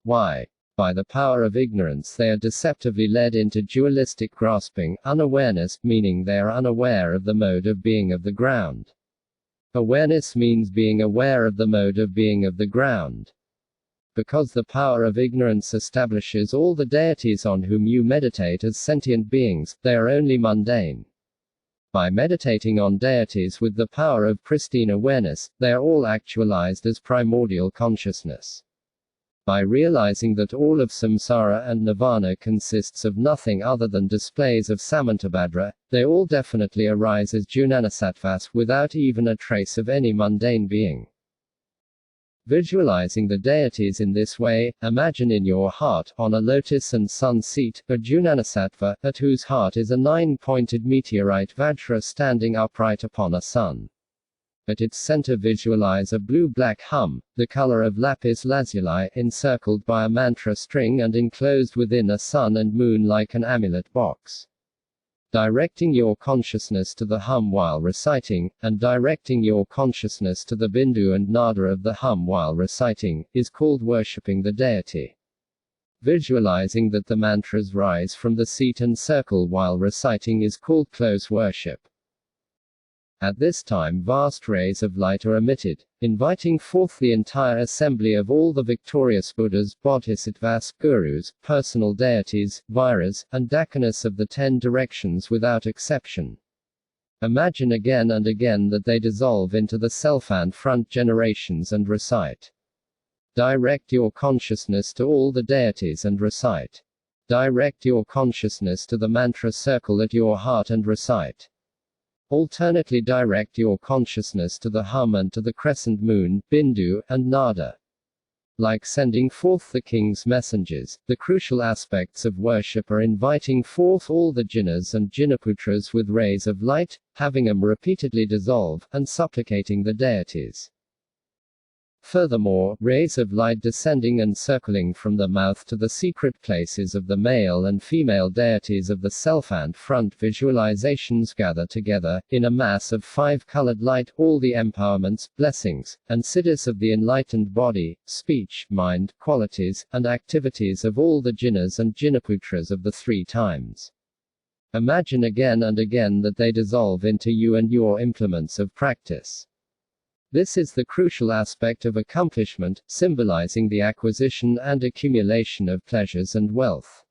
Why? By the power of ignorance they are deceptively led into dualistic grasping, unawareness, meaning they are unaware of the mode of being of the ground. Awareness means being aware of the mode of being of the ground. Because the power of ignorance establishes all the deities on whom you meditate as sentient beings, they are only mundane. By meditating on deities with the power of pristine awareness, they are all actualized as primordial consciousness. By realizing that all of samsara and nirvana consists of nothing other than displays of samantabhadra, they all definitely arise as jnanasattvas without even a trace of any mundane being. Visualizing the deities in this way, imagine in your heart, on a lotus and sun seat, a jnanasattva, at whose heart is a 9-pointed meteorite Vajra standing upright upon a sun. At its center visualize a blue-black hum, the color of lapis lazuli, encircled by a mantra string and enclosed within a sun and moon like an amulet box. Directing your consciousness to the hum while reciting, and directing your consciousness to the bindu and nada of the hum while reciting, is called worshipping the deity. Visualizing that the mantras rise from the seat and circle while reciting is called close worship. At this time vast rays of light are emitted, inviting forth the entire assembly of all the victorious Buddhas, Bodhisattvas, Gurus, personal deities, Vajras, and Dakinas of the 10 directions without exception. Imagine again and again that they dissolve into the self and front generations and recite. Direct your consciousness to all the deities and recite. Direct your consciousness to the mantra circle at your heart and recite. Alternately direct your consciousness to the hum and to the crescent moon, bindu, and nada. Like sending forth the king's messengers, the crucial aspects of worship are inviting forth all the jinnas and jinnaputras with rays of light, having them repeatedly dissolve, and supplicating the deities. Furthermore, rays of light descending and circling from the mouth to the secret places of the male and female deities of the self and front visualizations gather together, in a mass of 5-colored light, all the empowerments, blessings, and siddhis of the enlightened body, speech, mind, qualities, and activities of all the jinnas and jinnaputras of the 3 times. Imagine again and again that they dissolve into you and your implements of practice. This is the crucial aspect of accomplishment, symbolizing the acquisition and accumulation of pleasures and wealth.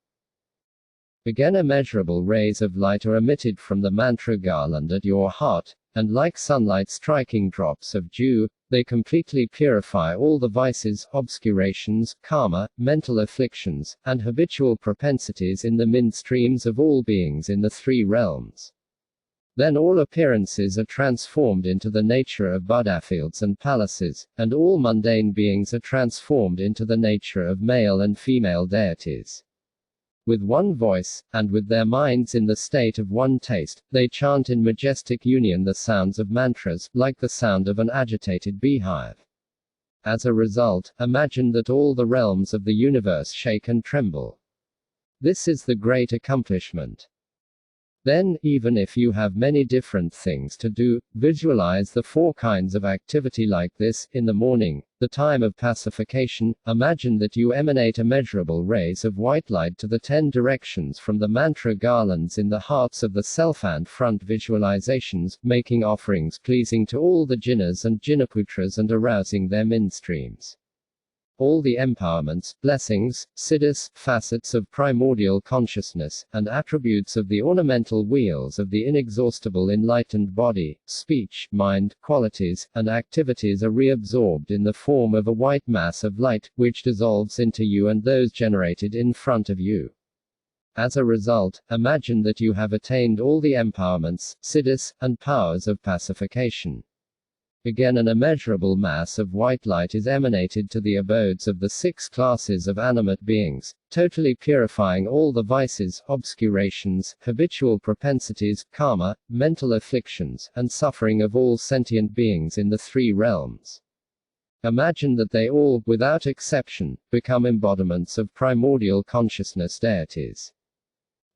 Again, immeasurable rays of light are emitted from the mantra garland at your heart, and like sunlight striking drops of dew, they completely purify all the vices, obscurations, karma, mental afflictions, and habitual propensities in the mind streams of all beings in the 3 realms. Then all appearances are transformed into the nature of Buddha fields and palaces, and all mundane beings are transformed into the nature of male and female deities. With one voice, and with their minds in the state of one taste, they chant in majestic union the sounds of mantras, like the sound of an agitated beehive. As a result, imagine that all the realms of the universe shake and tremble. This is the great accomplishment. Then, even if you have many different things to do, visualize the 4 kinds of activity like this. In the morning, the time of pacification, imagine that you emanate immeasurable rays of white light to the 10 directions from the mantra garlands in the hearts of the self and front visualizations, making offerings pleasing to all the jinnas and jinnaputras and arousing their mind streams. All the empowerments, blessings, siddhis, facets of primordial consciousness, and attributes of the ornamental wheels of the inexhaustible enlightened body, speech, mind, qualities, and activities are reabsorbed in the form of a white mass of light, which dissolves into you and those generated in front of you. As a result, imagine that you have attained all the empowerments, siddhis, and powers of pacification. Again, an immeasurable mass of white light is emanated to the abodes of the 6 classes of animate beings, totally purifying all the vices, obscurations, habitual propensities, karma, mental afflictions, and suffering of all sentient beings in the 3 realms. Imagine that they all, without exception, become embodiments of primordial consciousness deities.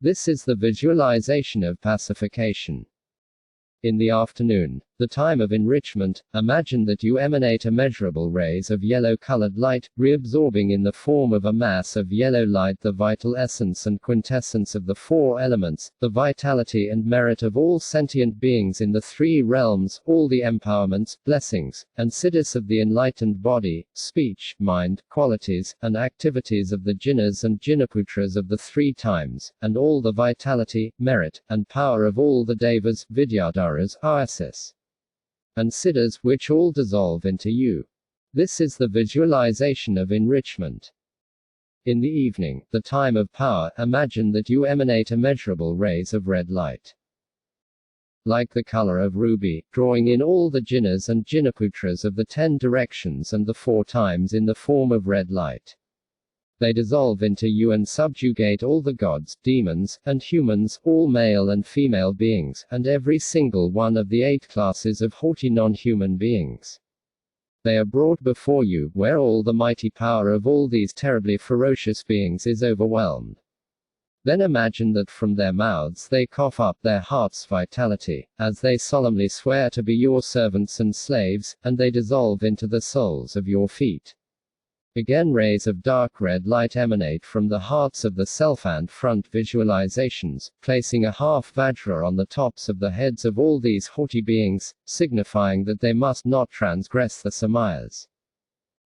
This is the visualization of pacification. In the afternoon, the time of enrichment, imagine that you emanate immeasurable rays of yellow-colored light, reabsorbing in the form of a mass of yellow light the vital essence and quintessence of the 4 elements, the vitality and merit of all sentient beings in the 3 realms, all the empowerments, blessings, and siddhis of the enlightened body, speech, mind, qualities, and activities of the jinnas and jinnaputras of the 3 times, and all the vitality, merit, and power of all the devas, vidyadharas, RSS, and siddhas, which all dissolve into you. This is the visualization of enrichment. In the evening, the time of power, imagine that you emanate immeasurable rays of red light, like the color of ruby, drawing in all the jinnas and jinnaputras of the 10 directions and the 4 times in the form of red light. They dissolve into you and subjugate all the gods, demons, and humans, all male and female beings, and every single one of the 8 classes of haughty non-human beings. They are brought before you, where all the mighty power of all these terribly ferocious beings is overwhelmed. Then imagine that from their mouths they cough up their heart's vitality, as they solemnly swear to be your servants and slaves, and they dissolve into the soles of your feet. Again, rays of dark red light emanate from the hearts of the self and front visualizations, placing a half vajra on the tops of the heads of all these haughty beings, signifying that they must not transgress the samayas.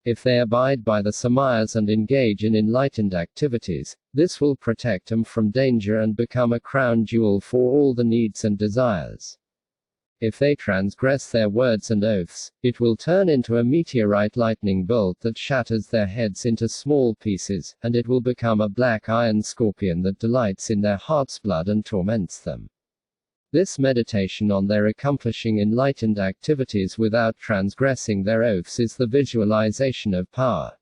If they abide by the samayas and engage in enlightened activities, this will protect them from danger and become a crown jewel for all the needs and desires. If they transgress their words and oaths, it will turn into a meteorite lightning bolt that shatters their heads into small pieces, and it will become a black iron scorpion that delights in their heart's blood and torments them. This meditation on their accomplishing enlightened activities without transgressing their oaths is the visualization of power.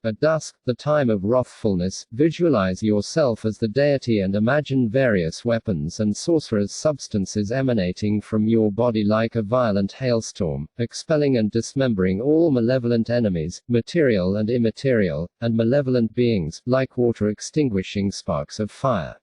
At dusk, the time of wrathfulness, visualize yourself as the deity and imagine various weapons and sorcerer's substances emanating from your body like a violent hailstorm, expelling and dismembering all malevolent enemies, material and immaterial, and malevolent beings, like water extinguishing sparks of fire.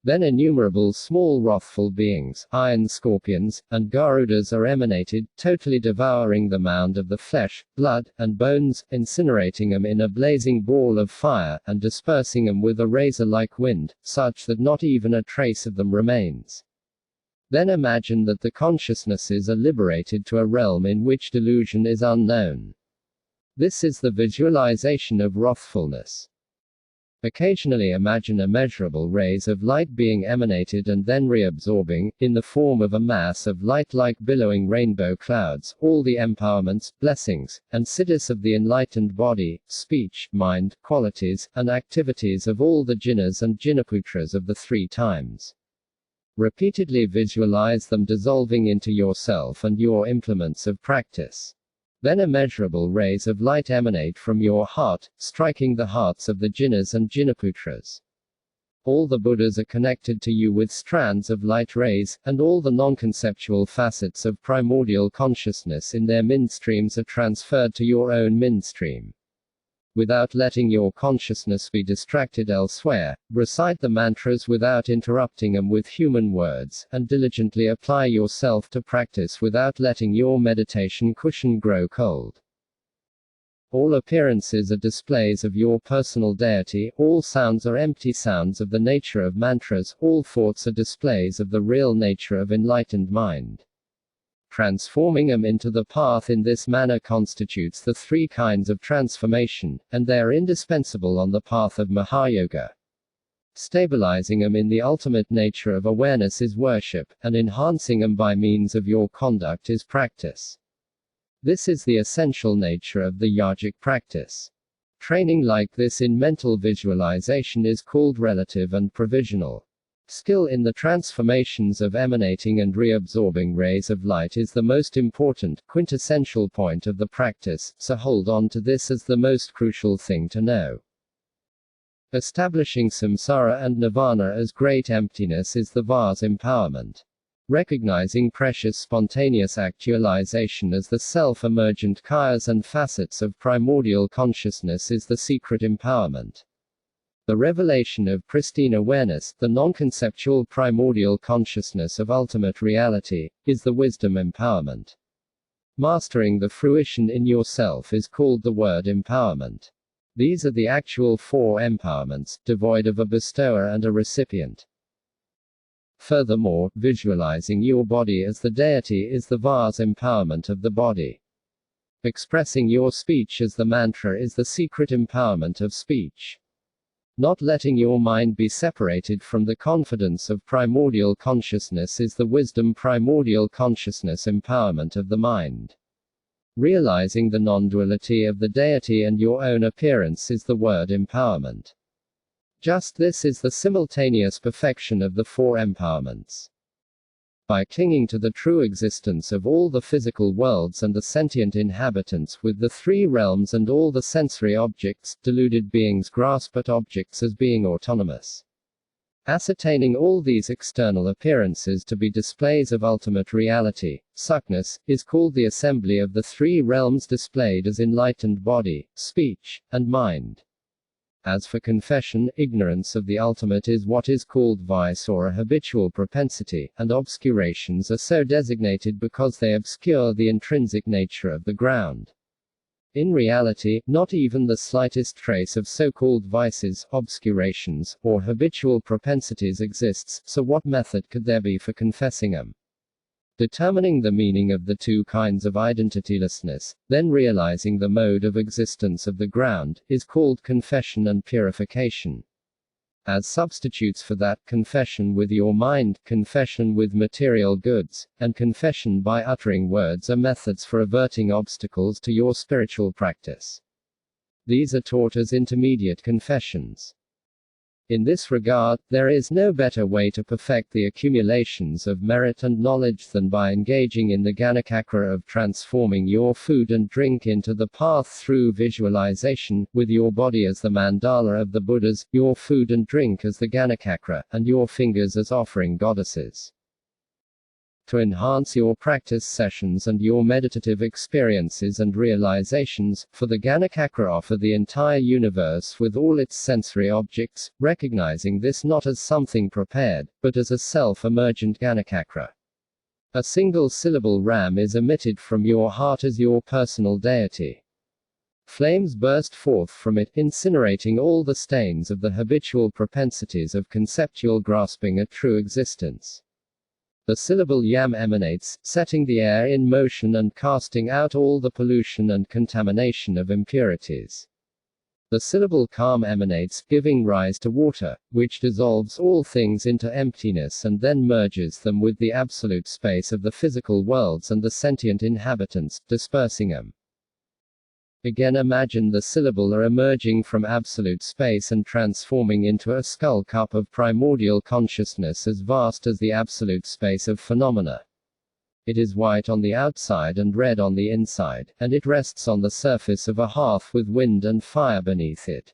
Then innumerable small wrathful beings, iron scorpions, and garudas are emanated, totally devouring the mound of the flesh, blood, and bones, incinerating them in a blazing ball of fire, and dispersing them with a razor-like wind, such that not even a trace of them remains. Then imagine that the consciousnesses are liberated to a realm in which delusion is unknown. This is the visualization of wrathfulness. Occasionally imagine immeasurable rays of light being emanated and then reabsorbing, in the form of a mass of light like billowing rainbow clouds, all the empowerments, blessings, and siddhis of the enlightened body, speech, mind, qualities, and activities of all the jinnas and jinnaputras of the three times. Repeatedly visualize them dissolving into yourself and your implements of practice. Then immeasurable rays of light emanate from your heart, striking the hearts of the jinnas and jinnaputras. All the Buddhas are connected to you with strands of light rays, and all the non-conceptual facets of primordial consciousness in their mind streams are transferred to your own mind stream. Without letting your consciousness be distracted elsewhere, recite the mantras without interrupting them with human words, and diligently apply yourself to practice without letting your meditation cushion grow cold. All appearances are displays of your personal deity, all sounds are empty sounds of the nature of mantras, all thoughts are displays of the real nature of enlightened mind. Transforming them into the path in this manner constitutes the three kinds of transformation, and they are indispensable on the path of Mahayoga. Stabilizing them in the ultimate nature of awareness is worship, and enhancing them by means of your conduct is practice. This is the essential nature of the yogic practice. Training like this in mental visualization is called relative and provisional. Skill in the transformations of emanating and reabsorbing rays of light is the most important, quintessential point of the practice, so hold on to this as the most crucial thing to know. Establishing samsara and nirvana as great emptiness is the VAJRA's empowerment. Recognizing precious spontaneous actualization as the self-emergent kayas and facets of primordial consciousness is the secret empowerment. The revelation of pristine awareness, the non-conceptual primordial consciousness of ultimate reality, is the wisdom empowerment. Mastering the fruition in yourself is called the word empowerment. These are the actual four empowerments, devoid of a bestower and a recipient. Furthermore, visualizing your body as the deity is the VAJRA's empowerment of the body. Expressing your speech as the mantra is the secret empowerment of speech. Not letting your mind be separated from the confidence of primordial consciousness is the wisdom primordial consciousness empowerment of the mind. Realizing the non-duality of the deity and your own appearance is the word empowerment. Just this is the simultaneous perfection of the four empowerments. By clinging to the true existence of all the physical worlds and the sentient inhabitants with the three realms and all the sensory objects, deluded beings grasp at objects as being autonomous. Ascertaining all these external appearances to be displays of ultimate reality, suckness, is called the assembly of the three realms displayed as enlightened body, speech, and mind. As for confession, ignorance of the ultimate is what is called vice or a habitual propensity, and obscurations are so designated because they obscure the intrinsic nature of the ground. In reality, not even the slightest trace of so-called vices, obscurations, or habitual propensities exists, so what method could there be for confessing them? Determining the meaning of the two kinds of identitylessness, then realizing the mode of existence of the ground, is called confession and purification. As substitutes for that, confession with your mind, confession with material goods, and confession by uttering words are methods for averting obstacles to your spiritual practice. These are taught as intermediate confessions. In this regard, there is no better way to perfect the accumulations of merit and knowledge than by engaging in the Gyanacakra of transforming your food and drink into the path through visualization, with your body as the mandala of the Buddhas, your food and drink as the Gyanacakra, and your fingers as offering goddesses. To enhance your practice sessions and your meditative experiences and realizations, for the Gyanacakra offer the entire universe with all its sensory objects, recognizing this not as something prepared, but as a self-emergent Gyanacakra. A single syllable Ram is emitted from your heart as your personal deity. Flames burst forth from it, incinerating all the stains of the habitual propensities of conceptual grasping at true existence. The syllable Yam emanates, setting the air in motion and casting out all the pollution and contamination of impurities. The syllable Calm emanates, giving rise to water, which dissolves all things into emptiness and then merges them with the absolute space of the physical worlds and the sentient inhabitants, dispersing them. Again, imagine the syllable A emerging from absolute space and transforming into a skull cup of primordial consciousness as vast as the absolute space of phenomena. It is white on the outside and red on the inside, and it rests on the surface of a hearth with wind and fire beneath it.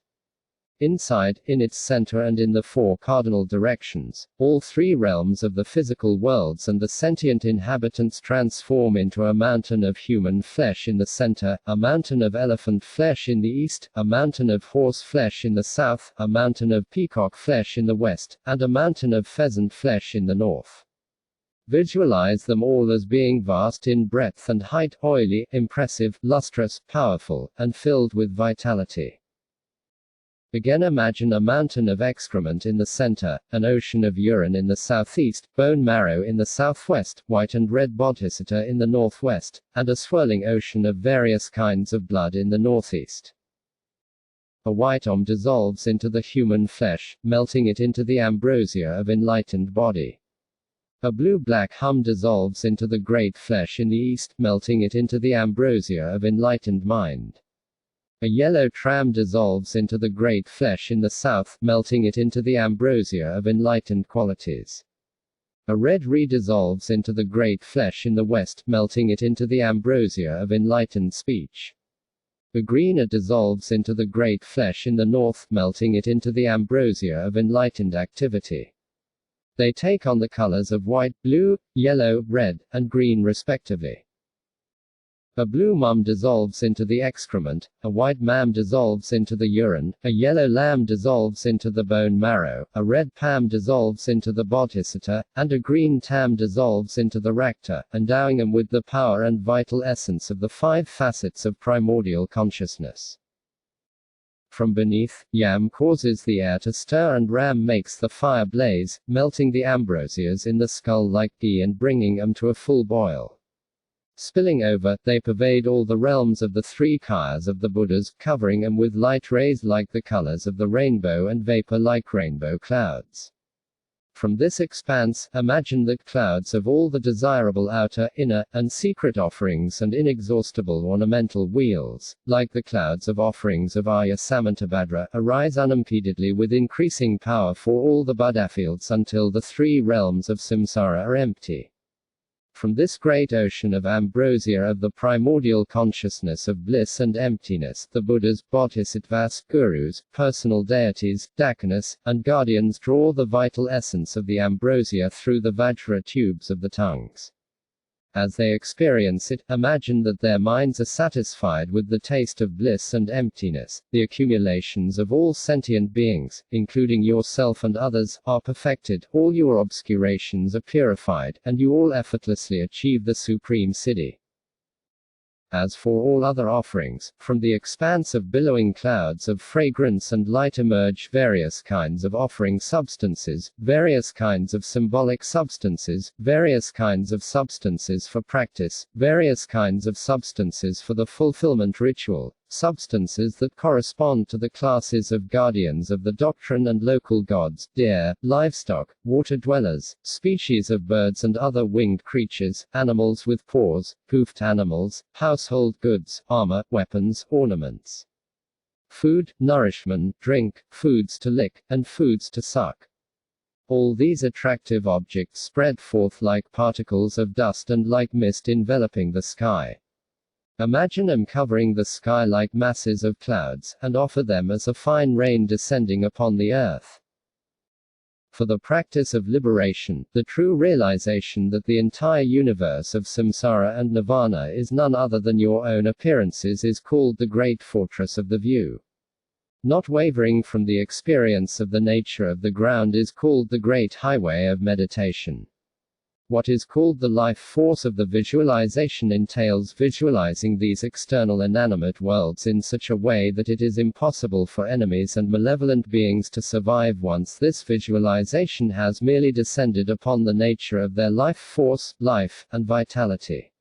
Inside, in its center and in the four cardinal directions, all three realms of the physical worlds and the sentient inhabitants transform into a mountain of human flesh in the center, a mountain of elephant flesh in the east, a mountain of horse flesh in the south, a mountain of peacock flesh in the west, and a mountain of pheasant flesh in the north. Visualize them all as being vast in breadth and height, oily, impressive, lustrous, powerful, and filled with vitality. Again, imagine a mountain of excrement in the center, an ocean of urine in the southeast, bone marrow in the southwest, white and red bodhisattva in the northwest, and a swirling ocean of various kinds of blood in the northeast. A white Om dissolves into the human flesh, melting it into the ambrosia of enlightened body. A blue-black hum dissolves into the great flesh in the east, melting it into the ambrosia of enlightened mind. A yellow tram dissolves into the great flesh in the south, melting it into the ambrosia of enlightened qualities. A red redissolves into the great flesh in the west, melting it into the ambrosia of enlightened speech. A green dissolves into the great flesh in the north, melting it into the ambrosia of enlightened activity. They take on the colors of white, blue, yellow, red, and green respectively. A blue mum dissolves into the excrement, a white mam dissolves into the urine, a yellow lamb dissolves into the bone marrow, a red pam dissolves into the bodhisattva, and a green tam dissolves into the rakta, endowing them with the power and vital essence of the five facets of primordial consciousness. From beneath, Yam causes the air to stir and Ram makes the fire blaze, melting the ambrosias in the skull like ghee and bringing them to a full boil. Spilling over, they pervade all the realms of the three kayas of the Buddhas, covering them with light rays like the colors of the rainbow and vapor like rainbow clouds. From this expanse, imagine that clouds of all the desirable outer, inner, and secret offerings and inexhaustible ornamental wheels, like the clouds of offerings of Arya Samantabhadra, arise unimpededly with increasing power for all the Buddha fields until the three realms of samsara are empty. From this great ocean of ambrosia of the primordial consciousness of bliss and emptiness, the Buddhas, Bodhisattvas, Gurus, personal deities, Dakanas, and guardians draw the vital essence of the ambrosia through the Vajra tubes of the tongues. As they experience it, imagine that their minds are satisfied with the taste of bliss and emptiness. The accumulations of all sentient beings, including yourself and others, are perfected, all your obscurations are purified, and you all effortlessly achieve the supreme siddhi. As for all other offerings, from the expanse of billowing clouds of fragrance and light emerge various kinds of offering substances, various kinds of symbolic substances, various kinds of substances for practice, various kinds of substances for the fulfillment ritual, substances that correspond to the classes of guardians of the doctrine and local gods, deer, livestock, water dwellers, species of birds and other winged creatures, animals with paws, hoofed animals, household goods, armor, weapons, ornaments. food, nourishment, drink, foods to lick, and foods to suck. All these attractive objects spread forth like particles of dust and like mist enveloping the sky. Imagine them covering the sky like masses of clouds, and offer them as a fine rain descending upon the earth. For the practice of liberation, the true realization that the entire universe of samsara and nirvana is none other than your own appearances is called the great fortress of the view. Not wavering from the experience of the nature of the ground is called the great highway of meditation. What is called the life force of the visualization entails visualizing these external inanimate worlds in such a way that it is impossible for enemies and malevolent beings to survive once this visualization has merely descended upon the nature of their life force, life, and vitality.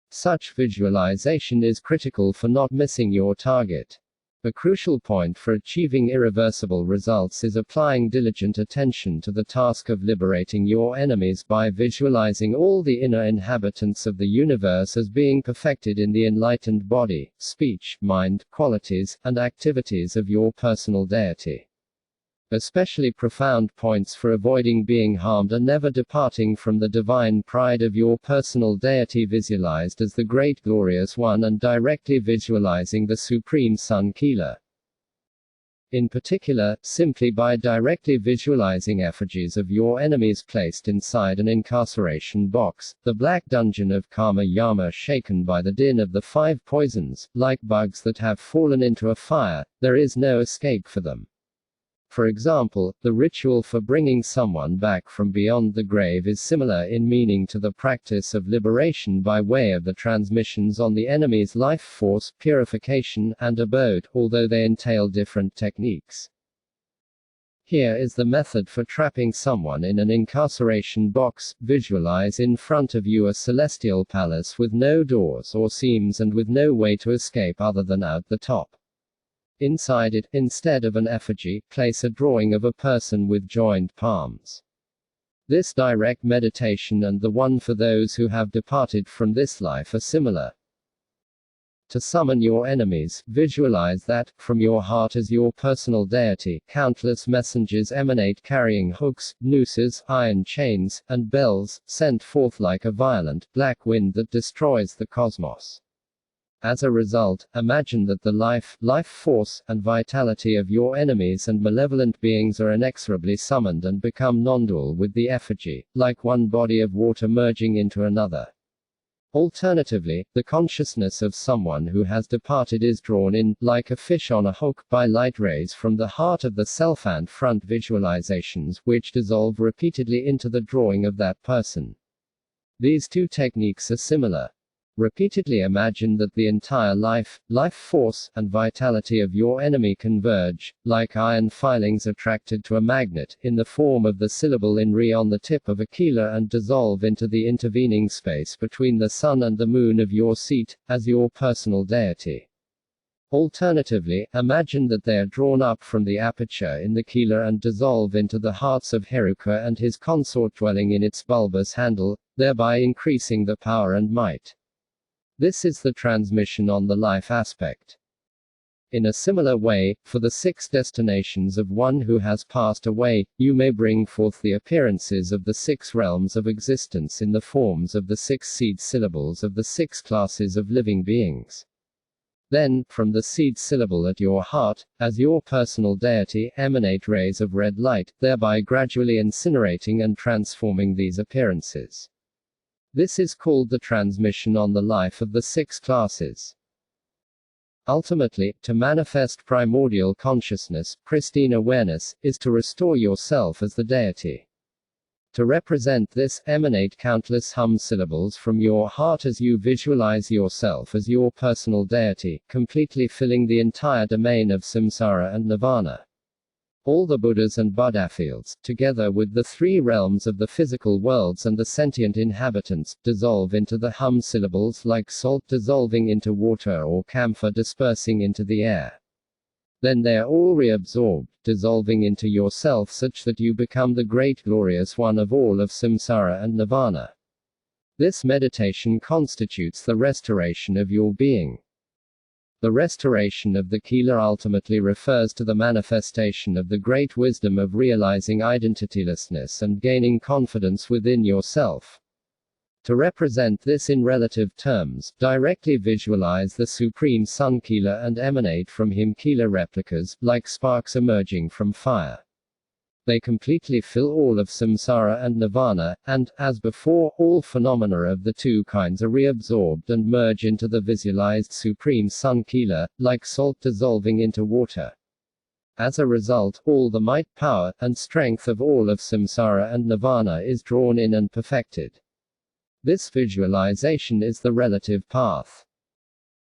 Such visualization is critical for not missing your target. A crucial point for achieving irreversible results is applying diligent attention to the task of liberating your enemies by visualizing all the inner inhabitants of the universe as being perfected in the enlightened body, speech, mind, qualities, and activities of your personal deity. Especially profound points for avoiding being harmed are never departing from the divine pride of your personal deity visualized as the great glorious one and directly visualizing the supreme sun Kila. In particular, simply by directly visualizing effigies of your enemies placed inside an incarceration box, the black dungeon of Kama Yama shaken by the din of the 5 poisons, like bugs that have fallen into a fire, there is no escape for them. For example, the ritual for bringing someone back from beyond the grave is similar in meaning to the practice of liberation by way of the transmissions on the enemy's life force, purification, and abode, although they entail different techniques. Here is the method for trapping someone in an incarceration box. Visualize in front of you a celestial palace with no doors or seams and with no way to escape other than out the top. Inside it, instead of an effigy, place a drawing of a person with joined palms. This direct meditation and the one for those who have departed from this life are similar. To summon your enemies, visualize that, from your heart as your personal deity, countless messengers emanate carrying hooks, nooses, iron chains, and bells, sent forth like a violent, black wind that destroys the cosmos. As a result, imagine that the life force, and vitality of your enemies and malevolent beings are inexorably summoned and become non-dual with the effigy, like one body of water merging into another. Alternatively, the consciousness of someone who has departed is drawn in, like a fish on a hook, by light rays from the heart of the self and front visualizations, which dissolve repeatedly into the drawing of that person. These two techniques are similar. Repeatedly imagine that the entire life force, and vitality of your enemy converge, like iron filings attracted to a magnet, in the form of the syllable Inri on the tip of a Kila and dissolve into the intervening space between the sun and the moon of your seat, as your personal deity. Alternatively, imagine that they are drawn up from the aperture in the Kila and dissolve into the hearts of Heruka and his consort dwelling in its bulbous handle, thereby increasing the power and might. This is the transmission on the life aspect. In a similar way, for the 6 destinations of one who has passed away, you may bring forth the appearances of the 6 realms of existence in the forms of the 6 seed syllables of the 6 classes of living beings. Then, from the seed syllable at your heart, as your personal deity, emanate rays of red light, thereby gradually incinerating and transforming these appearances. This is called the transmission on the life of the 6 classes. Ultimately, to manifest primordial consciousness, pristine awareness, is to restore yourself as the deity. To represent this, emanate countless hum syllables from your heart as you visualize yourself as your personal deity, completely filling the entire domain of samsara and nirvana. All the Buddhas and Buddhafields, together with the 3 realms of the physical worlds and the sentient inhabitants, dissolve into the hum syllables like salt dissolving into water or camphor dispersing into the air. Then they are all reabsorbed, dissolving into yourself such that you become the great glorious one of all of samsara and nirvana. This meditation constitutes the restoration of your being. The restoration of the Kila ultimately refers to the manifestation of the great wisdom of realizing identitylessness and gaining confidence within yourself. To represent this in relative terms, directly visualize the Supreme Sun Kila and emanate from him Kila replicas, like sparks emerging from fire. They completely fill all of samsara and nirvana, and, as before, all phenomena of the two kinds are reabsorbed and merge into the visualized Supreme Sun Kila, like salt dissolving into water. As a result, all the might, power, and strength of all of samsara and nirvana is drawn in and perfected. This visualization is the relative path.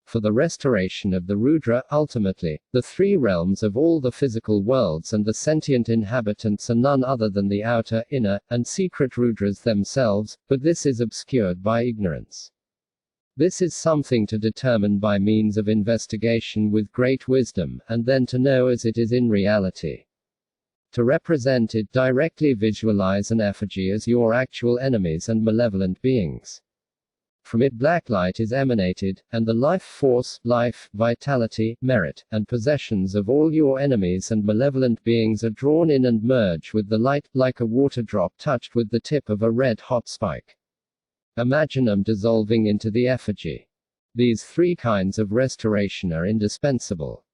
For the restoration of the Rudra, ultimately, the three realms of all the physical worlds and the sentient inhabitants are none other than the outer, inner, and secret Rudras themselves, but this is obscured by ignorance. This is something to determine by means of investigation with great wisdom, and then to know as it is in reality. To represent it, directly visualize an effigy as your actual enemies and malevolent beings. From it black light is emanated, and the life force, life, vitality, merit, and possessions of all your enemies and malevolent beings are drawn in and merge with the light, like a water drop touched with the tip of a red-hot spike. Imagine them dissolving into the effigy. These three kinds of restoration are indispensable.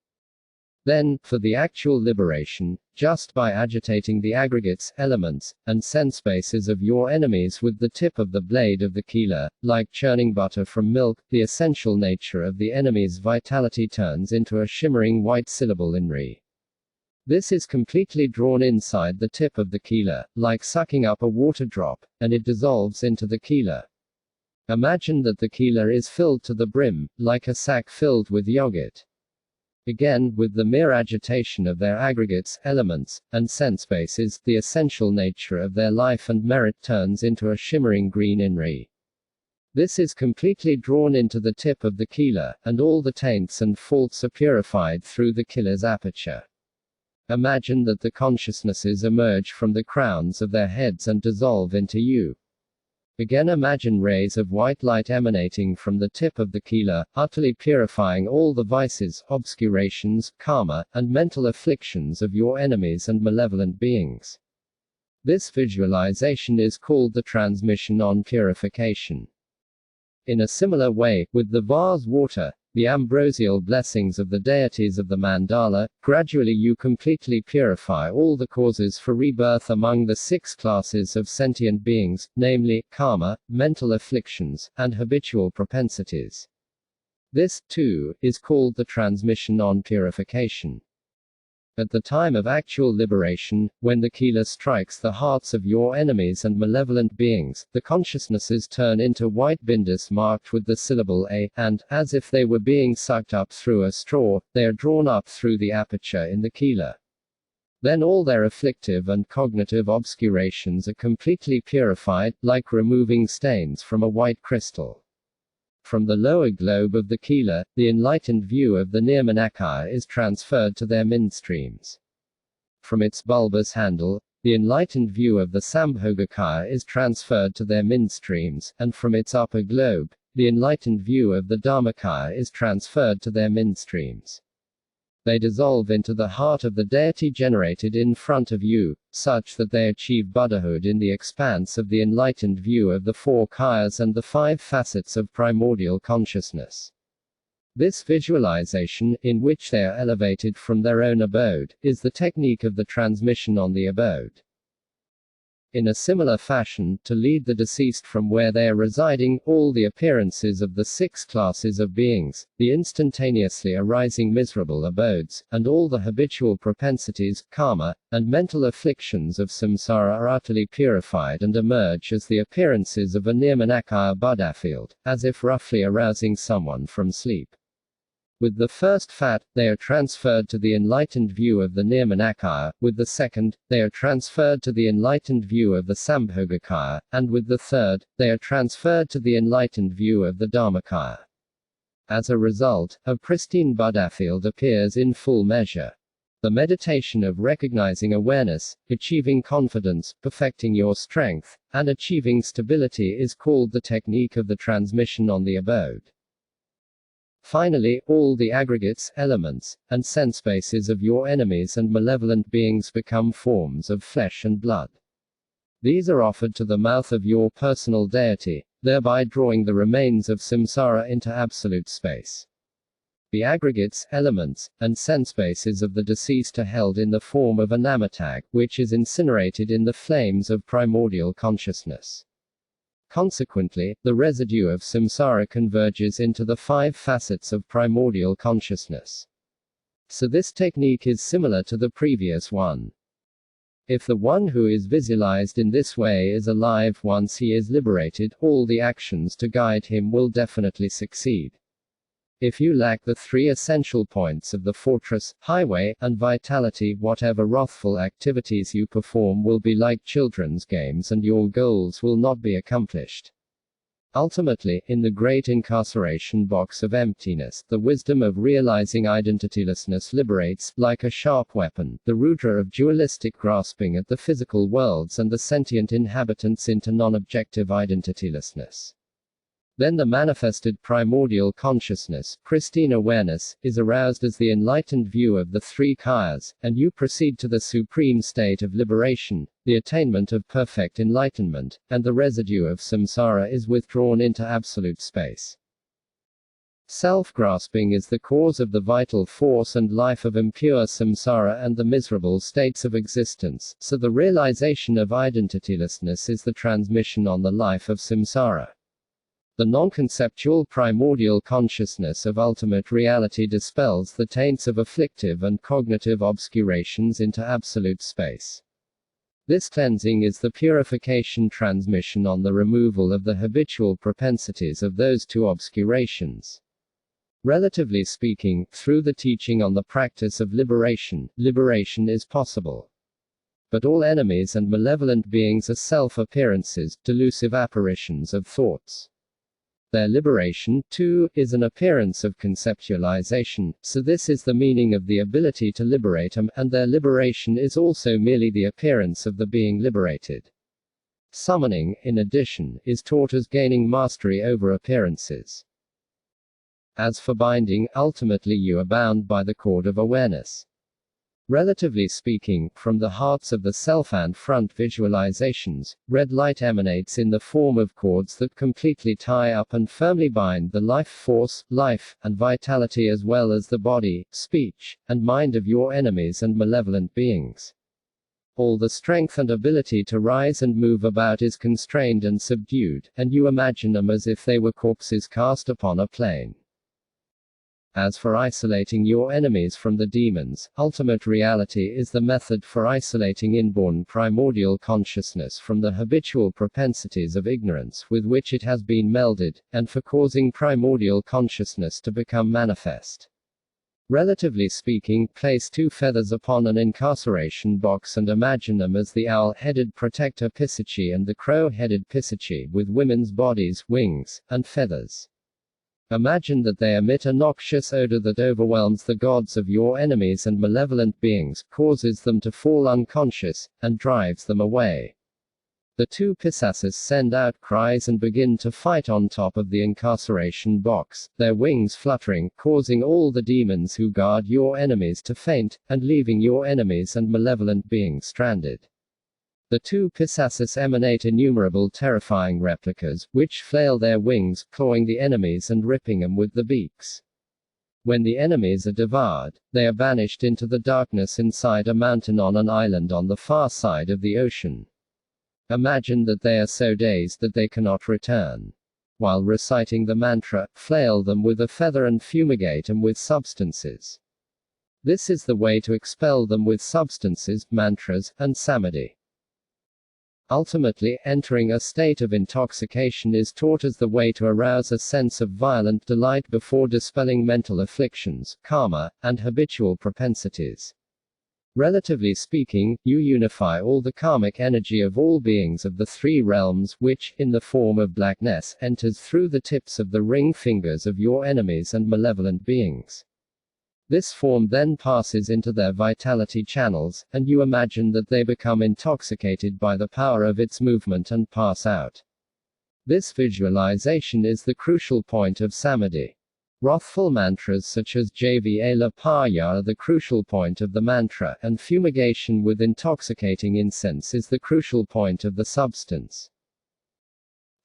Then, for the actual liberation, just by agitating the aggregates, elements, and sense bases of your enemies with the tip of the blade of the Kila, like churning butter from milk, the essential nature of the enemy's vitality turns into a shimmering white syllable in Re. This is completely drawn inside the tip of the Kila, like sucking up a water drop, and it dissolves into the Kila. Imagine that the Kila is filled to the brim, like a sack filled with yogurt. Again, with the mere agitation of their aggregates, elements, and sense bases, the essential nature of their life and merit turns into a shimmering green in Re. This is completely drawn into the tip of the Kila, and all the taints and faults are purified through the Kila's aperture. Imagine that the consciousnesses emerge from the crowns of their heads and dissolve into you. Again, imagine rays of white light emanating from the tip of the Kila, utterly purifying all the vices, obscurations, karma, and mental afflictions of your enemies and malevolent beings. This visualization is called the transmission on purification. In a similar way, with the vase water, the ambrosial blessings of the deities of the mandala, gradually you completely purify all the causes for rebirth among the 6 classes of sentient beings, namely, karma, mental afflictions, and habitual propensities. This, too, is called the transmission on purification. At the time of actual liberation, when the Kila strikes the hearts of your enemies and malevolent beings, the consciousnesses turn into white bindus marked with the syllable A, and, as if they were being sucked up through a straw, they are drawn up through the aperture in the Kila. Then all their afflictive and cognitive obscurations are completely purified, like removing stains from a white crystal. From the lower globe of the Kila, the enlightened view of the Nirmanakaya is transferred to their midstreams. From its bulbous handle, the enlightened view of the Sambhogakaya is transferred to their midstreams, and from its upper globe, the enlightened view of the Dharmakaya is transferred to their midstreams. They dissolve into the heart of the deity generated in front of you, such that they achieve Buddhahood in the expanse of the enlightened view of the 4 kayas and the 5 facets of primordial consciousness. This visualization, in which they are elevated from their own abode, is the technique of the transmission on the abode. In a similar fashion, to lead the deceased from where they are residing, all the appearances of the 6 classes of beings, the instantaneously arising miserable abodes, and all the habitual propensities, karma, and mental afflictions of samsara are utterly purified and emerge as the appearances of a Nirmanakaya Buddha field, as if roughly arousing someone from sleep. With the first fat, they are transferred to the enlightened view of the Nirmanakaya, with the second, they are transferred to the enlightened view of the Sambhogakaya, and with the third, they are transferred to the enlightened view of the Dharmakaya. As a result, a pristine Buddha field appears in full measure. The meditation of recognizing awareness, achieving confidence, perfecting your strength, and achieving stability is called the technique of the transmission on the abode. Finally, all the aggregates, elements, and sense bases of your enemies and malevolent beings become forms of flesh and blood. These are offered to the mouth of your personal deity, thereby drawing the remains of samsara into absolute space. The aggregates, elements, and sense bases of the deceased are held in the form of a namatag, which is incinerated in the flames of primordial consciousness. Consequently, the residue of samsara converges into the 5 facets of primordial consciousness. So this technique is similar to the previous one. If the one who is visualized in this way is alive once he is liberated, all the actions to guide him will definitely succeed. If you lack the 3 essential points of the fortress, highway, and vitality, whatever wrathful activities you perform will be like children's games and your goals will not be accomplished. Ultimately, in the great incarceration box of emptiness, the wisdom of realizing identitylessness liberates, like a sharp weapon, the rudra of dualistic grasping at the physical worlds and the sentient inhabitants into non-objective identitylessness. Then the manifested primordial consciousness, pristine awareness, is aroused as the enlightened view of the 3 kayas, and you proceed to the supreme state of liberation, the attainment of perfect enlightenment, and the residue of samsara is withdrawn into absolute space. Self-grasping is the cause of the vital force and life of impure samsara and the miserable states of existence, so the realization of identitylessness is the transmission on the life of samsara. The non-conceptual primordial consciousness of ultimate reality dispels the taints of afflictive and cognitive obscurations into absolute space. This cleansing is the purification transmission on the removal of the habitual propensities of those 2 obscurations. Relatively speaking, through the teaching on the practice of liberation, liberation is possible. But all enemies and malevolent beings are self-appearances, delusive apparitions of thoughts. Their liberation, too, is an appearance of conceptualization, so this is the meaning of the ability to liberate them, and their liberation is also merely the appearance of the being liberated. Summoning, in addition, is taught as gaining mastery over appearances. As for binding, ultimately you are bound by the cord of awareness. Relatively speaking, from the hearts of the self and front visualizations, red light emanates in the form of cords that completely tie up and firmly bind the life force, life, and vitality as well as the body, speech, and mind of your enemies and malevolent beings. All the strength and ability to rise and move about is constrained and subdued, and you imagine them as if they were corpses cast upon a plain. As for isolating your enemies from the demons, ultimate reality is the method for isolating inborn primordial consciousness from the habitual propensities of ignorance with which it has been melded, and for causing primordial consciousness to become manifest. Relatively speaking, place 2 feathers upon an incarceration box and imagine them as the owl-headed protector Pisachi and the crow-headed Pisachi with women's bodies, wings, and feathers. Imagine that they emit a noxious odor that overwhelms the gods of your enemies and malevolent beings, causes them to fall unconscious, and drives them away. The 2 Pisasas send out cries and begin to fight on top of the incarceration box, their wings fluttering, causing all the demons who guard your enemies to faint, and leaving your enemies and malevolent beings stranded. The 2 Pisasas emanate innumerable terrifying replicas, which flail their wings, clawing the enemies and ripping them with the beaks. When the enemies are devoured, they are banished into the darkness inside a mountain on an island on the far side of the ocean. Imagine that they are so dazed that they cannot return. While reciting the mantra, flail them with a feather and fumigate them with substances. This is the way to expel them with substances, mantras, and samadhi. Ultimately, entering a state of intoxication is taught as the way to arouse a sense of violent delight before dispelling mental afflictions, karma, and habitual propensities. Relatively speaking, you unify all the karmic energy of all beings of the 3 realms, which, in the form of blackness, enters through the tips of the ring fingers of your enemies and malevolent beings. This form then passes into their vitality channels, and you imagine that they become intoxicated by the power of its movement and pass out. This visualization is the crucial point of samadhi. Wrathful mantras such as JVA are the crucial point of the mantra, and fumigation with intoxicating incense is the crucial point of the substance.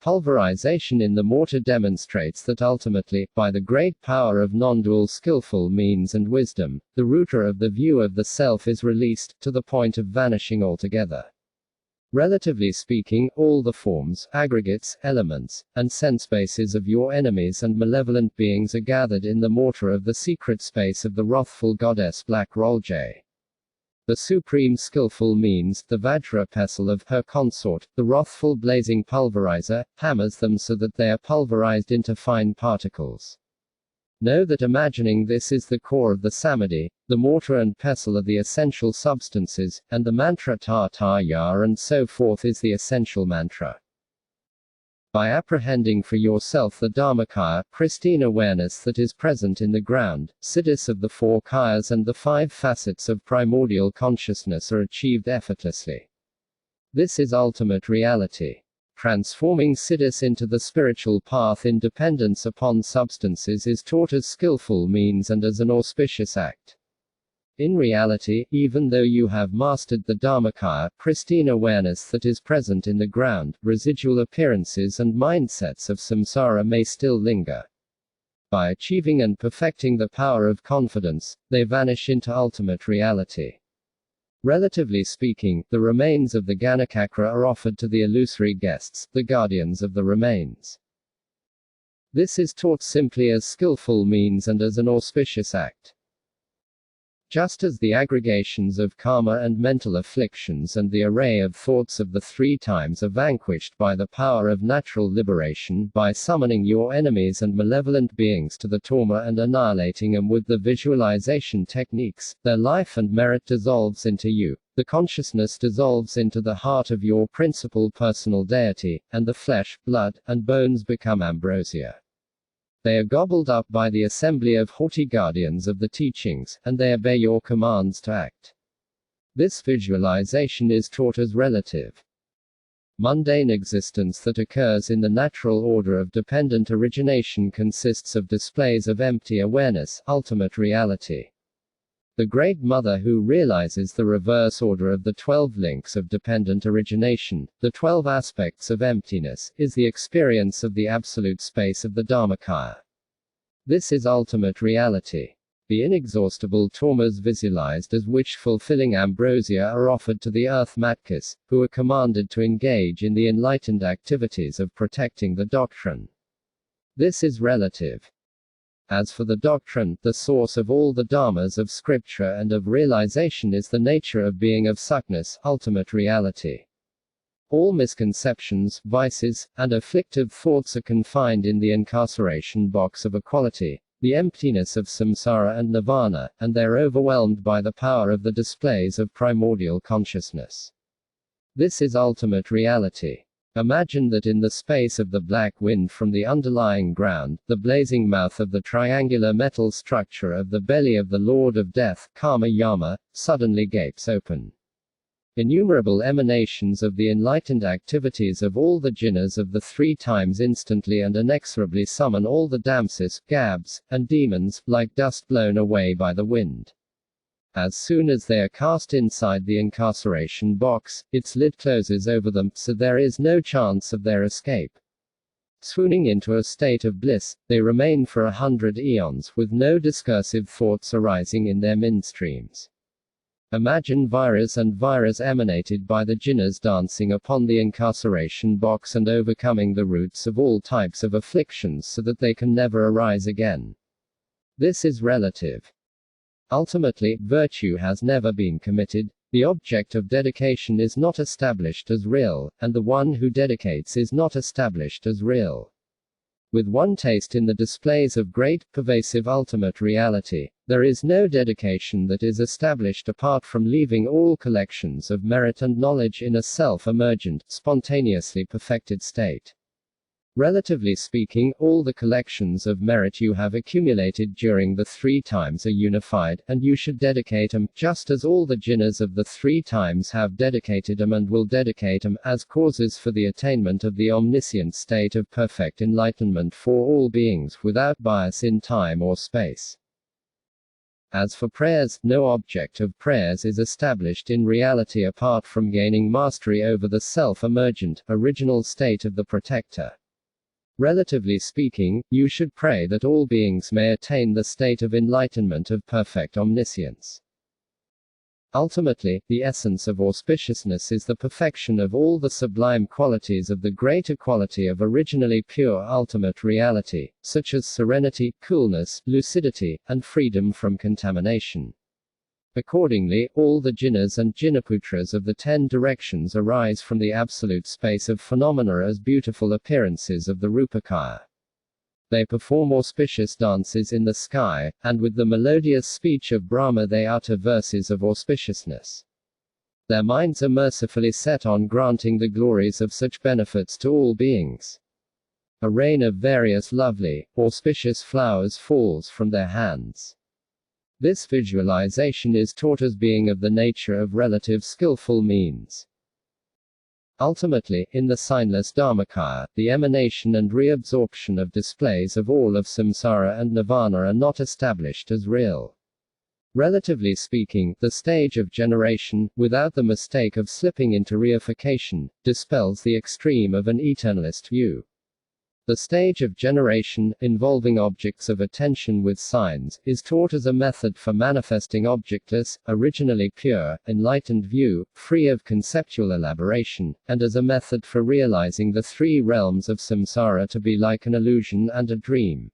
Pulverization in the mortar demonstrates that ultimately, by the great power of non-dual skillful means and wisdom, the rooter of the view of the self is released, to the point of vanishing altogether. Relatively speaking, all the forms, aggregates, elements, and sense bases of your enemies and malevolent beings are gathered in the mortar of the secret space of the wrathful goddess Black Rolj. The supreme skillful means, the VAJRA pestle of her consort, the wrathful blazing pulverizer, hammers them so that they are pulverized into fine particles. Know that imagining this is the core of the samadhi, the mortar and pestle are the essential substances, and the mantra ta-ta-ya and so forth is the essential mantra. By apprehending for yourself the Dharmakaya, pristine awareness that is present in the ground, siddhis of the four kayas and the five facets of primordial consciousness are achieved effortlessly. This is ultimate reality. Transforming siddhis into the spiritual path in dependence upon substances is taught as skillful means and as an auspicious act. In reality, even though you have mastered the Dharmakaya, pristine awareness that is present in the ground, residual appearances and mindsets of samsara may still linger. By achieving and perfecting the power of confidence, they vanish into ultimate reality. Relatively speaking, the remains of the Ganakakra are offered to the illusory guests, the guardians of the remains. This is taught simply as skillful means and as an auspicious act. Just as the aggregations of karma and mental afflictions and the array of thoughts of the three times are vanquished by the power of natural liberation, by summoning your enemies and malevolent beings to the Torma and annihilating them with the visualization techniques, their life and merit dissolves into you, the consciousness dissolves into the heart of your principal personal deity, and the flesh, blood, and bones become ambrosia. They are gobbled up by the assembly of haughty guardians of the teachings, and they obey your commands to act. This visualization is taught as relative. Mundane existence that occurs in the natural order of dependent origination consists of displays of empty awareness, ultimate reality. The Great Mother who realizes the reverse order of the 12 links of dependent origination, the 12 aspects of emptiness, is the experience of the absolute space of the Dharmakaya. This is ultimate reality. The inexhaustible tormas visualized as wish-fulfilling ambrosia are offered to the earth matkas, who are commanded to engage in the enlightened activities of protecting the doctrine. This is relative. As for the doctrine, the source of all the dharmas of scripture and of realization is the nature of being of suckness, ultimate reality. All misconceptions, vices, and afflictive thoughts are confined in the incarceration box of equality, the emptiness of samsara and nirvana, and they are overwhelmed by the power of the displays of primordial consciousness. This is ultimate reality. Imagine that in the space of the black wind from the underlying ground, the blazing mouth of the triangular metal structure of the belly of the Lord of Death, Kama Yama, suddenly gapes open. Innumerable emanations of the enlightened activities of all the jinnas of the three times instantly and inexorably summon all the damsis, gabs, and demons, like dust blown away by the wind. As soon as they are cast inside the incarceration box, its lid closes over them, so there is no chance of their escape. Swooning into a state of bliss, they remain for 100 eons, with no discursive thoughts arising in their midstreams. Imagine vairas and vairas emanated by the jinnas dancing upon the incarceration box and overcoming the roots of all types of afflictions so that they can never arise again. This is relative. Ultimately, virtue has never been committed, the object of dedication is not established as real, and the one who dedicates is not established as real. With one taste in the displays of great, pervasive ultimate reality, there is no dedication that is established apart from leaving all collections of merit and knowledge in a self-emergent, spontaneously perfected state. Relatively speaking, all the collections of merit you have accumulated during the 3 times are unified, and you should dedicate them, just as all the jinnahs of the 3 times have dedicated them and will dedicate them, as causes for the attainment of the omniscient state of perfect enlightenment for all beings, without bias in time or space. As for prayers, no object of prayers is established in reality apart from gaining mastery over the self-emergent, original state of the protector. Relatively speaking, you should pray that all beings may attain the state of enlightenment of perfect omniscience. Ultimately, the essence of auspiciousness is the perfection of all the sublime qualities of the greater quality of originally pure ultimate reality, such as serenity, coolness, lucidity, and freedom from contamination. Accordingly, all the jinnahs and jinnaputras of the 10 directions arise from the absolute space of phenomena as beautiful appearances of the Rupakaya. They perform auspicious dances in the sky, and with the melodious speech of Brahma they utter verses of auspiciousness. Their minds are mercifully set on granting the glories of such benefits to all beings. A rain of various lovely, auspicious flowers falls from their hands. This visualization is taught as being of the nature of relative skillful means. Ultimately, in the signless Dharmakaya, the emanation and reabsorption of displays of all of samsara and nirvana are not established as real. Relatively speaking, the stage of generation, without the mistake of slipping into reification, dispels the extreme of an eternalist view. The stage of generation, involving objects of attention with signs, is taught as a method for manifesting objectless, originally pure, enlightened view, free of conceptual elaboration, and as a method for realizing the 3 realms of samsara to be like an illusion and a dream.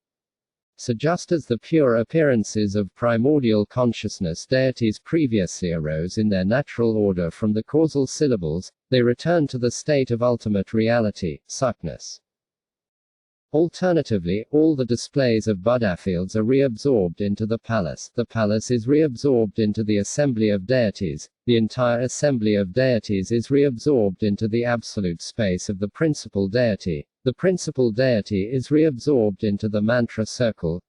So just as the pure appearances of primordial consciousness deities previously arose in their natural order from the causal syllables, they return to the state of ultimate reality, Sakness. Alternatively, all the displays of Buddha fields are reabsorbed into the palace is reabsorbed into the assembly of deities, the entire assembly of deities is reabsorbed into the absolute space of the principal deity, the principal deity is reabsorbed into the mantra circle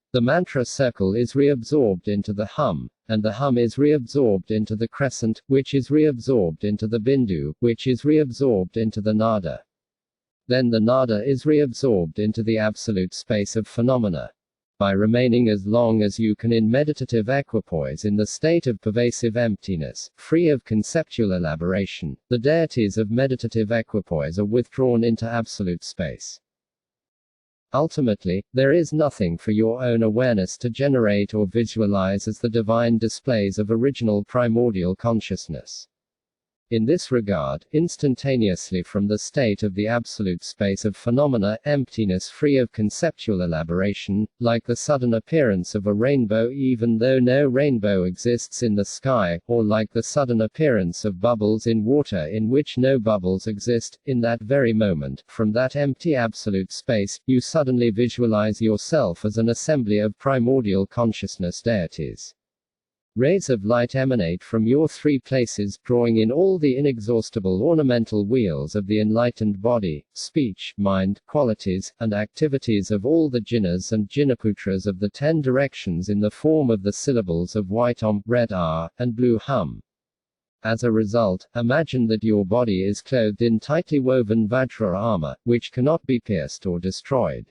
is reabsorbed into the hum, and the hum is reabsorbed into the crescent, which is reabsorbed into the bindu, which is reabsorbed into the nada. Then the nada is reabsorbed into the absolute space of phenomena. By remaining as long as you can in meditative equipoise in the state of pervasive emptiness, free of conceptual elaboration, the deities of meditative equipoise are withdrawn into absolute space. Ultimately, there is nothing for your own awareness to generate or visualize as the divine displays of original primordial consciousness. In this regard, instantaneously from the state of the absolute space of phenomena, emptiness free of conceptual elaboration, like the sudden appearance of a rainbow even though no rainbow exists in the sky, or like the sudden appearance of bubbles in water in which no bubbles exist, in that very moment, from that empty absolute space, you suddenly visualize yourself as an assembly of primordial consciousness deities. Rays of light emanate from your 3 places, drawing in all the inexhaustible ornamental wheels of the enlightened body, speech, mind, qualities, and activities of all the jinnahs and jinnaputras of the 10 directions in the form of the syllables of white om, red r, and blue hum. As a result, imagine that your body is clothed in tightly woven VAJRA armor, which cannot be pierced or destroyed.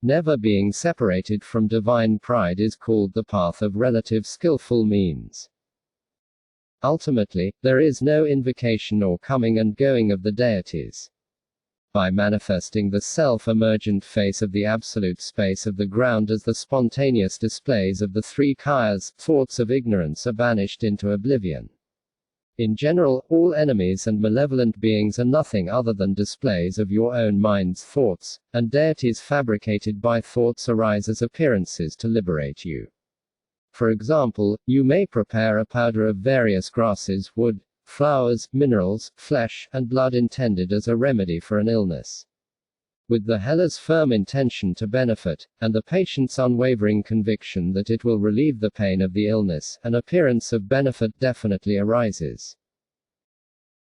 Never being separated from divine pride is called the path of relative skillful means. Ultimately, there is no invocation or coming and going of the deities. By manifesting the self-emergent face of the absolute space of the ground as the spontaneous displays of the 3 kayas, thoughts of ignorance are banished into oblivion. In general, all enemies and malevolent beings are nothing other than displays of your own mind's thoughts, and deities fabricated by thoughts arise as appearances to liberate you. For example, you may prepare a powder of various grasses, wood, flowers, minerals, flesh, and blood intended as a remedy for an illness. With the healer's firm intention to benefit, and the patient's unwavering conviction that it will relieve the pain of the illness, an appearance of benefit definitely arises.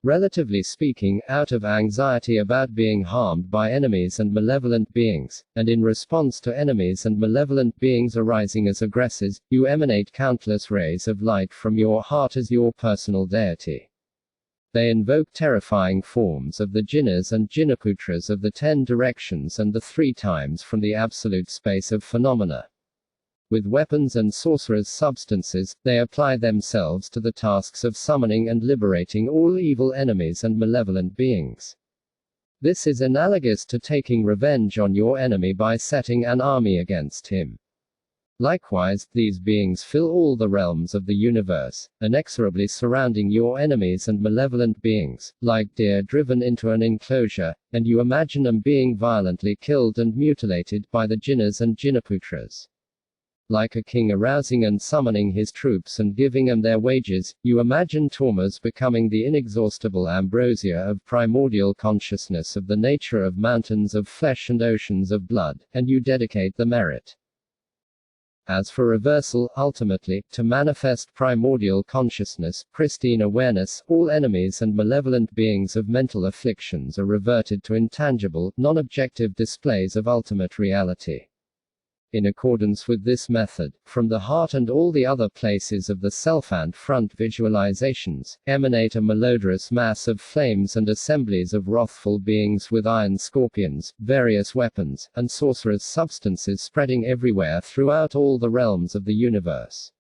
Relatively speaking, out of anxiety about being harmed by enemies and malevolent beings, and in response to enemies and malevolent beings arising as aggressors, you emanate countless rays of light from your heart as your personal deity. They invoke terrifying forms of the jinnas and jinnaputras of the 10 directions and the 3 times from the absolute space of phenomena. With weapons and sorcerers' substances, they apply themselves to the tasks of summoning and liberating all evil enemies and malevolent beings. This is analogous to taking revenge on your enemy by setting an army against him. Likewise, these beings fill all the realms of the universe, inexorably surrounding your enemies and malevolent beings, like deer driven into an enclosure, and you imagine them being violently killed and mutilated by the jinnas and jinnaputras. Like a king arousing and summoning his troops and giving them their wages, you imagine Tormas becoming the inexhaustible ambrosia of primordial consciousness of the nature of mountains of flesh and oceans of blood, and you dedicate the merit. As for reversal, ultimately, to manifest primordial consciousness, pristine awareness, all enemies and malevolent beings of mental afflictions are reverted to intangible, non-objective displays of ultimate reality. In accordance with this method, from the heart and all the other places of the self and front visualizations, emanate a malodorous mass of flames and assemblies of wrathful beings with iron scorpions, various weapons, and sorcerers' substances spreading everywhere throughout all the realms of the universe.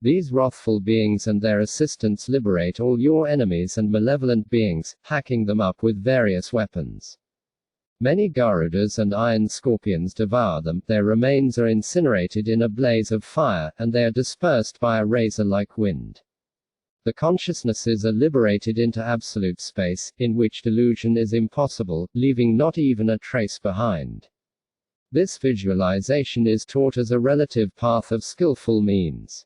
These wrathful beings and their assistants liberate all your enemies and malevolent beings, hacking them up with various weapons. Many Garudas and iron scorpions devour them, their remains are incinerated in a blaze of fire, and they are dispersed by a razor-like wind. The consciousnesses are liberated into absolute space, in which delusion is impossible, leaving not even a trace behind. This visualization is taught as a relative path of skillful means.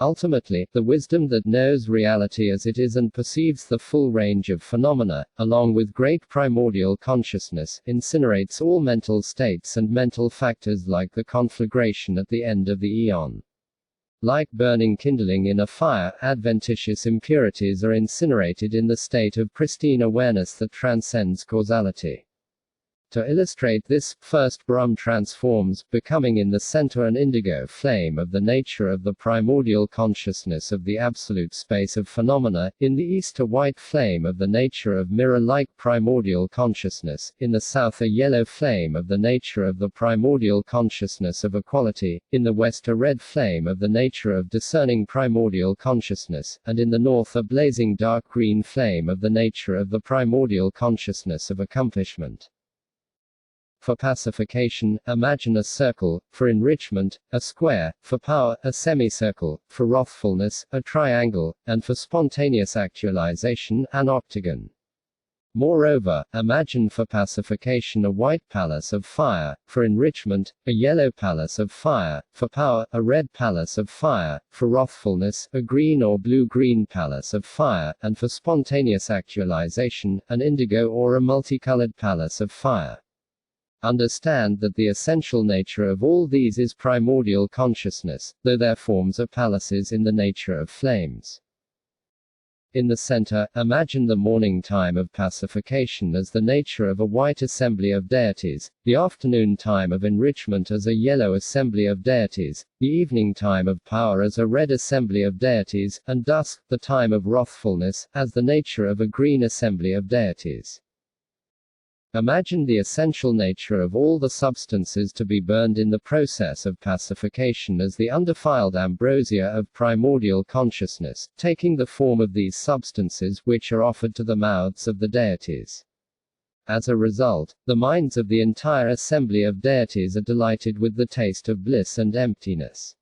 Ultimately, the wisdom that knows reality as it is and perceives the full range of phenomena, along with great primordial consciousness, incinerates all mental states and mental factors like the conflagration at the end of the eon. Like burning kindling in a fire, adventitious impurities are incinerated in the state of pristine awareness that transcends causality. To illustrate this, first Brahm transforms, becoming in the center an indigo flame of the nature of the primordial consciousness of the absolute space of phenomena, in the east a white flame of the nature of mirror-like primordial consciousness, in the south a yellow flame of the nature of the primordial consciousness of equality, in the west a red flame of the nature of discerning primordial consciousness, and in the north a blazing dark green flame of the nature of the primordial consciousness of accomplishment. For pacification, imagine a circle; for enrichment, a square; for power, a semicircle; for wrathfulness, a triangle; and for spontaneous actualization, an octagon. Moreover, imagine for pacification a white palace of fire; for enrichment, a yellow palace of fire; for power, a red palace of fire; for wrathfulness, a green or blue-green palace of fire; and for spontaneous actualization, an indigo or a multicolored palace of fire. Understand that the essential nature of all these is primordial consciousness, though their forms are palaces in the nature of flames. In the center, imagine the morning time of pacification as the nature of a white assembly of deities, the afternoon time of enrichment as a yellow assembly of deities, the evening time of power as a red assembly of deities, and dusk, the time of wrathfulness, as the nature of a green assembly of deities. Imagine the essential nature of all the substances to be burned in the process of pacification as the undefiled ambrosia of primordial consciousness, taking the form of these substances, which are offered to the mouths of the deities. As a result, the minds of the entire assembly of deities are delighted with the taste of bliss and emptiness.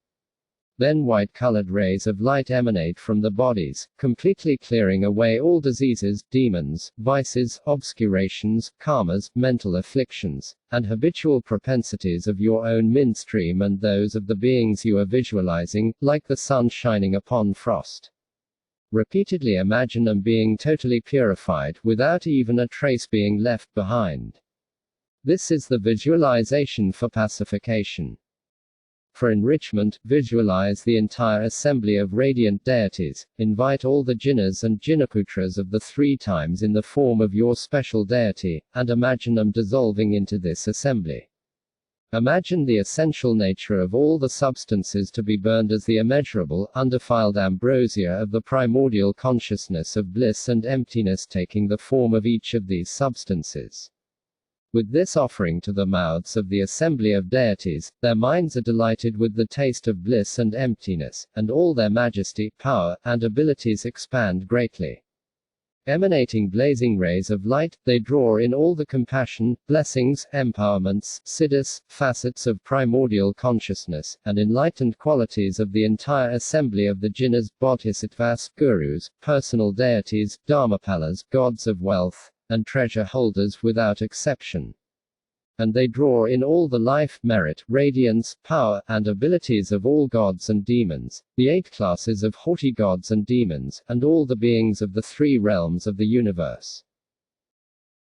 Then white-colored rays of light emanate from the bodies, completely clearing away all diseases, demons, vices, obscurations, karmas, mental afflictions, and habitual propensities of your own midstream and those of the beings you are visualizing, like the sun shining upon frost. Repeatedly imagine them being totally purified, without even a trace being left behind. This is the visualization for pacification. For enrichment, visualize the entire assembly of radiant deities, invite all the jinnas and jinnaputras of the 3 times in the form of your special deity, and imagine them dissolving into this assembly. Imagine the essential nature of all the substances to be burned as the immeasurable, undefiled ambrosia of the primordial consciousness of bliss and emptiness taking the form of each of these substances. With this offering to the mouths of the assembly of deities, their minds are delighted with the taste of bliss and emptiness, and all their majesty, power, and abilities expand greatly. Emanating blazing rays of light, they draw in all the compassion, blessings, empowerments, siddhis, facets of primordial consciousness, and enlightened qualities of the entire assembly of the jinnas, bodhisattvas, gurus, personal deities, dharmapalas, gods of wealth, and treasure holders without exception. And they draw in all the life, merit, radiance, power, and abilities of all gods and demons, the 8 classes of haughty gods and demons, and all the beings of the 3 realms of the universe.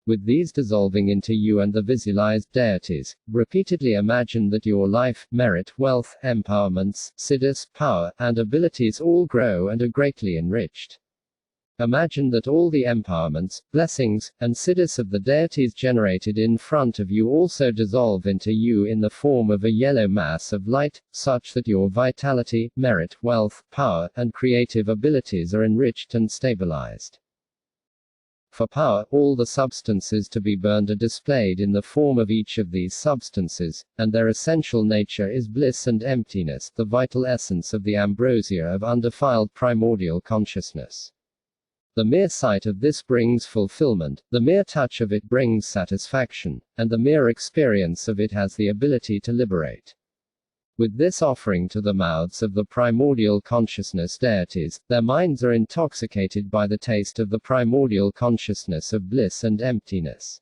With these dissolving into you and the visualized deities, repeatedly imagine that your life, merit, wealth, empowerments, siddhis, power, and abilities all grow and are greatly enriched. Imagine that all the empowerments, blessings, and siddhis of the deities generated in front of you also dissolve into you in the form of a yellow mass of light, such that your vitality, merit, wealth, power, and creative abilities are enriched and stabilized. For power, all the substances to be burned are displayed in the form of each of these substances, and their essential nature is bliss and emptiness, the vital essence of the ambrosia of undefiled primordial consciousness. The mere sight of this brings fulfillment, the mere touch of it brings satisfaction, and the mere experience of it has the ability to liberate. With this offering to the mouths of the primordial consciousness deities, their minds are intoxicated by the taste of the primordial consciousness of bliss and emptiness.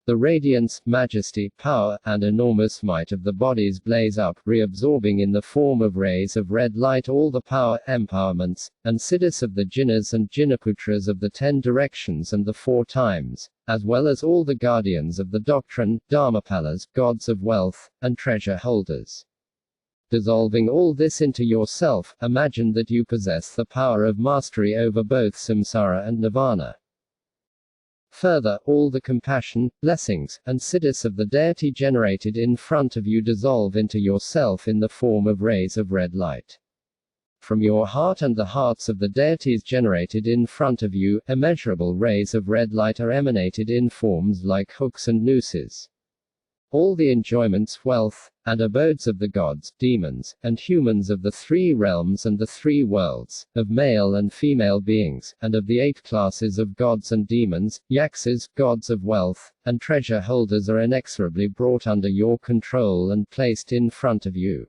The radiance, majesty, power, and enormous might of the bodies blaze up, reabsorbing in the form of rays of red light all the power, empowerments, and siddhis of the jinnas and jinnaputras of the 10 directions and the 4 times, as well as all the guardians of the doctrine, dharmapalas, gods of wealth, and treasure holders. Dissolving all this into yourself, imagine that you possess the power of mastery over both samsara and nirvana. Further, all the compassion, blessings, and siddhis of the deity generated in front of you dissolve into yourself in the form of rays of red light. From your heart and the hearts of the deities generated in front of you, immeasurable rays of red light are emanated in forms like hooks and nooses. All the enjoyments, wealth, and abodes of the gods, demons, and humans of the 3 realms and the 3 worlds, of male and female beings, and of the 8 classes of gods and demons, yakshas, gods of wealth, and treasure holders are inexorably brought under your control and placed in front of you.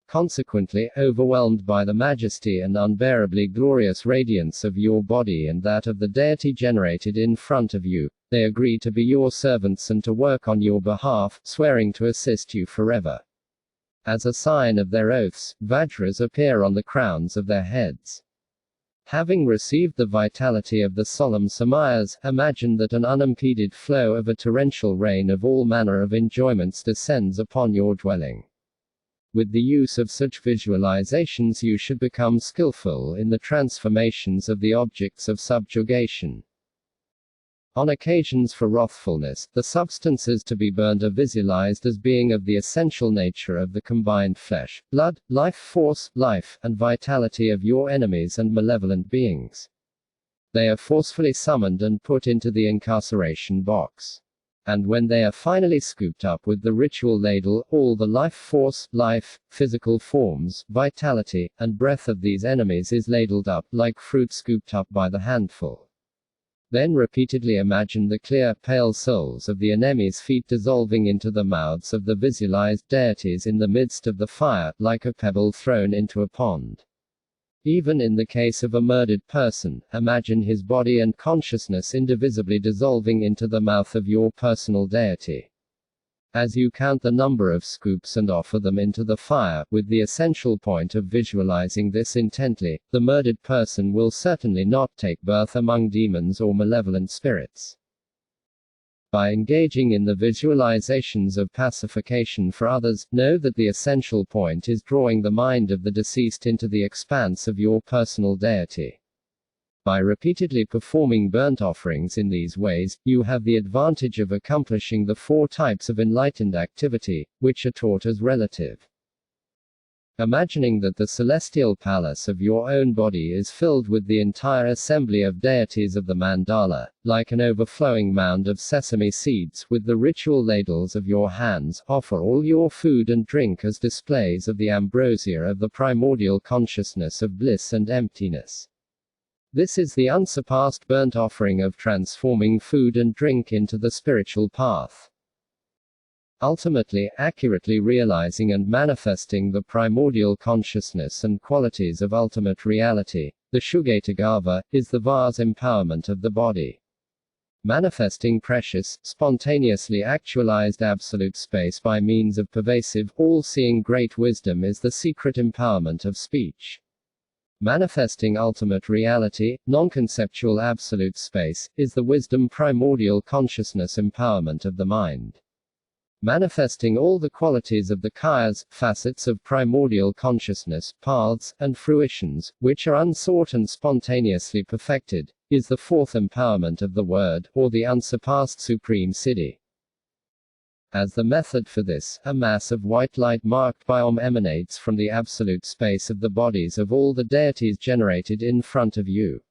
Consequently, overwhelmed by the majesty and unbearably glorious radiance of your body and that of the deity generated in front of you, they agree to be your servants and to work on your behalf, swearing to assist you forever. As a sign of their oaths, vajras appear on the crowns of their heads. Having received the vitality of the solemn samayas, imagine that an unimpeded flow of a torrential rain of all manner of enjoyments descends upon your dwelling. With the use of such visualizations you should become skillful in the transformations of the objects of subjugation. On occasions for wrathfulness, the substances to be burned are visualized as being of the essential nature of the combined flesh, blood, life force, life, and vitality of your enemies and malevolent beings. They are forcefully summoned and put into the incarceration box. And when they are finally scooped up with the ritual ladle, all the life force, life, physical forms, vitality, and breath of these enemies is ladled up, like fruit scooped up by the handful. Then repeatedly imagine the clear, pale souls of the enemies' feet dissolving into the mouths of the visualized deities in the midst of the fire, like a pebble thrown into a pond. Even in the case of a murdered person, imagine his body and consciousness indivisibly dissolving into the mouth of your personal deity. As you count the number of scoops and offer them into the fire, with the essential point of visualizing this intently, the murdered person will certainly not take birth among demons or malevolent spirits. By engaging in the visualizations of pacification for others, know that the essential point is drawing the mind of the deceased into the expanse of your personal deity. By repeatedly performing burnt offerings in these ways, you have the advantage of accomplishing the 4 types of enlightened activity, which are taught as relative. Imagining that the celestial palace of your own body is filled with the entire assembly of deities of the mandala, like an overflowing mound of sesame seeds, with the ritual ladles of your hands, offer all your food and drink as displays of the ambrosia of the primordial consciousness of bliss and emptiness. This is the unsurpassed burnt offering of transforming food and drink into the spiritual path. Ultimately, accurately realizing and manifesting the primordial consciousness and qualities of ultimate reality, the Shugatagava, is the vast empowerment of the body. Manifesting precious, spontaneously actualized absolute space by means of pervasive, all-seeing great wisdom is the secret empowerment of speech. Manifesting ultimate reality, non-conceptual absolute space, is the wisdom primordial consciousness empowerment of the mind. Manifesting all the qualities of the kayas, facets of primordial consciousness, paths, and fruitions, which are unsought and spontaneously perfected, is the 4th empowerment of the word, or the unsurpassed supreme siddhi. As the method for this, a mass of white light marked by Om emanates from the absolute space of the bodies of all the deities generated in front of you.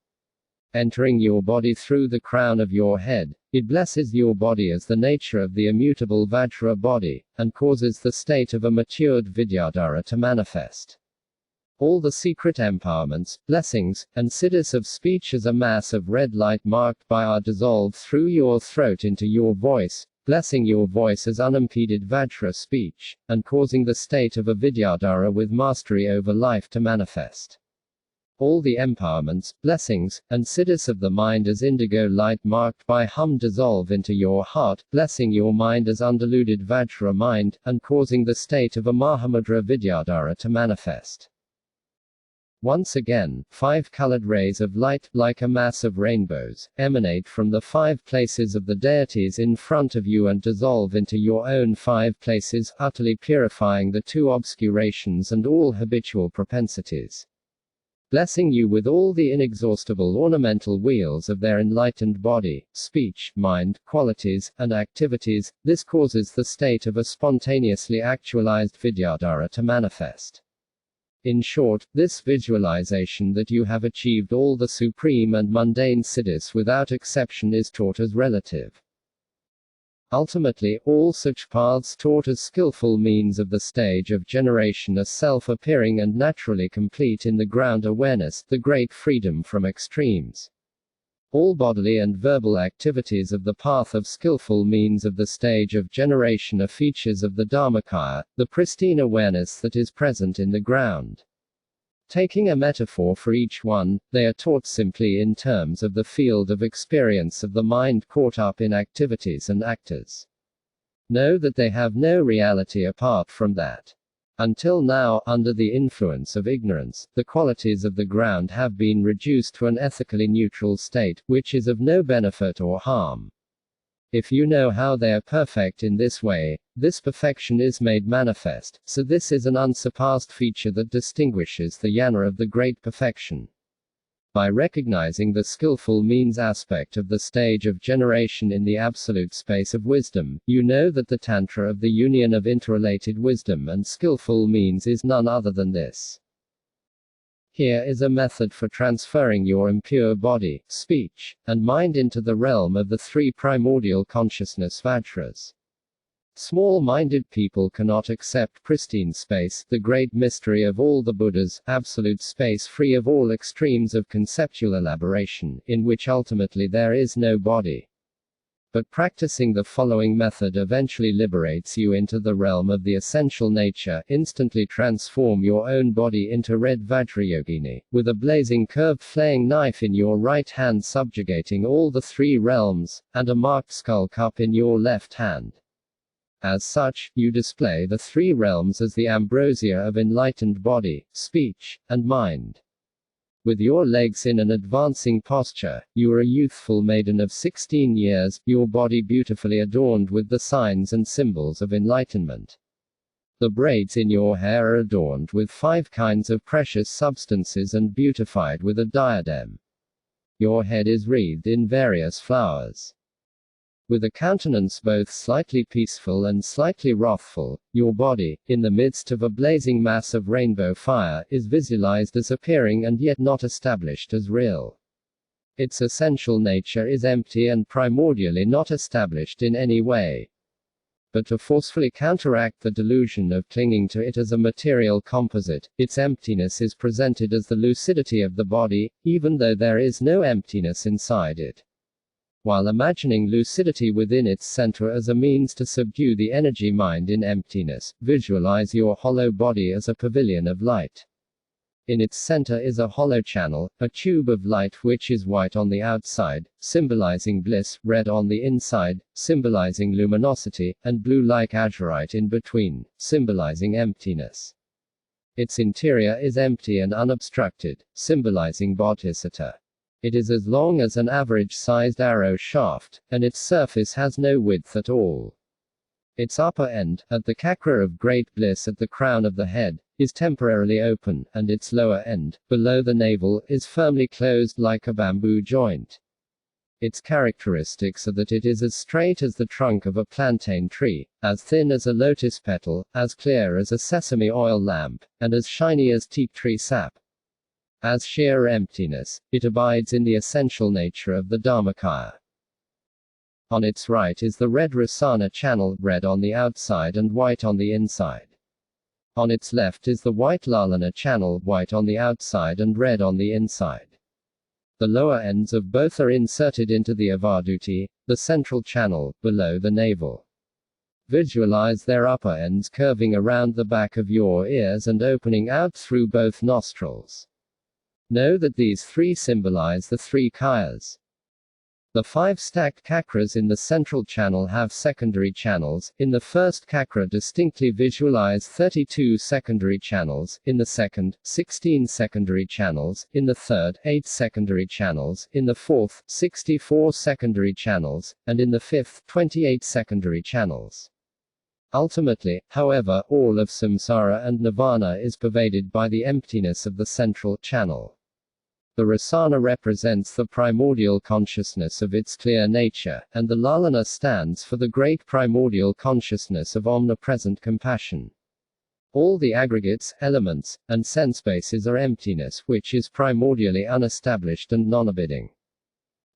Entering your body through the crown of your head, it blesses your body as the nature of the immutable Vajra body, and causes the state of a matured Vidyadhara to manifest. All the secret empowerments, blessings, and siddhis of speech as a mass of red light marked by are dissolved through your throat into your voice, blessing your voice as unimpeded Vajra speech, and causing the state of a Vidyadhara with mastery over life to manifest. All the empowerments, blessings, and siddhis of the mind as indigo light marked by hum dissolve into your heart, blessing your mind as undiluted Vajra mind, and causing the state of a Mahamudra Vidyadhara to manifest. Once again, 5 colored rays of light, like a mass of rainbows, emanate from the 5 places of the deities in front of you and dissolve into your own 5 places, utterly purifying the 2 obscurations and all habitual propensities. Blessing you with all the inexhaustible ornamental wheels of their enlightened body, speech, mind, qualities, and activities, this causes the state of a spontaneously actualized Vidyadhara to manifest. In short, this visualization that you have achieved all the supreme and mundane siddhis without exception is taught as relative. Ultimately, all such paths taught as skillful means of the stage of generation are self-appearing and naturally complete in the ground awareness, the great freedom from extremes. All bodily and verbal activities of the path of skillful means of the stage of generation are features of the Dharmakaya, the pristine awareness that is present in the ground. Taking a metaphor for each one, they are taught simply in terms of the field of experience of the mind caught up in activities and actors. Know that they have no reality apart from that. Until now, under the influence of ignorance, the qualities of the ground have been reduced to an ethically neutral state, which is of no benefit or harm. If you know how they are perfect in this way, this perfection is made manifest, so this is an unsurpassed feature that distinguishes the jnana of the great perfection. By recognizing the skillful means aspect of the stage of generation in the absolute space of wisdom, you know that the tantra of the union of interrelated wisdom and skillful means is none other than this. Here is a method for transferring your impure body, speech, and mind into the realm of the 3 primordial consciousness Vajras. Small-minded people cannot accept pristine space, the great mystery of all the Buddhas, absolute space free of all extremes of conceptual elaboration, in which ultimately there is no body. But practicing the following method eventually liberates you into the realm of the essential nature. Instantly transform your own body into red Vajrayogini, with a blazing curved flaying knife in your right hand subjugating all the 3 realms, and a marked skull cup in your left hand. As such, you display the 3 realms as the ambrosia of enlightened body, speech, and mind. With your legs in an advancing posture, you are a youthful maiden of 16 years, your body beautifully adorned with the signs and symbols of enlightenment. The braids in your hair are adorned with 5 kinds of precious substances and beautified with a diadem. Your head is wreathed in various flowers. With a countenance both slightly peaceful and slightly wrathful, your body, in the midst of a blazing mass of rainbow fire, is visualized as appearing and yet not established as real. Its essential nature is empty and primordially not established in any way. But to forcefully counteract the delusion of clinging to it as a material composite, its emptiness is presented as the lucidity of the body, even though there is no emptiness inside it. While imagining lucidity within its center as a means to subdue the energy mind in emptiness, visualize your hollow body as a pavilion of light. In its center is a hollow channel, a tube of light which is white on the outside, symbolizing bliss, red on the inside, symbolizing luminosity, and blue like azurite in between, symbolizing emptiness. Its interior is empty and unobstructed, symbolizing bodhisattva. It is as long as an average-sized arrow shaft, and its surface has no width at all. Its upper end, at the chakra of great bliss at the crown of the head, is temporarily open, and its lower end, below the navel, is firmly closed like a bamboo joint. Its characteristics are that it is as straight as the trunk of a plantain tree, as thin as a lotus petal, as clear as a sesame oil lamp, and as shiny as teak tree sap. As sheer emptiness, it abides in the essential nature of the Dharmakaya. On its right is the red Rasana channel, red on the outside and white on the inside. On its left is the white Lalana channel, white on the outside and red on the inside. The lower ends of both are inserted into the Avaduti, the central channel, below the navel. Visualize their upper ends curving around the back of your ears and opening out through both nostrils. Know that these 3 symbolize the 3 kayas. The 5 stacked chakras in the central channel have secondary channels. In the first chakra, distinctly visualize 32 secondary channels, in the second, 16 secondary channels, in the third, 8 secondary channels, in the fourth, 64 secondary channels, and in the fifth, 28 secondary channels. Ultimately, however, all of samsara and nirvana is pervaded by the emptiness of the central channel. The Rasana represents the primordial consciousness of its clear nature, and the Lalana stands for the great primordial consciousness of omnipresent compassion. All the aggregates, elements, and sense bases are emptiness which is primordially unestablished and non-abiding.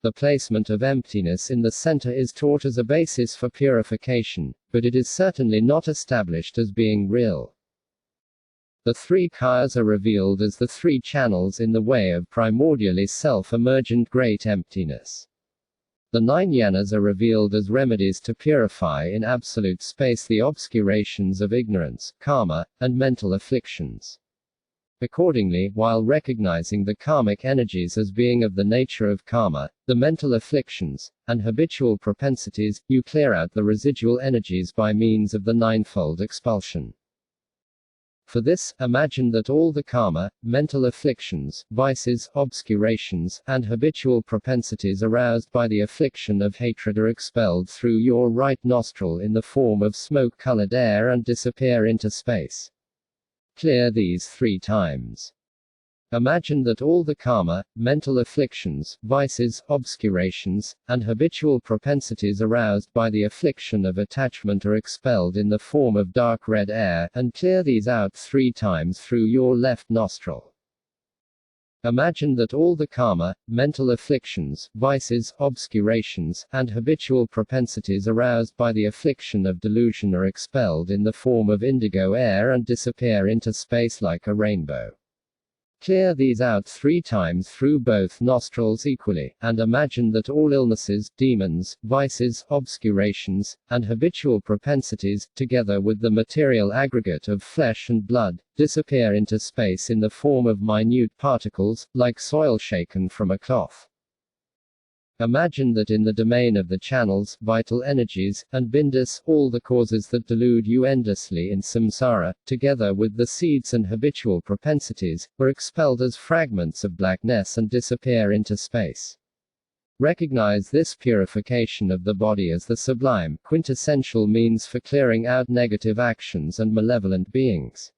The placement of emptiness in the center is taught as a basis for purification, but it is certainly not established as being real. The 3 kayas are revealed as the 3 channels in the way of primordially self-emergent great emptiness. The 9 yanas are revealed as remedies to purify in absolute space the obscurations of ignorance, karma, and mental afflictions. Accordingly, while recognizing the karmic energies as being of the nature of karma, the mental afflictions, and habitual propensities, you clear out the residual energies by means of the 9-fold expulsion. For this, imagine that all the karma, mental afflictions, vices, obscurations, and habitual propensities aroused by the affliction of hatred are expelled through your right nostril in the form of smoke-colored air and disappear into space. Clear these 3 times. Imagine that all the karma, mental afflictions, vices, obscurations, and habitual propensities aroused by the affliction of attachment are expelled in the form of dark red air, and clear these out 3 times through your left nostril. Imagine that all the karma, mental afflictions, vices, obscurations, and habitual propensities aroused by the affliction of delusion are expelled in the form of indigo air and disappear into space like a rainbow. Clear these out 3 times through both nostrils equally, and imagine that all illnesses, demons, vices, obscurations, and habitual propensities, together with the material aggregate of flesh and blood, disappear into space in the form of minute particles, like soil shaken from a cloth. Imagine that in the domain of the channels, vital energies, and bindus, all the causes that delude you endlessly in samsara, together with the seeds and habitual propensities, were expelled as fragments of blackness and disappear into space. Recognize this purification of the body as the sublime, quintessential means for clearing out negative actions and malevolent beings.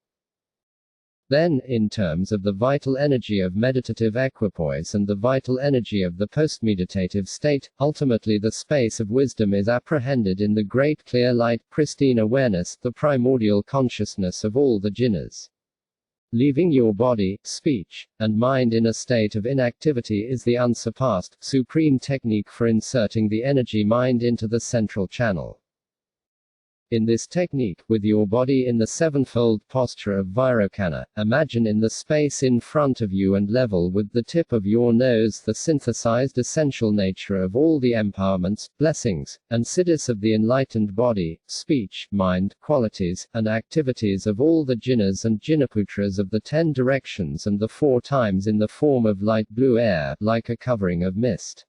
Then, in terms of the vital energy of meditative equipoise and the vital energy of the post-meditative state, ultimately the space of wisdom is apprehended in the great clear light, pristine awareness, the primordial consciousness of all the jhanas. Leaving your body, speech, and mind in a state of inactivity is the unsurpassed, supreme technique for inserting the energy mind into the central channel. In this technique, with your body in the sevenfold posture of Vairocana, imagine in the space in front of you and level with the tip of your nose the synthesized essential nature of all the empowerments, blessings, and siddhis of the enlightened body, speech, mind, qualities, and activities of all the jhanas and jnanaputras of the 10 directions and the 4 times in the form of light blue air, like a covering of mist.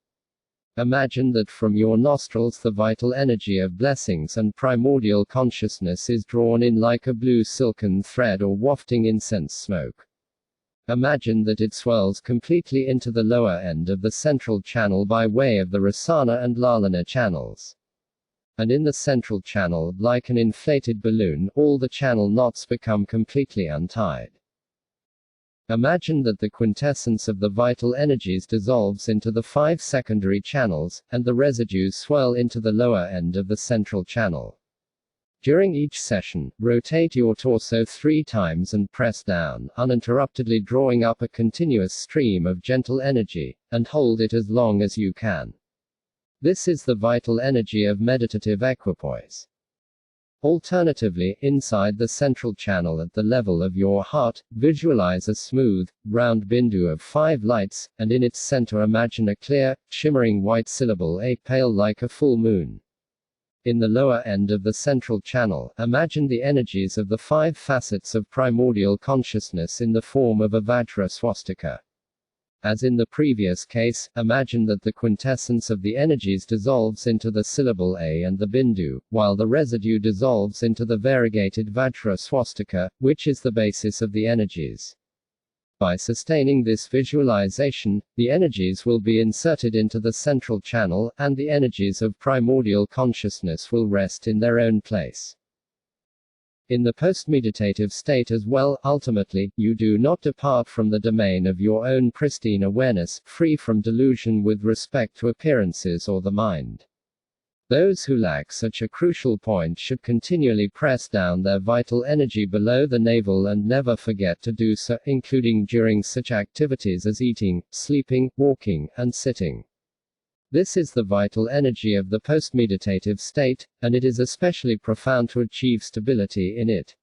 Imagine that from your nostrils the vital energy of blessings and primordial consciousness is drawn in like a blue silken thread or wafting incense smoke. Imagine that it swells completely into the lower end of the central channel by way of the Rasana and Lalana channels. And in the central channel, like an inflated balloon, all the channel knots become completely untied. Imagine that the quintessence of the vital energies dissolves into the 5 secondary channels, and the residues swell into the lower end of the central channel. During each session, rotate your torso 3 times and press down, uninterruptedly drawing up a continuous stream of gentle energy, and hold it as long as you can. This is the vital energy of meditative equipoise. Alternatively, inside the central channel at the level of your heart, visualize a smooth, round bindu of 5 lights, and in its center imagine a clear, shimmering white syllable A, pale like a full moon. In the lower end of the central channel, imagine the energies of the 5 facets of primordial consciousness in the form of a Vajra swastika. As in the previous case, imagine that the quintessence of the energies dissolves into the syllable A and the bindu, while the residue dissolves into the variegated Vajra swastika, which is the basis of the energies. By sustaining this visualization, the energies will be inserted into the central channel, and the energies of primordial consciousness will rest in their own place. In the post-meditative state as well, ultimately, you do not depart from the domain of your own pristine awareness, free from delusion with respect to appearances or the mind. Those who lack such a crucial point should continually press down their vital energy below the navel and never forget to do so, including during such activities as eating, sleeping, walking, and sitting. This is the vital energy of the post-meditative state, and it is especially profound to achieve stability in it.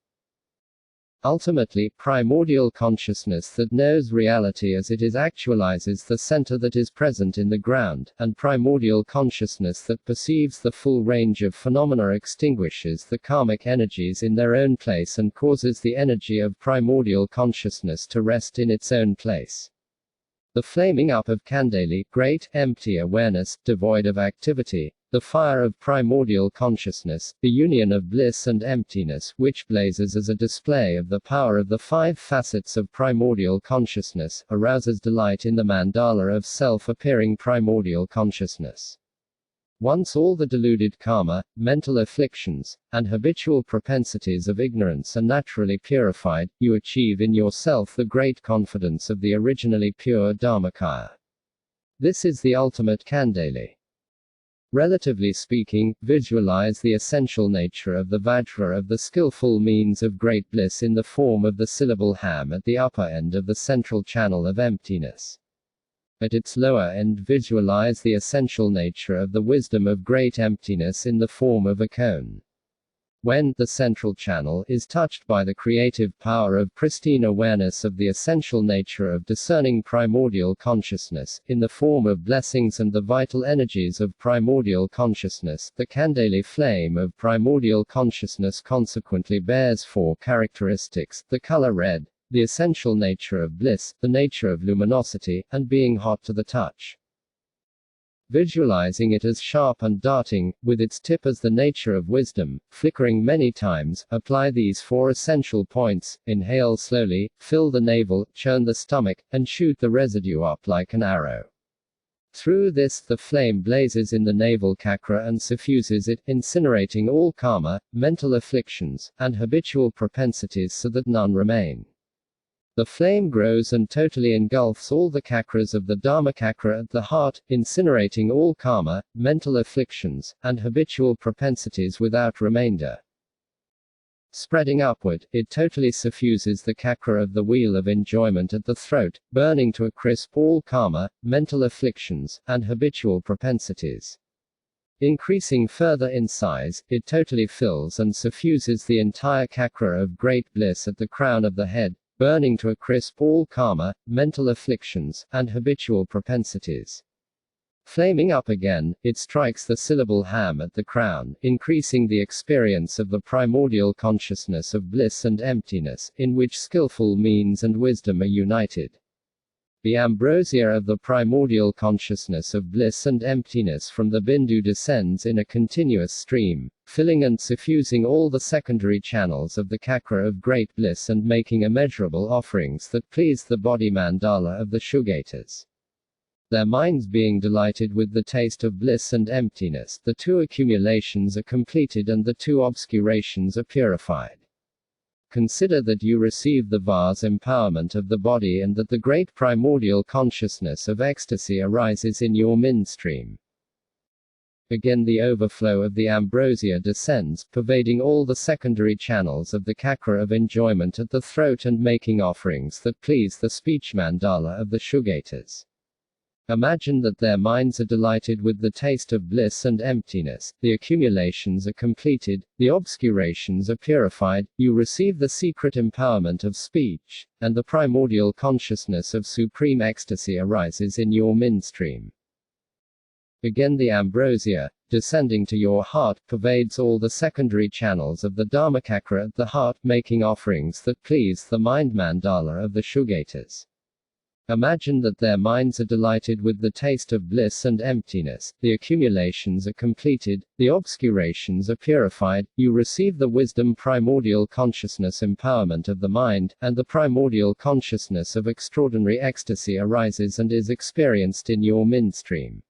Ultimately, primordial consciousness that knows reality as it is actualizes the center that is present in the ground, and primordial consciousness that perceives the full range of phenomena extinguishes the karmic energies in their own place and causes the energy of primordial consciousness to rest in its own place. The flaming up of Kandali, great, empty awareness, devoid of activity, the fire of primordial consciousness, the union of bliss and emptiness, which blazes as a display of the power of the 5 facets of primordial consciousness, arouses delight in the mandala of self-appearing primordial consciousness. Once all the deluded karma, mental afflictions, and habitual propensities of ignorance are naturally purified, you achieve in yourself the great confidence of the originally pure Dharmakaya. This is the ultimate Kandali. Relatively speaking, visualize the essential nature of the Vajra of the skillful means of great bliss in the form of the syllable ham at the upper end of the central channel of emptiness. At its lower end visualize the essential nature of the wisdom of great emptiness in the form of a cone. When the central channel is touched by the creative power of pristine awareness of the essential nature of discerning primordial consciousness, in the form of blessings and the vital energies of primordial consciousness, the Kandali flame of primordial consciousness consequently bears 4 characteristics: the color red, the essential nature of bliss, the nature of luminosity, and being hot to the touch. visualizing it as sharp and darting, with its tip as the nature of wisdom, flickering many times. Apply these 4 essential points: inhale slowly, fill the navel, churn the stomach, and shoot the residue up like an arrow. Through this, the flame blazes in the navel chakra and suffuses it, incinerating all karma, mental afflictions, and habitual propensities so that none remain. The flame grows and totally engulfs all the chakras of the Dharmakakra at the heart, incinerating all karma, mental afflictions, and habitual propensities without remainder. Spreading upward, it totally suffuses the chakra of the wheel of enjoyment at the throat, burning to a crisp all karma, mental afflictions, and habitual propensities. Increasing further in size, it totally fills and suffuses the entire chakra of great bliss at the crown of the head, burning to a crisp all karma, mental afflictions, and habitual propensities. Flaming up again, it strikes the syllable ham at the crown, increasing the experience of the primordial consciousness of bliss and emptiness, in which skillful means and wisdom are united. The ambrosia of the primordial consciousness of bliss and emptiness from the bindu descends in a continuous stream, filling and suffusing all the secondary channels of the chakra of great bliss and making immeasurable offerings that please the body mandala of the Shugatas. Their minds being delighted with the taste of bliss and emptiness, the 2 accumulations are completed and the 2 obscurations are purified. Consider that you receive the vase empowerment of the body and that the great primordial consciousness of ecstasy arises in your mind stream. Again the overflow of the ambrosia descends, pervading all the secondary channels of the chakra of enjoyment at the throat and making offerings that please the speech mandala of the Shugatas. Imagine that their minds are delighted with the taste of bliss and emptiness, the accumulations are completed, the obscurations are purified, you receive the secret empowerment of speech, and the primordial consciousness of supreme ecstasy arises in your mind stream. Again the ambrosia, descending to your heart, pervades all the secondary channels of the Dharmakakra at the heart, making offerings that please the mind mandala of the Shugatas. Imagine that their minds are delighted with the taste of bliss and emptiness, the accumulations are completed, the obscurations are purified, you receive the wisdom primordial consciousness empowerment of the mind, and the primordial consciousness of extraordinary ecstasy arises and is experienced in your mind stream.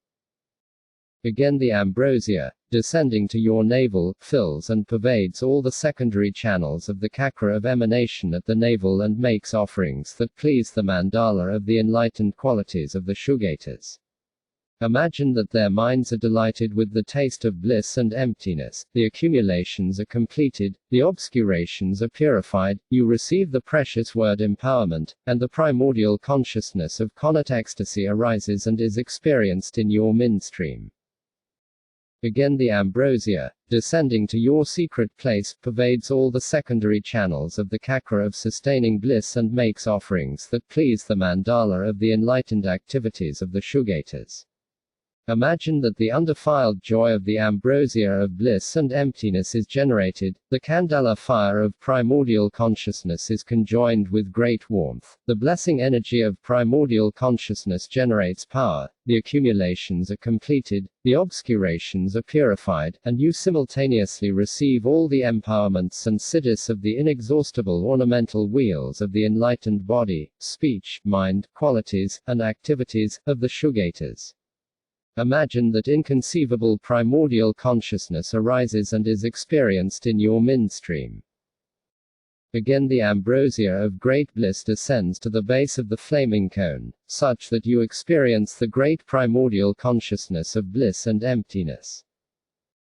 Again the ambrosia, descending to your navel, fills and pervades all the secondary channels of the chakra of emanation at the navel and makes offerings that please the mandala of the enlightened qualities of the Shugatas. Imagine that their minds are delighted with the taste of bliss and emptiness, the accumulations are completed, the obscurations are purified, you receive the precious word empowerment, and the primordial consciousness of Konat ecstasy arises and is experienced in your mind stream. Again the ambrosia, descending to your secret place, pervades all the secondary channels of the chakra of sustaining bliss and makes offerings that please the mandala of the enlightened activities of the Shugatas. Imagine that the undefiled joy of the ambrosia of bliss and emptiness is generated, the candela fire of primordial consciousness is conjoined with great warmth, the blessing energy of primordial consciousness generates power, the accumulations are completed, the obscurations are purified, and you simultaneously receive all the empowerments and siddhis of the inexhaustible ornamental wheels of the enlightened body, speech, mind, qualities, and activities, of the Shugatas. Imagine that inconceivable primordial consciousness arises and is experienced in your mind stream. Again the ambrosia of great bliss descends to the base of the flaming cone, such that you experience the great primordial consciousness of bliss and emptiness.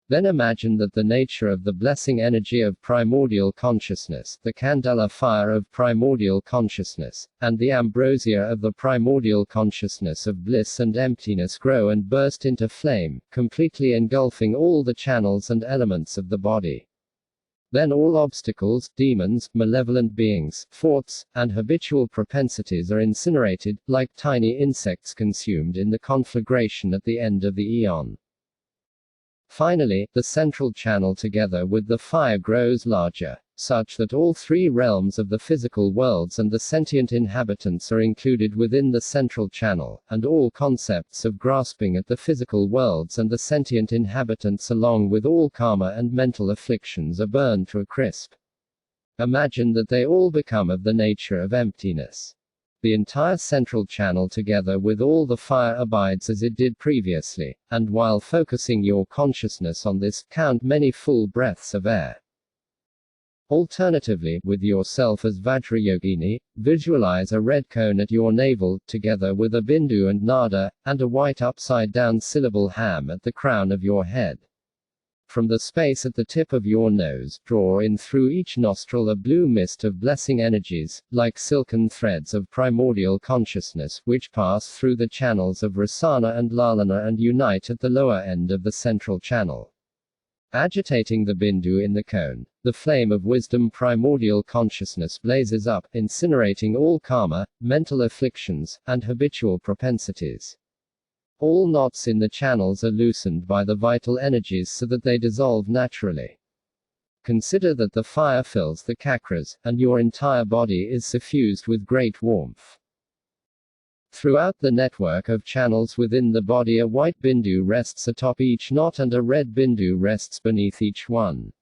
Then imagine that the nature of the blessing energy of primordial consciousness, the candela fire of primordial consciousness, and the ambrosia of the primordial consciousness of bliss and emptiness grow and burst into flame, completely engulfing all the channels and elements of the body. Then all obstacles, demons, malevolent beings, thoughts, and habitual propensities are incinerated, like tiny insects consumed in the conflagration at the end of the eon. Finally, the central channel together with the fire grows larger, such that all three realms of the physical worlds and the sentient inhabitants are included within the central channel, and all concepts of grasping at the physical worlds and the sentient inhabitants along with all karma and mental afflictions are burned to a crisp. Imagine that they all become of the nature of emptiness. The entire central channel together with all the fire abides as it did previously, and while focusing your consciousness on this, count many full breaths of air. Alternatively, with yourself as Vajrayogini, visualize a red cone at your navel, together with a bindu and nada, and a white upside-down syllable ham at the crown of your head. From the space at the tip of your nose, draw in through each nostril a blue mist of blessing energies, like silken threads of primordial consciousness, which pass through the channels of Rasana and Lalana and unite at the lower end of the central channel. Agitating the bindu in the cone, the flame of wisdom primordial consciousness blazes up, incinerating all karma, mental afflictions, and habitual propensities. All knots in the channels are loosened by the vital energies so that they dissolve naturally. Consider that the fire fills the chakras, and your entire body is suffused with great warmth. Throughout the network of channels within the body, a white bindu rests atop each knot and a red bindu rests beneath each one.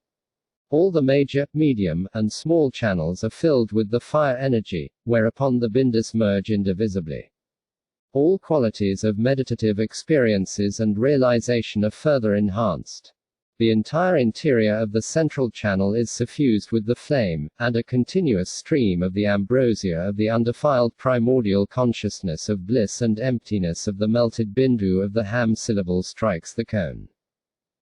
All the major, medium, and small channels are filled with the fire energy, whereupon the bindus merge indivisibly. All qualities of meditative experiences and realization are further enhanced. The entire interior of the central channel is suffused with the flame, and a continuous stream of the ambrosia of the undefiled primordial consciousness of bliss and emptiness of the melted bindu of the ham syllable strikes the cone.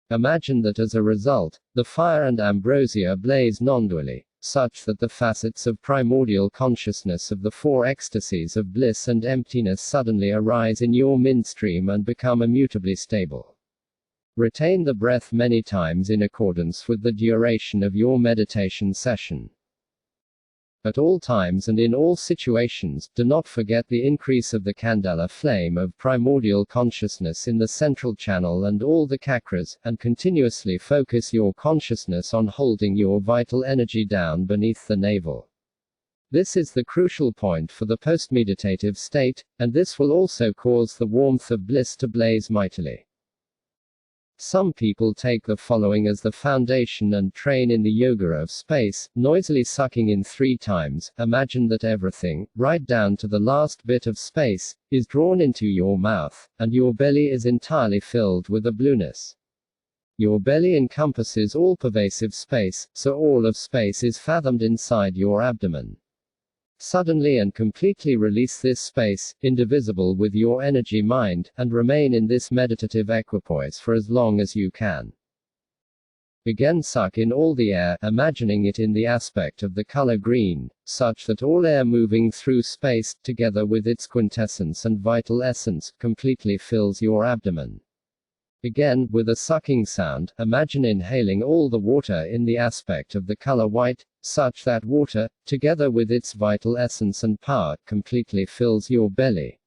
Imagine that as a result, the fire and ambrosia blaze non-dually, such that the facets of primordial consciousness of the four ecstasies of bliss and emptiness suddenly arise in your mind-stream and become immutably stable. Retain the breath many times in accordance with the duration of your meditation session. At all times and in all situations, do not forget the increase of the candela flame of primordial consciousness in the central channel and all the chakras, and continuously focus your consciousness on holding your vital energy down beneath the navel. This is the crucial point for the post-meditative state, and this will also cause the warmth of bliss to blaze mightily. Some people take the following as the foundation and train in the yoga of space, noisily sucking in 3 times. Imagine that everything, right down to the last bit of space, is drawn into your mouth, and your belly is entirely filled with a blueness. Your belly encompasses all pervasive space, so all of space is fathomed inside your abdomen. Suddenly and completely release this space, indivisible with your energy mind, and remain in this meditative equipoise for as long as you can. Again suck in all the air, imagining it in the aspect of the color green, such that all air moving through space, together with its quintessence and vital essence, completely fills your abdomen. Again, with a sucking sound, imagine inhaling all the water in the aspect of the color white, such that water, together with its vital essence and power, completely fills your belly.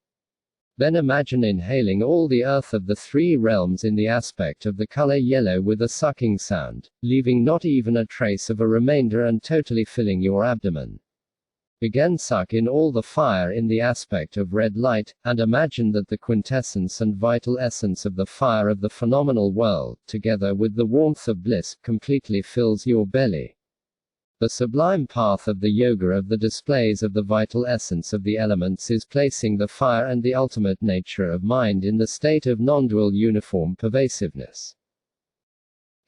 Then imagine inhaling all the earth of the 3 realms in the aspect of the color yellow with a sucking sound, leaving not even a trace of a remainder and totally filling your abdomen. Again suck in all the fire in the aspect of red light, and imagine that the quintessence and vital essence of the fire of the phenomenal world, together with the warmth of bliss, completely fills your belly. The sublime path of the yoga of the displays of the vital essence of the elements is placing the fire and the ultimate nature of mind in the state of non-dual uniform pervasiveness.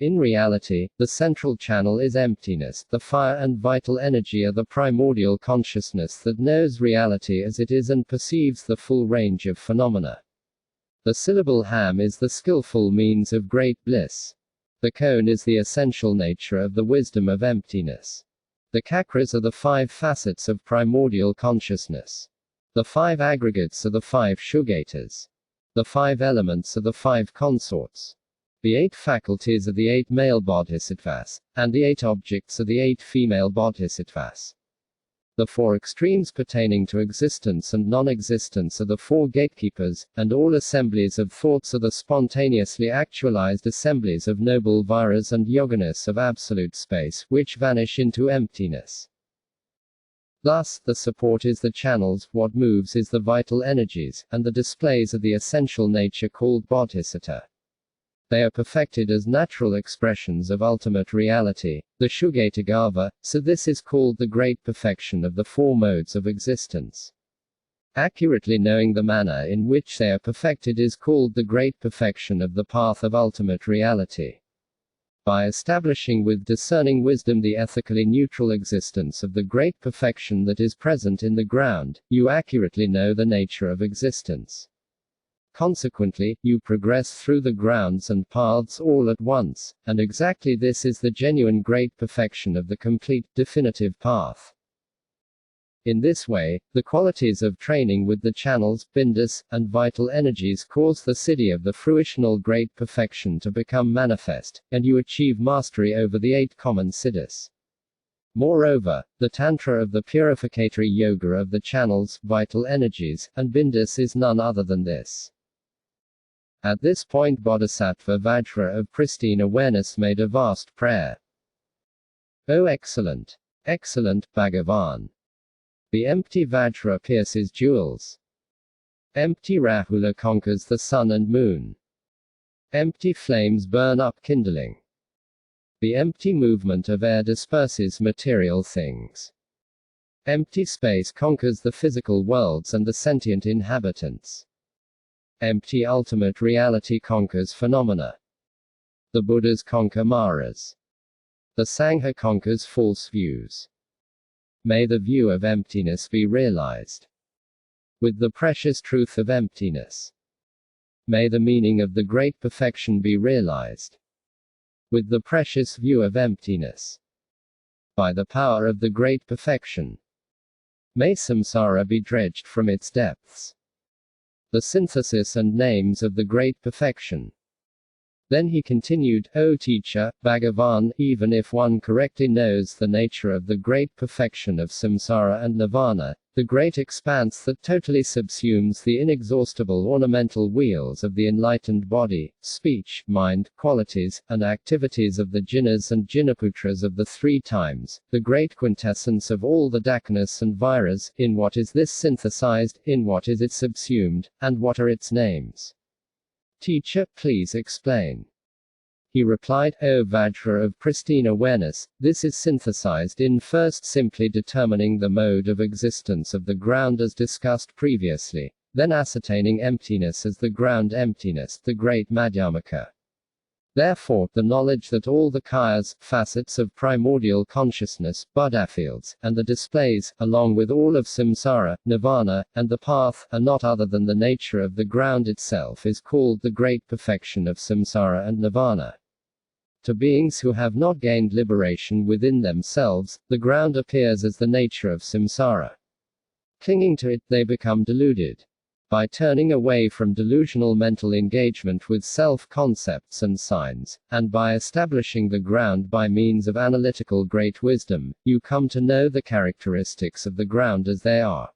In reality, the central channel is emptiness. The fire and vital energy are the primordial consciousness that knows reality as it is and perceives the full range of phenomena. The syllable ham is the skillful means of great bliss. The cone is the essential nature of the wisdom of emptiness. The chakras are the 5 facets of primordial consciousness. The 5 aggregates are the 5 shugatas. The 5 elements are the 5 consorts. The 8 faculties are the 8 male bodhisattvas, and the 8 objects are the 8 female bodhisattvas. The four extremes pertaining to existence and non-existence are the four gatekeepers, and all assemblies of thoughts are the spontaneously actualized assemblies of noble vajras and yoginis of absolute space, which vanish into emptiness. Thus, the support is the channels, what moves is the vital energies, and the displays are the essential nature called bodhisattva. They are perfected as natural expressions of ultimate reality, the Shugatagava, so this is called the great perfection of the four modes of existence. Accurately knowing the manner in which they are perfected is called the great perfection of the path of ultimate reality. By establishing with discerning wisdom the ethically neutral existence of the great perfection that is present in the ground, you accurately know the nature of existence. Consequently, you progress through the grounds and paths all at once, and exactly this is the genuine great perfection of the complete, definitive path. In this way, the qualities of training with the channels, bindus, and vital energies cause the siddhi of the fruitional great perfection to become manifest, and you achieve mastery over the 8 common siddhis. Moreover, the tantra of the purificatory yoga of the channels, vital energies, and bindus is none other than this. At this point Bodhisattva Vajra of pristine awareness made a vast prayer. O excellent, excellent, Bhagavan! The empty Vajra pierces jewels. Empty Rahula conquers the sun and moon. Empty flames burn up kindling. The empty movement of air disperses material things. Empty space conquers the physical worlds and the sentient inhabitants. Empty ultimate reality conquers phenomena. The Buddhas conquer Maras. The Sangha conquers false views. May the view of emptiness be realized. With the precious truth of emptiness. May the meaning of the great perfection be realized. With the precious view of emptiness. By the power of the great perfection. May samsara be dredged from its depths. The synthesis and names of the great perfection. Then he continued, O teacher, Bhagavan, even if one correctly knows the nature of the great perfection of samsara and nirvana, the great expanse that totally subsumes the inexhaustible ornamental wheels of the enlightened body, speech, mind, qualities, and activities of the jinas and jinaputras of the 3 times, the great quintessence of all the dakinas and vajras, in what is this synthesized, in what is it subsumed, and what are its names? Teacher, please explain. He replied, O Vajra of pristine awareness, this is synthesized in first simply determining the mode of existence of the ground as discussed previously, then ascertaining emptiness as the ground emptiness, the great Madhyamaka. Therefore, the knowledge that all the kayas, facets of primordial consciousness, Buddha fields, and the displays, along with all of samsara, nirvana, and the path, are not other than the nature of the ground itself is called the great perfection of samsara and nirvana. To beings who have not gained liberation within themselves, the ground appears as the nature of samsara. Clinging to it, they become deluded. By turning away from delusional mental engagement with self-concepts and signs, and by establishing the ground by means of analytical great wisdom, you come to know the characteristics of the ground as they are.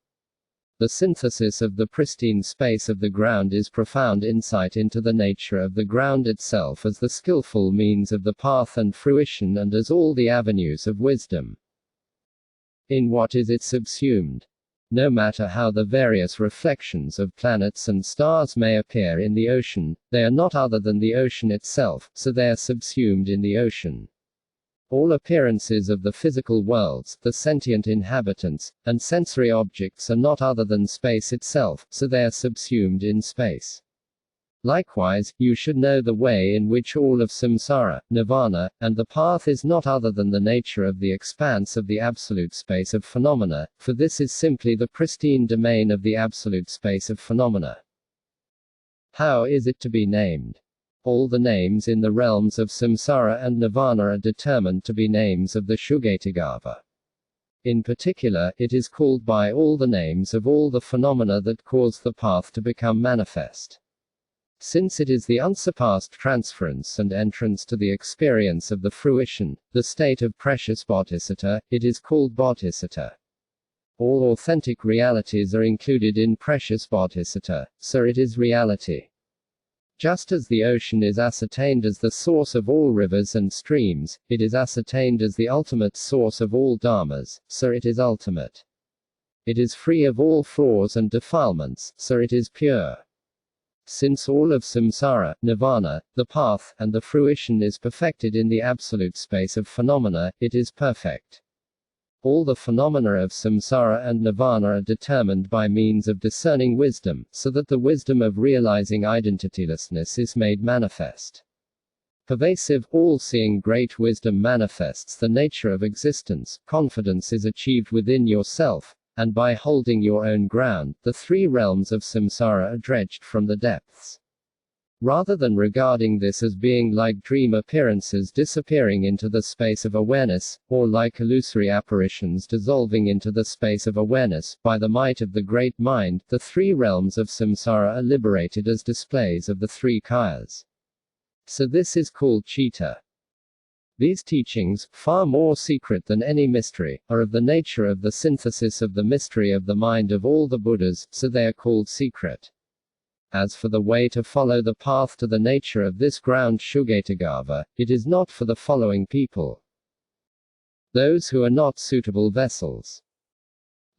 The synthesis of the pristine space of the ground is profound insight into the nature of the ground itself as the skillful means of the path and fruition and as all the avenues of wisdom. In what is it subsumed? No matter how the various reflections of planets and stars may appear in the ocean, they are not other than the ocean itself, so they are subsumed in the ocean. All appearances of the physical worlds, the sentient inhabitants, and sensory objects are not other than space itself, so they are subsumed in space. Likewise, you should know the way in which all of samsara, nirvana, and the path is not other than the nature of the expanse of the absolute space of phenomena, for this is simply the pristine domain of the absolute space of phenomena. How is it to be named? All the names in the realms of samsara and nirvana are determined to be names of the Shugatagava. In particular, it is called by all the names of all the phenomena that cause the path to become manifest. Since it is the unsurpassed transference and entrance to the experience of the fruition, the state of precious bodhisattva, it is called bodhisattva. All authentic realities are included in precious bodhisattva, so it is reality. Just as the ocean is ascertained as the source of all rivers and streams, it is ascertained as the ultimate source of all dharmas, so it is ultimate. It is free of all flaws and defilements, so it is pure. Since all of samsara, nirvana, the path, and the fruition is perfected in the absolute space of phenomena, it is perfect. All the phenomena of samsara and nirvana are determined by means of discerning wisdom, so that the wisdom of realizing identitylessness is made manifest. Pervasive, all-seeing great wisdom manifests the nature of existence, confidence is achieved within yourself, and by holding your own ground, the three realms of samsara are dredged from the depths. Rather than regarding this as being like dream appearances disappearing into the space of awareness, or like illusory apparitions dissolving into the space of awareness, by the might of the great mind, the three realms of samsara are liberated as displays of the three kayas. So this is called chitta. These teachings, far more secret than any mystery, are of the nature of the synthesis of the mystery of the mind of all the Buddhas, so they are called secret. As for the way to follow the path to the nature of this ground Shugetagava, it is not for the following people. Those who are not suitable vessels.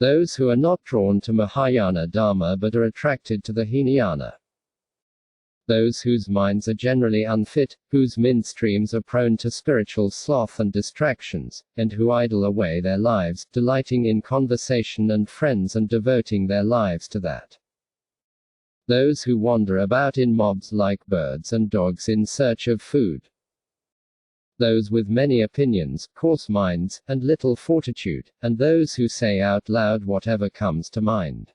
Those who are not drawn to Mahayana Dharma but are attracted to the Hinayana. Those whose minds are generally unfit, whose mind streams are prone to spiritual sloth and distractions, and who idle away their lives, delighting in conversation and friends and devoting their lives to that. Those who wander about in mobs like birds and dogs in search of food. Those with many opinions, coarse minds, and little fortitude, and those who say out loud whatever comes to mind.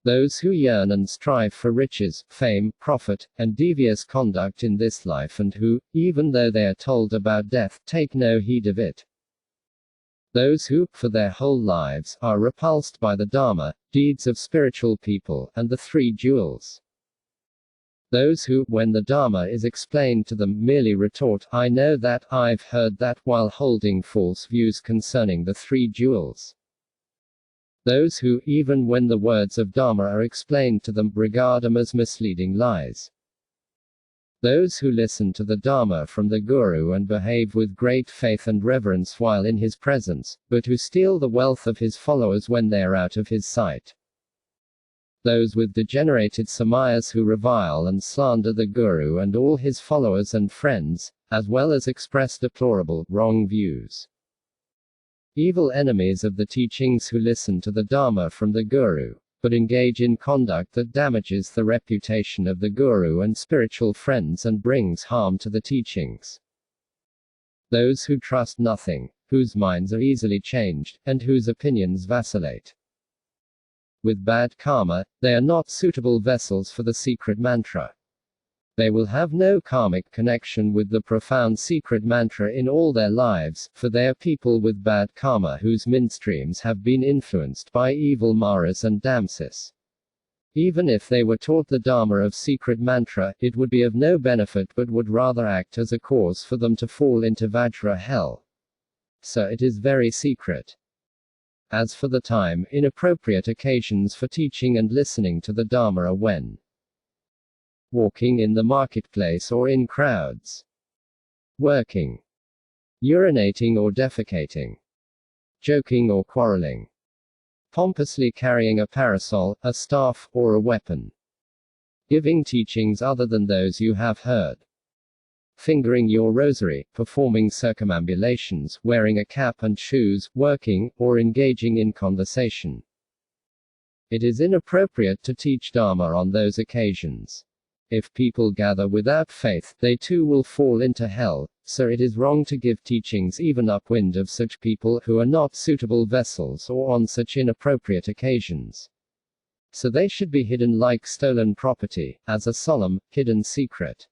Those who yearn and strive for riches, fame, profit, and devious conduct in this life and who, even though they are told about death, take no heed of it. Those who, for their whole lives, are repulsed by the Dharma, deeds of spiritual people, and the three jewels. Those who, when the Dharma is explained to them, merely retort, I know that, I've heard that, while holding false views concerning the three jewels. Those who, even when the words of Dharma are explained to them, regard them as misleading lies. Those who listen to the Dharma from the Guru and behave with great faith and reverence while in his presence, but who steal the wealth of his followers when they are out of his sight. Those with degenerated samayas who revile and slander the Guru and all his followers and friends, as well as express deplorable, wrong views. Evil enemies of the teachings who listen to the Dharma from the Guru, but engage in conduct that damages the reputation of the Guru and spiritual friends and brings harm to the teachings. Those who trust nothing, whose minds are easily changed, and whose opinions vacillate. With bad karma, they are not suitable vessels for the secret mantra. They will have no karmic connection with the profound secret mantra in all their lives, for they are people with bad karma whose mind streams have been influenced by evil maras and damsis. Even if they were taught the Dharma of secret mantra, it would be of no benefit but would rather act as a cause for them to fall into VAJRA hell. So it is very secret. As for the time, inappropriate occasions for teaching and listening to the Dharma are when walking in the marketplace or in crowds, working, urinating or defecating, joking or quarreling, pompously carrying a parasol, a staff, or a weapon, giving teachings other than those you have heard, fingering your rosary, performing circumambulations, wearing a cap and shoes, working, or engaging in conversation. It is inappropriate to teach Dharma on those occasions. If people gather without faith, they too will fall into hell, so it is wrong to give teachings even upwind of such people who are not suitable vessels or on such inappropriate occasions. So they should be hidden like stolen property, as a solemn, hidden secret.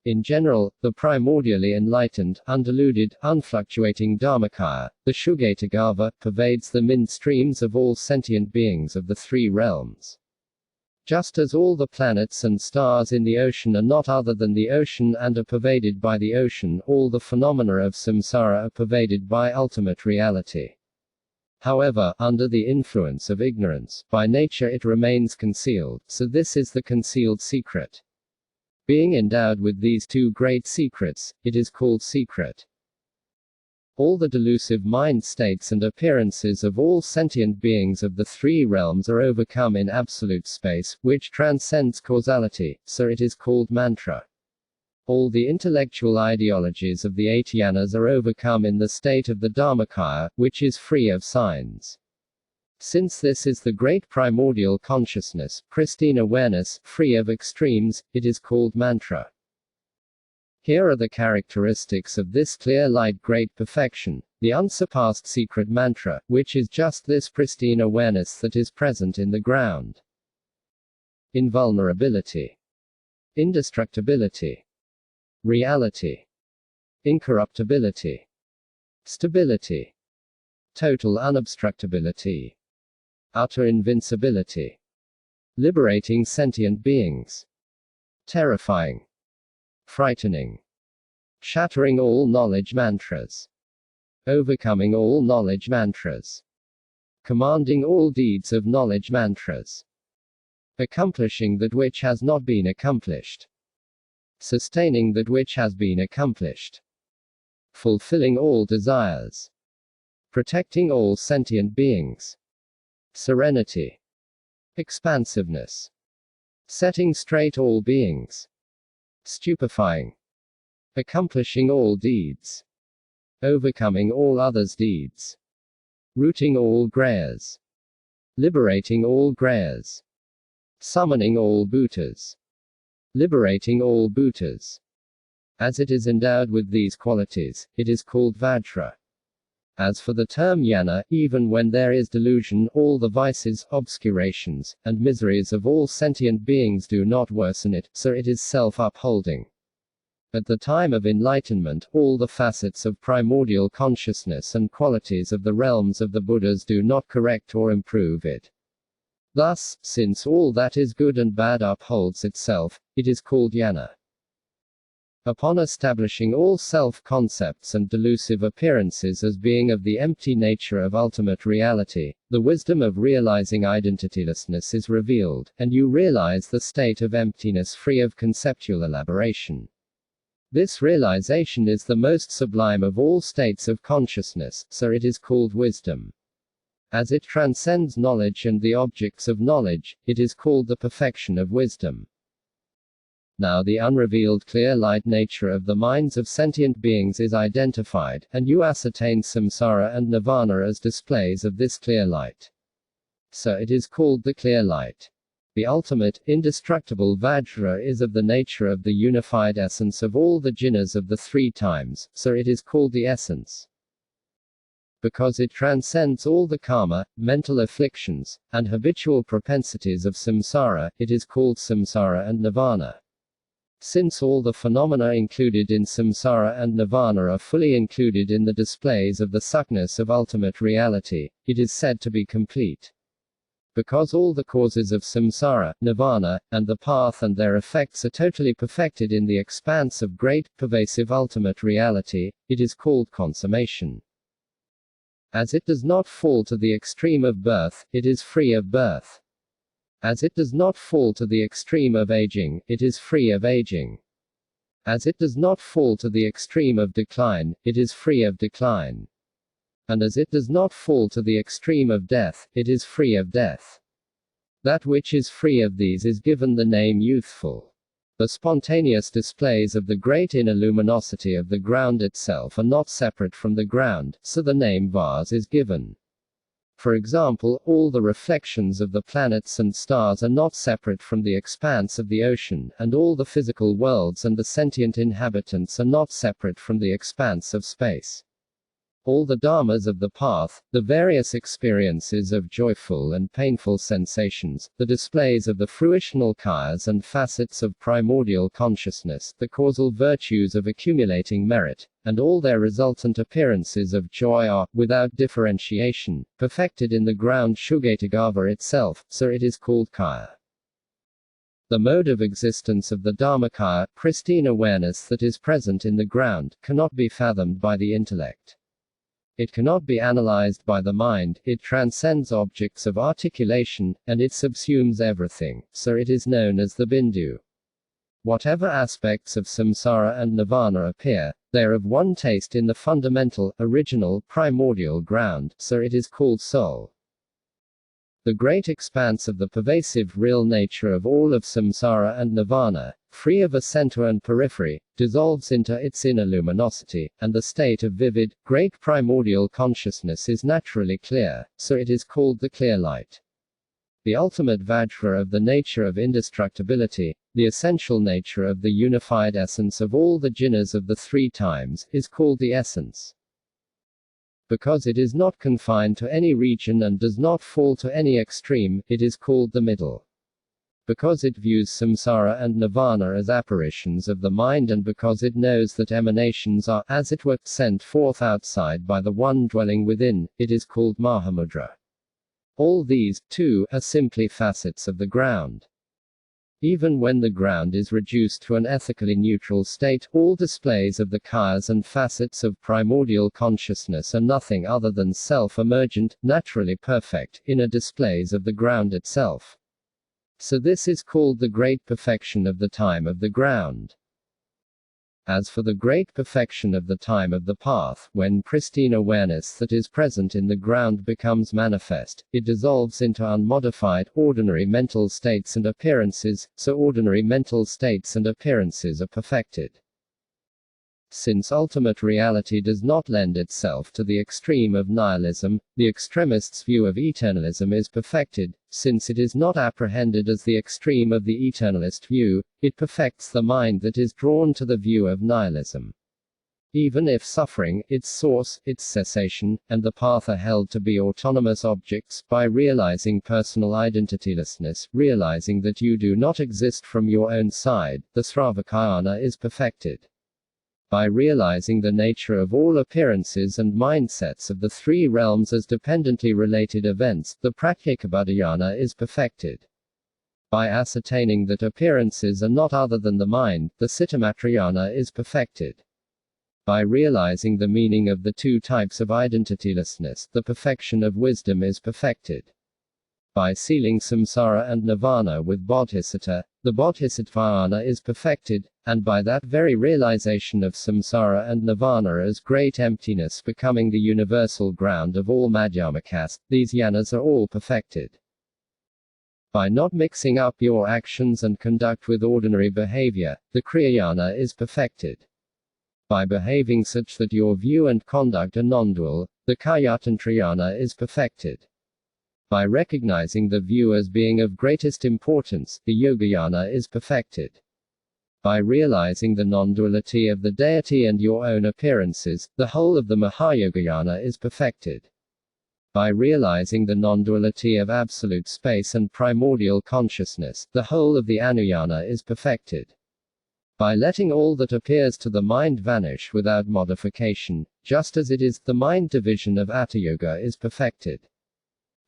In general, the primordially enlightened, undiluted, unfluctuating Dharmakaya, the Shugetagava, pervades the mind streams of all sentient beings of the three realms. Just as all the planets and stars in the ocean are not other than the ocean and are pervaded by the ocean, all the phenomena of samsara are pervaded by ultimate reality. However, under the influence of ignorance, by nature it remains concealed, so this is the concealed secret. Being endowed with these two great secrets, it is called secret. All the delusive mind states and appearances of all sentient beings of the three realms are overcome in absolute space, which transcends causality, so it is called mantra. All the intellectual ideologies of the 8 yanas are overcome in the state of the Dharmakaya, which is free of signs. Since this is the great primordial consciousness, pristine awareness, free of extremes, it is called mantra. Here are the characteristics of this clear light great perfection, the unsurpassed secret mantra, which is just this pristine awareness that is present in the ground. Invulnerability. Indestructibility. Reality. Incorruptibility. Stability. Total unobstructability. Utter invincibility. Liberating sentient beings. Terrifying. Frightening. Shattering all knowledge mantras. Overcoming all knowledge mantras. Commanding all deeds of knowledge mantras. Accomplishing that which has not been accomplished. Sustaining that which has been accomplished. Fulfilling all desires. Protecting all sentient beings. Serenity. Expansiveness. Setting straight all beings. Stupefying. Accomplishing all deeds. Overcoming all others' deeds. Rooting all grayers. Liberating all grayers. Summoning all Bhutas. Liberating all Bhutas. As it is endowed with these qualities, it is called Vajra. As for the term yana, even when there is delusion, all the vices, obscurations, and miseries of all sentient beings do not worsen it, so it is self-upholding. At the time of enlightenment, all the facets of primordial consciousness and qualities of the realms of the Buddhas do not correct or improve it. Thus, since all that is good and bad upholds itself, it is called yana. Upon establishing all self-concepts and delusive appearances as being of the empty nature of ultimate reality, the wisdom of realizing identitylessness is revealed, and you realize the state of emptiness free of conceptual elaboration. This realization is the most sublime of all states of consciousness, so it is called wisdom. As it transcends knowledge and the objects of knowledge, it is called the perfection of wisdom. Now the unrevealed clear light nature of the minds of sentient beings is identified, and you ascertain samsara and nirvana as displays of this clear light. So it is called the clear light. The ultimate, indestructible Vajra is of the nature of the unified essence of all the jhanas of the three times, so it is called the essence. Because it transcends all the karma, mental afflictions, and habitual propensities of samsara, it is called samsara and nirvana. Since all the phenomena included in samsara and nirvana are fully included in the displays of the suckness of ultimate reality, it is said to be complete. Because all the causes of samsara, nirvana, and the path and their effects are totally perfected in the expanse of great, pervasive ultimate reality, it is called consummation. As it does not fall to the extreme of birth, it is free of birth. As it does not fall to the extreme of aging, it is free of aging. As it does not fall to the extreme of decline, it is free of decline. And as it does not fall to the extreme of death, it is free of death. That which is free of these is given the name youthful. The spontaneous displays of the great inner luminosity of the ground itself are not separate from the ground, so the name vase is given. For example, all the reflections of the planets and stars are not separate from the expanse of the ocean, and all the physical worlds and the sentient inhabitants are not separate from the expanse of space. All the dharmas of the path, the various experiences of joyful and painful sensations, the displays of the fruitional kayas and facets of primordial consciousness, the causal virtues of accumulating merit, and all their resultant appearances of joy are, without differentiation, perfected in the ground Shugatagava itself, so it is called kaya. The mode of existence of the Dharmakaya, pristine awareness that is present in the ground, cannot be fathomed by the intellect. It cannot be analyzed by the mind, it transcends objects of articulation, and it subsumes everything, so it is known as the Bindu. Whatever aspects of samsara and nirvana appear, they are of one taste in the fundamental, original, primordial ground, so it is called soul. The great expanse of the pervasive real nature of all of samsara and nirvana, free of a center and periphery, dissolves into its inner luminosity, and the state of vivid, great primordial consciousness is naturally clear, so it is called the clear light. The ultimate VAJRA of the nature of indestructibility, the essential nature of the unified essence of all the jhanas of the three times, is called the essence. Because it is not confined to any region and does not fall to any extreme, it is called the middle. Because it views samsara and nirvana as apparitions of the mind, and because it knows that emanations are, as it were, sent forth outside by the one dwelling within, it is called Mahamudra. All these, too, are simply facets of the ground. Even when the ground is reduced to an ethically neutral state, all displays of the kayas and facets of primordial consciousness are nothing other than self-emergent, naturally perfect, inner displays of the ground itself. So this is called the great perfection of the time of the ground. As for the great perfection of the time of the path, when pristine awareness that is present in the ground becomes manifest, it dissolves into unmodified, ordinary mental states and appearances, so ordinary mental states and appearances are perfected. Since ultimate reality does not lend itself to the extreme of nihilism, the extremist's view of eternalism is perfected. Since it is not apprehended as the extreme of the eternalist view, it perfects the mind that is drawn to the view of nihilism. Even if suffering, its source, its cessation, and the path are held to be autonomous objects, by realizing personal identitylessness, realizing that you do not exist from your own side, the Sravakayana is perfected. By realizing the nature of all appearances and mindsets of the three realms as dependently related events, the Pratyekabuddhayana is perfected. By ascertaining that appearances are not other than the mind, the Cittamatrayana is perfected. By realizing the meaning of the two types of identitylessness, the perfection of wisdom is perfected. By sealing samsara and nirvana with bodhisattva, the bodhisattvayana is perfected, and by that very realization of samsara and nirvana as great emptiness becoming the universal ground of all madhyamakas, these yanas are all perfected. By not mixing up your actions and conduct with ordinary behavior, the kriyayana is perfected. By behaving such that your view and conduct are non-dual, the kayatantrayana is perfected. By recognizing the view as being of greatest importance, the yogayana is perfected. By realizing the non-duality of the deity and your own appearances, the whole of the mahayogayana is perfected. By realizing the non-duality of absolute space and primordial consciousness, the whole of the anuyana is perfected. By letting all that appears to the mind vanish without modification, just as it is, the mind division of Hatha Yoga is perfected.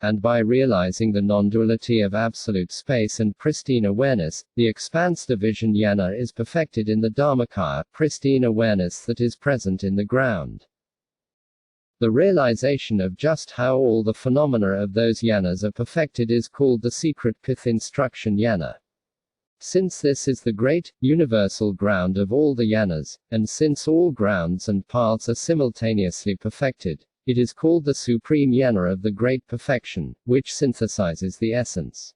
And by realizing the non-duality of absolute space and pristine awareness, the expanse division yana is perfected in the Dharmakaya, pristine awareness that is present in the ground. The realization of just how all the phenomena of those yanas are perfected is called the secret pith instruction yana. Since this is the great, universal ground of all the yanas, and since all grounds and paths are simultaneously perfected, it is called the supreme yana of the great perfection, which synthesizes the essence.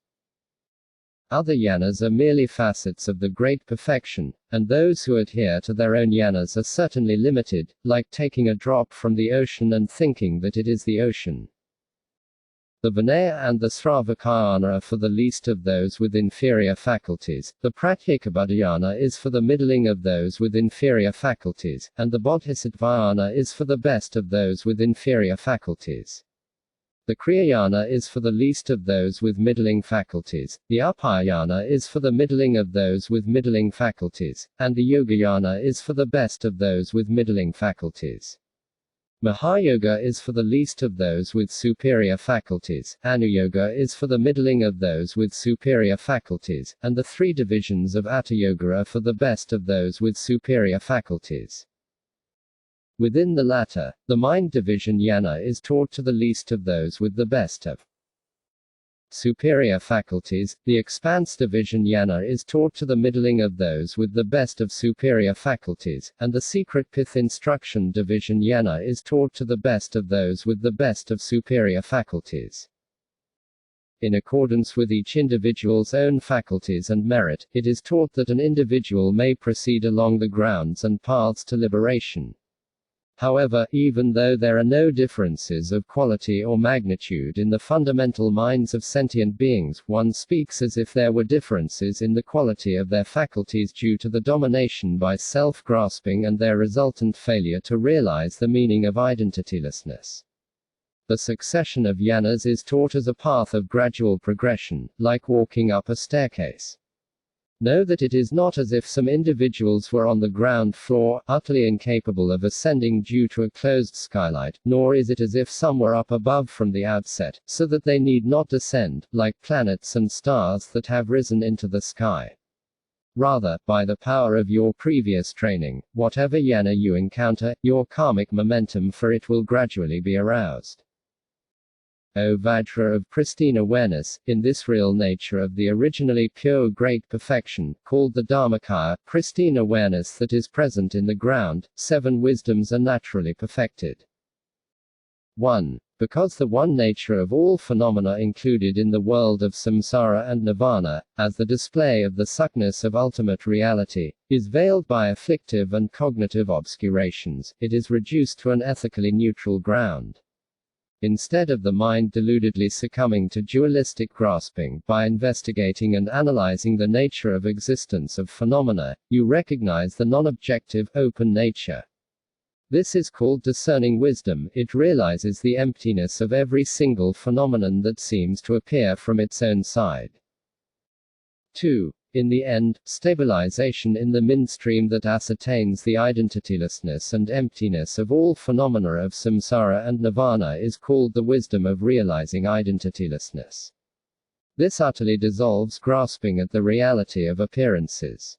Other yanas are merely facets of the great perfection, and those who adhere to their own yanas are certainly limited, like taking a drop from the ocean and thinking that it is the ocean. The Vinaya and the Sravakayana are for the least of those with inferior faculties, the Pratyekabuddhayana is for the middling of those with inferior faculties, and the Bodhisattvayana is for the best of those with inferior faculties. The Kriyayana is for the least of those with middling faculties, the Upayana is for the middling of those with middling faculties, and the Yogayana is for the best of those with middling faculties. Mahayoga is for the least of those with superior faculties, Anuyoga is for the middling of those with superior faculties, and the three divisions of Hatha Yoga are for the best of those with superior faculties. Within the latter, the mind division jnana is taught to the least of those with the best of superior faculties, the expanse division jnana is taught to the middling of those with the best of superior faculties, and the secret pith instruction division jnana is taught to the best of those with the best of superior faculties. In accordance with each individual's own faculties and merit, it is taught that an individual may proceed along the grounds and paths to liberation. However, even though there are no differences of quality or magnitude in the fundamental minds of sentient beings, one speaks as if there were differences in the quality of their faculties due to the domination by self-grasping and their resultant failure to realize the meaning of identitylessness. The succession of jnanas is taught as a path of gradual progression, like walking up a staircase. Know that it is not as if some individuals were on the ground floor, utterly incapable of ascending due to a closed skylight, nor is it as if some were up above from the outset, so that they need not descend, like planets and stars that have risen into the sky. Rather, by the power of your previous training, whatever jnana you encounter, your karmic momentum for it will gradually be aroused. O Vajra of pristine awareness, in this real nature of the originally pure great perfection, called the Dharmakaya, pristine awareness that is present in the ground, 7 wisdoms are naturally perfected. 1. Because the one nature of all phenomena included in the world of samsara and nirvana, as the display of the suckness of ultimate reality, is veiled by afflictive and cognitive obscurations, it is reduced to an ethically neutral ground. Instead of the mind deludedly succumbing to dualistic grasping, by investigating and analyzing the nature of existence of phenomena, you recognize the non-objective, open nature. This is called discerning wisdom. It realizes the emptiness of every single phenomenon that seems to appear from its own side. 2. In the end, stabilization in the midstream that ascertains the identitylessness and emptiness of all phenomena of samsara and nirvana is called the wisdom of realizing identitylessness. This utterly dissolves grasping at the reality of appearances.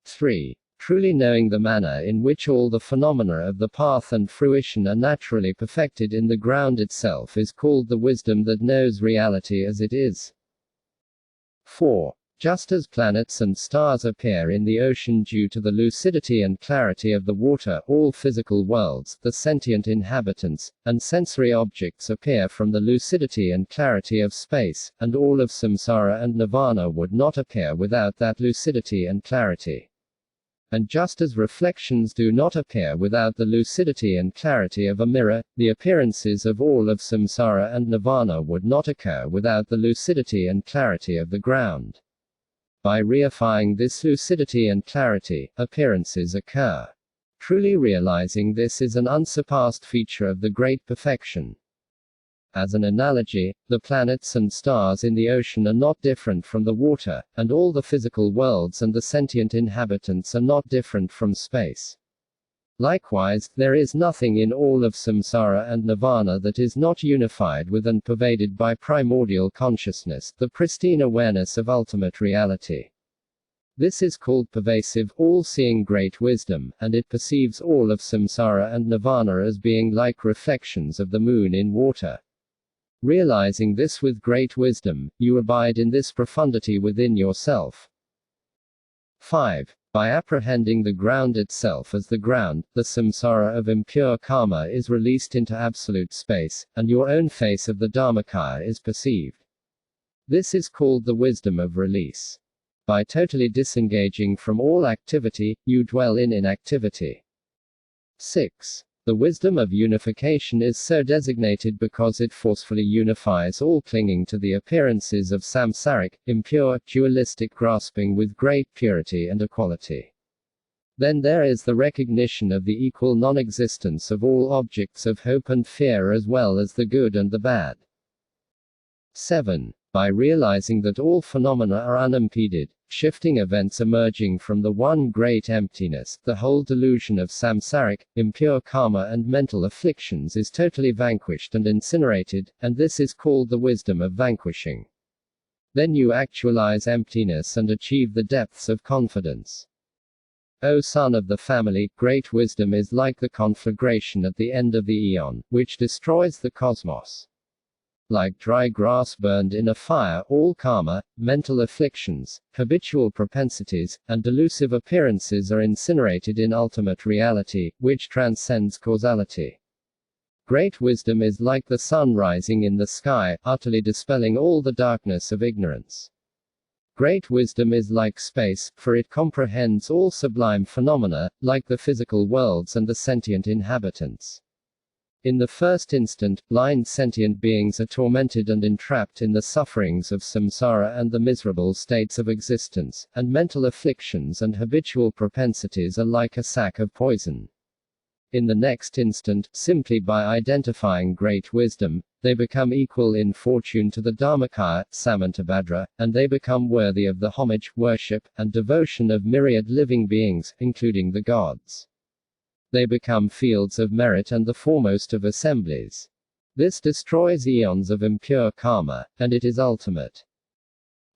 3. Truly knowing the manner in which all the phenomena of the path and fruition are naturally perfected in the ground itself is called the wisdom that knows reality as it is. 4. Just as planets and stars appear in the ocean due to the lucidity and clarity of the water, all physical worlds, the sentient inhabitants, and sensory objects appear from the lucidity and clarity of space, and all of samsara and nirvana would not appear without that lucidity and clarity. And just as reflections do not appear without the lucidity and clarity of a mirror, the appearances of all of samsara and nirvana would not occur without the lucidity and clarity of the ground. By reifying this lucidity and clarity, appearances occur. Truly realizing this is an unsurpassed feature of the great perfection. As an analogy, the planets and stars in the ocean are not different from the water, and all the physical worlds and the sentient inhabitants are not different from space. Likewise, there is nothing in all of samsara and nirvana that is not unified with and pervaded by primordial consciousness, the pristine awareness of ultimate reality. This is called pervasive, all-seeing great wisdom, and it perceives all of samsara and nirvana as being like reflections of the moon in water. Realizing this with great wisdom, you abide in this profundity within yourself. 5. By apprehending the ground itself as the ground, the samsara of impure karma is released into absolute space, and your own face of the Dharmakaya is perceived. This is called the wisdom of release. By totally disengaging from all activity, you dwell in inactivity. 6. The wisdom of unification is so designated because it forcefully unifies all clinging to the appearances of samsaric, impure, dualistic grasping with great purity and equality. Then there is the recognition of the equal non-existence of all objects of hope and fear as well as the good and the bad. 7. By realizing that all phenomena are unimpeded, shifting events emerging from the one great emptiness, the whole delusion of samsaric, impure karma and mental afflictions is totally vanquished and incinerated, and this is called the wisdom of vanquishing. Then you actualize emptiness and achieve the depths of confidence. O son of the family, great wisdom is like the conflagration at the end of the eon, which destroys the cosmos. Like dry grass burned in a fire, all karma, mental afflictions, habitual propensities, and delusive appearances are incinerated in ultimate reality, which transcends causality. Great wisdom is like the sun rising in the sky, utterly dispelling all the darkness of ignorance. Great wisdom is like space, for it comprehends all sublime phenomena, like the physical worlds and the sentient inhabitants. In the first instant, blind sentient beings are tormented and entrapped in the sufferings of samsara and the miserable states of existence, and mental afflictions and habitual propensities are like a sack of poison. In the next instant, simply by identifying great wisdom, they become equal in fortune to the Dharmakaya, Samantabhadra, and they become worthy of the homage, worship, and devotion of myriad living beings, including the gods. They become fields of merit and the foremost of assemblies. This destroys eons of impure karma, and it is ultimate.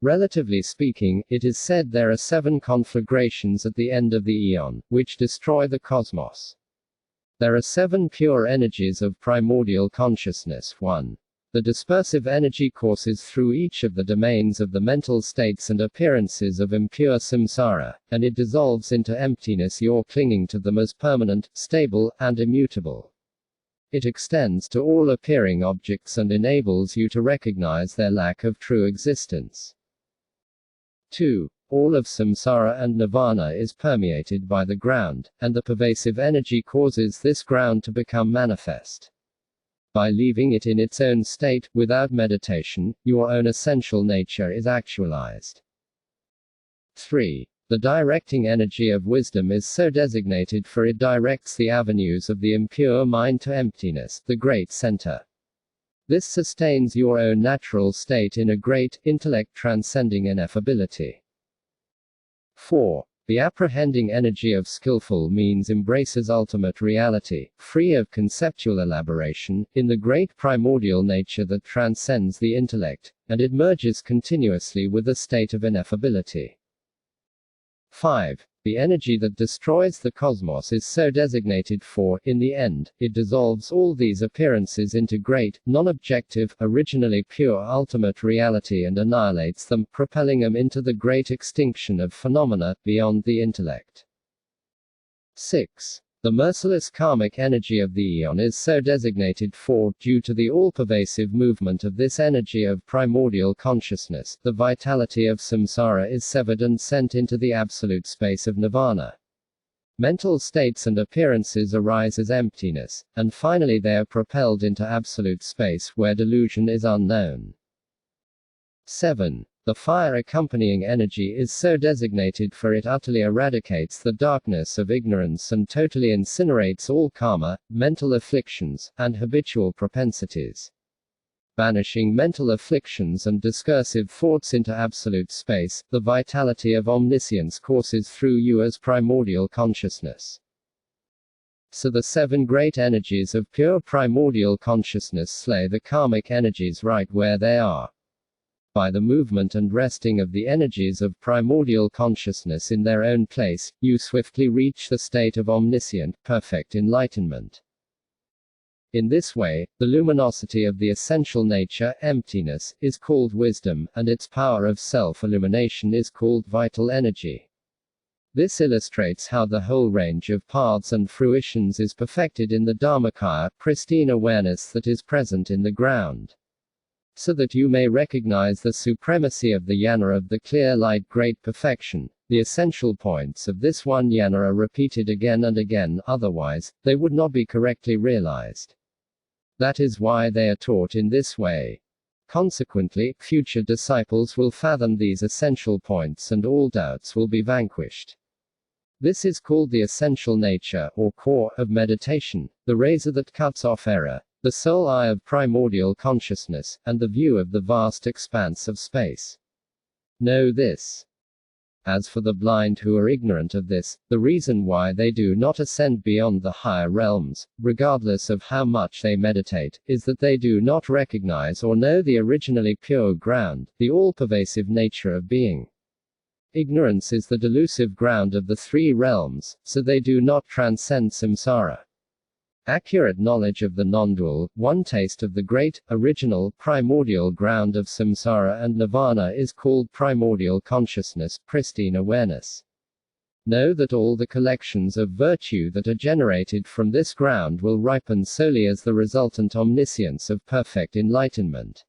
Relatively speaking, it is said there are 7 conflagrations at the end of the eon, which destroy the cosmos. There are 7 pure energies of primordial consciousness. 1. The dispersive energy courses through each of the domains of the mental states and appearances of impure samsara, and it dissolves into emptiness your clinging to them as permanent, stable, and immutable. It extends to all appearing objects and enables you to recognize their lack of true existence. 2. All of samsara and nirvana is permeated by the ground, and the pervasive energy causes this ground to become manifest. By leaving it in its own state, without meditation, your own essential nature is actualized. 3. The directing energy of wisdom is so designated for it directs the avenues of the impure mind to emptiness, the great center. This sustains your own natural state in a great intellect transcending ineffability. 4. The apprehending energy of skillful means embraces ultimate reality, free of conceptual elaboration, in the great primordial nature that transcends the intellect, and it merges continuously with the state of ineffability. 5. The energy that destroys the cosmos is so designated for, in the end, it dissolves all these appearances into great, non-objective, originally pure ultimate reality and annihilates them, propelling them into the great extinction of phenomena, beyond the intellect. 6. The merciless karmic energy of the eon is so designated for, due to the all-pervasive movement of this energy of primordial consciousness, the vitality of samsara is severed and sent into the absolute space of nirvana. Mental states and appearances arise as emptiness, and finally they are propelled into absolute space where delusion is unknown. 7. The fire accompanying energy is so designated for it utterly eradicates the darkness of ignorance and totally incinerates all karma, mental afflictions, and habitual propensities. Banishing mental afflictions and discursive thoughts into absolute space, the vitality of omniscience courses through you as primordial consciousness. So the 7 great energies of pure primordial consciousness slay the karmic energies right where they are. By the movement and resting of the energies of primordial consciousness in their own place, you swiftly reach the state of omniscient, perfect enlightenment. In this way, the luminosity of the essential nature, emptiness, is called wisdom, and its power of self-illumination is called vital energy. This illustrates how the whole range of paths and fruitions is perfected in the Dharmakaya, pristine awareness that is present in the ground. So that you may recognize the supremacy of the jnana of the clear light great perfection, the essential points of this one jnana are repeated again and again, otherwise, they would not be correctly realized. That is why they are taught in this way. Consequently, future disciples will fathom these essential points and all doubts will be vanquished. This is called the essential nature, or core, of meditation, the razor that cuts off error, the sole eye of primordial consciousness, and the view of the vast expanse of space. Know this. As for the blind who are ignorant of this, the reason why they do not ascend beyond the higher realms, regardless of how much they meditate, is that they do not recognize or know the originally pure ground, the all-pervasive nature of being. ignorance is the delusive ground of the three realms, so they do not transcend samsara. Accurate knowledge of the non-dual, one taste of the great, original, primordial ground of samsara and nirvana is called primordial consciousness, pristine awareness. Know that all the collections of virtue that are generated from this ground will ripen solely as the resultant omniscience of perfect enlightenment.